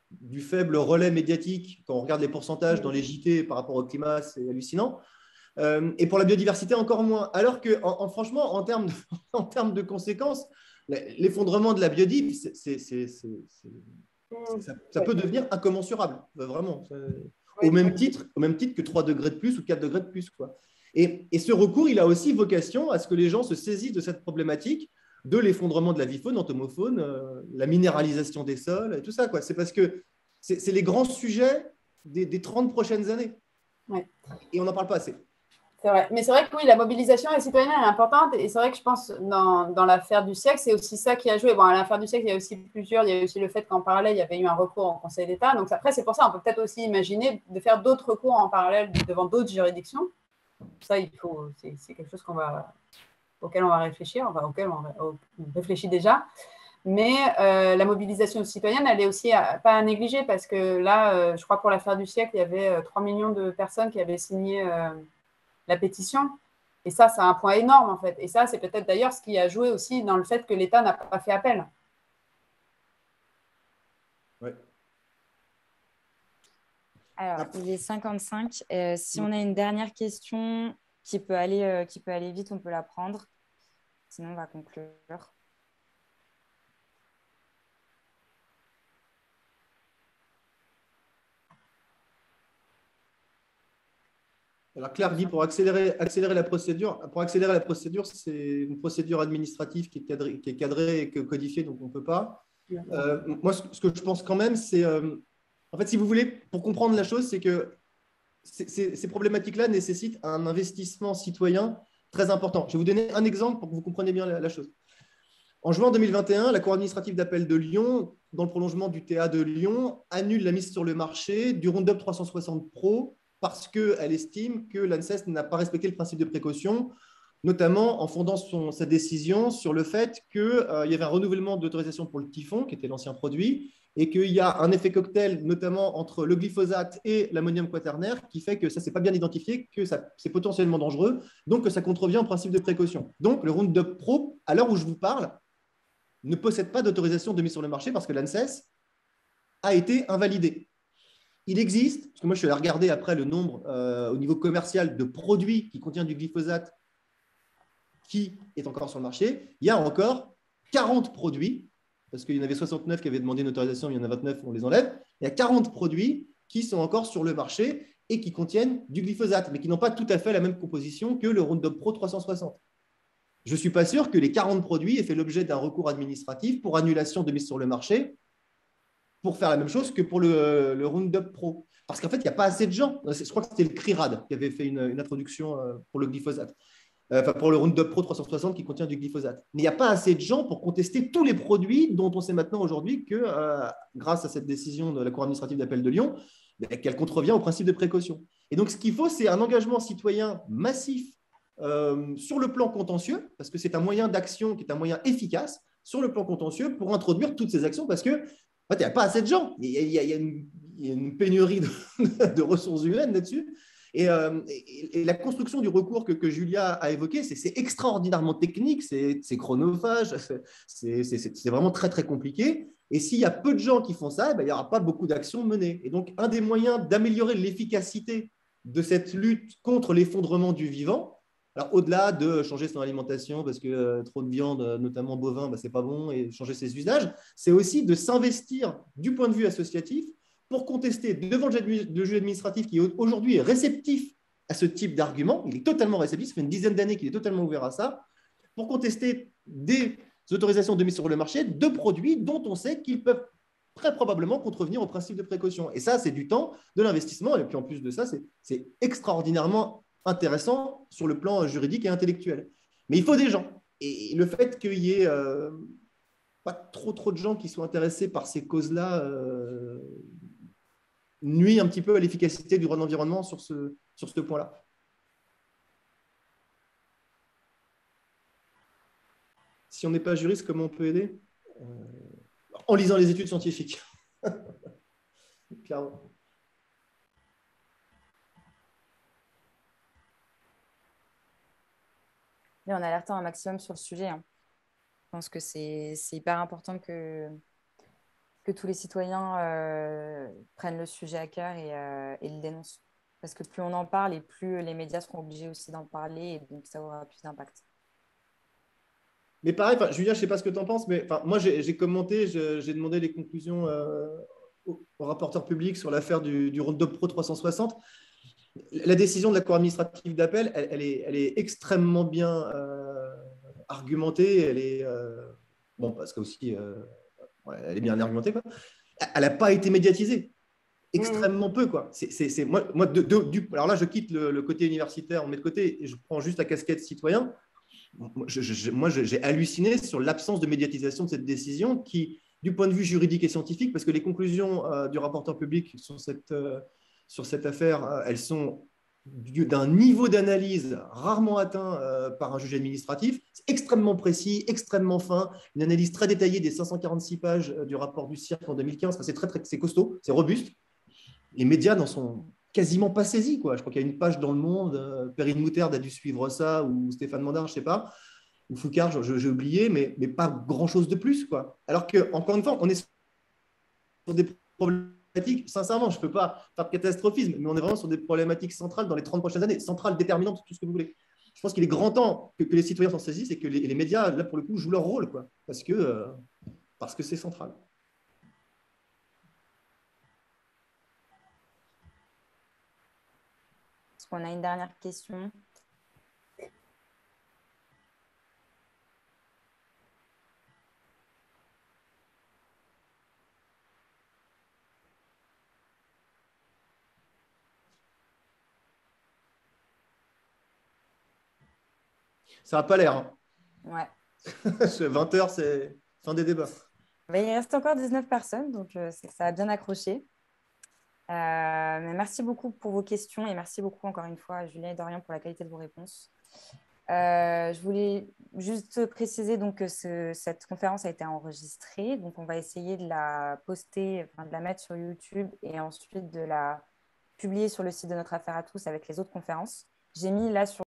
du faible relais médiatique. Quand on regarde les pourcentages dans les JT par rapport au climat, c'est hallucinant. Et pour la biodiversité, encore moins. Alors que, franchement, en termes de conséquences, l'effondrement de la biodive, ça peut devenir incommensurable, vraiment. Au même titre que 3 degrés de plus ou 4 degrés de plus, quoi. Et ce recours, il a aussi vocation à ce que les gens se saisissent de cette problématique de l'effondrement de la vie-faune, entomofaune, la minéralisation des sols, et tout ça, quoi. C'est parce que c'est les grands sujets des 30 prochaines années. Ouais. Et on n'en parle pas assez. C'est vrai. Mais c'est vrai que oui, la mobilisation citoyenne est importante. Et c'est vrai que je pense dans l'affaire du siècle, c'est aussi ça qui a joué. Bon, à l'affaire du siècle, il y a aussi il y a aussi le fait qu'en parallèle, il y avait eu un recours au Conseil d'État. Donc après, c'est pour ça, on peut peut-être aussi imaginer de faire d'autres recours en parallèle devant d'autres juridictions. Ça, c'est quelque chose auquel on va réfléchir, auquel on réfléchit déjà. Mais la mobilisation citoyenne, elle est aussi pas à négliger parce que là, je crois que pour l'affaire du siècle, il y avait 3 millions de personnes qui avaient signé la pétition. Et ça, c'est un point énorme, en fait. Et ça, c'est peut-être d'ailleurs ce qui a joué aussi dans le fait que l'État n'a pas fait appel. Ouais. Alors, il est 55. Si on a une dernière question qui peut aller vite, on peut la prendre. Sinon, on va conclure. Alors Claire dit pour accélérer la procédure, c'est une procédure administrative qui est cadrée et codifiée, donc on ne peut pas. Moi, ce que je pense quand même, c'est, en fait, si vous voulez, pour comprendre la chose, c'est que ces problématiques-là nécessitent un investissement citoyen très important. Je vais vous donner un exemple pour que vous compreniez bien la chose. En juin 2021, la Cour administrative d'appel de Lyon, dans le prolongement du TA de Lyon, annule la mise sur le marché du Roundup 360 Pro parce qu'elle estime que l'ANSES n'a pas respecté le principe de précaution, notamment en fondant sa décision sur le fait qu'il y avait un renouvellement d'autorisation pour le typhon, qui était l'ancien produit, et qu'il y a un effet cocktail, notamment entre le glyphosate et l'ammonium quaternaire, qui fait que ça ne s'est pas bien identifié, que c'est potentiellement dangereux, donc que ça contrevient au principe de précaution. Donc, le Roundup Pro, à l'heure où je vous parle, ne possède pas d'autorisation de mise sur le marché parce que l'ANSES a été invalidé. Il existe, parce que moi je suis allé regarder après le nombre au niveau commercial de produits qui contiennent du glyphosate qui est encore sur le marché. Il y a encore 40 produits, parce qu'il y en avait 69 qui avaient demandé une autorisation, il y en a 29, on les enlève. Il y a 40 produits qui sont encore sur le marché et qui contiennent du glyphosate, mais qui n'ont pas tout à fait la même composition que le Roundup Pro 360. Je ne suis pas sûr que les 40 produits aient fait l'objet d'un recours administratif pour annulation de mise sur le marché pour faire la même chose que pour le Roundup Pro. Parce qu'en fait, il n'y a pas assez de gens. Je crois que c'était le CRIRAD qui avait fait une introduction pour le glyphosate. enfin pour le Roundup Pro 360 qui contient du glyphosate. Mais il n'y a pas assez de gens pour contester tous les produits dont on sait maintenant aujourd'hui que, grâce à cette décision de la Cour administrative d'appel de Lyon, qu'elle contrevient au principe de précaution. Et donc, ce qu'il faut, c'est un engagement citoyen massif sur le plan contentieux, parce que c'est un moyen d'action qui est un moyen efficace sur le plan contentieux pour introduire toutes ces actions, parce que en fait, il n'y a pas assez de gens. Il y a une pénurie de ressources humaines là-dessus. Et la construction du recours que Julia a évoqué, c'est extraordinairement technique, c'est chronophage, c'est vraiment très, très compliqué. Et s'il y a peu de gens qui font ça, il n'y aura pas beaucoup d'actions menées. Et donc, un des moyens d'améliorer l'efficacité de cette lutte contre l'effondrement du vivant, alors au-delà de changer son alimentation parce que trop de viande, notamment bovin, c'est pas bon, et changer ses usages, c'est aussi de s'investir du point de vue associatif pour contester devant le juge administratif qui aujourd'hui est réceptif à ce type d'argument. Il est totalement réceptif, ça fait une dizaine d'années qu'il est totalement ouvert à ça, pour contester des autorisations de mise sur le marché de produits dont on sait qu'ils peuvent très probablement contrevenir au principe de précaution. Et ça, c'est du temps, de l'investissement, et puis en plus de ça, c'est extraordinairement intéressant sur le plan juridique et intellectuel. Mais il faut des gens. Et le fait qu'il y ait pas trop de gens qui soient intéressés par ces causes-là nuit un petit peu à l'efficacité du droit de l'environnement sur ce point-là. Si on n'est pas juriste, comment on peut aider en lisant les études scientifiques. Clairement. Et en alertant un maximum sur le sujet. Hein. Je pense que c'est hyper important que tous les citoyens prennent le sujet à cœur et le dénoncent. Parce que plus on en parle et plus les médias seront obligés aussi d'en parler, et donc ça aura plus d'impact. Mais pareil, Julia, je ne sais pas ce que tu en penses, mais moi j'ai commenté, j'ai demandé les conclusions au rapporteur public sur l'affaire du Roundup Pro 360. La décision de la Cour administrative d'appel, elle est extrêmement bien argumentée. Elle est bon, parce que aussi, elle est bien argumentée, quoi. Elle n'a pas été médiatisée. Extrêmement peu, quoi. Alors là, je quitte le côté universitaire, on met de côté et je prends juste la casquette citoyen. Moi, j'ai halluciné sur l'absence de médiatisation de cette décision qui, du point de vue juridique et scientifique, parce que les conclusions du rapporteur public sur cette affaire, elles sont d'un niveau d'analyse rarement atteint par un juge administratif. C'est extrêmement précis, extrêmement fin, une analyse très détaillée des 546 pages du rapport du CIRC en 2015. C'est costaud, c'est robuste. Les médias n'en sont quasiment pas saisis, quoi. Je crois qu'il y a une page dans Le Monde, Perrine Moutarde a dû suivre ça, ou Stéphane Mandard, je ne sais pas, ou Foucard, j'ai oublié, mais pas grand-chose de plus, quoi. Alors que, encore une fois, on est sur des problématiques, sincèrement, je ne peux pas faire de catastrophisme, mais on est vraiment sur des problématiques centrales dans les 30 prochaines années, centrales, déterminantes, tout ce que vous voulez. Je pense qu'il est grand temps que les citoyens s'en saisissent et que les médias, là, pour le coup, jouent leur rôle, quoi, parce que c'est central. Est-ce qu'on a une dernière question? Ça n'a pas l'air. Hein. Ouais. 20h, c'est fin des débats. Mais il reste encore 19 personnes, donc ça a bien accroché. Mais merci beaucoup pour vos questions et merci beaucoup encore une fois, Julien et Dorian, pour la qualité de vos réponses. Je voulais juste préciser donc, que cette conférence a été enregistrée. Donc, on va essayer de la poster, de la mettre sur YouTube et ensuite de la publier sur le site de Notre Affaire à tous avec les autres conférences. J'ai mis là sur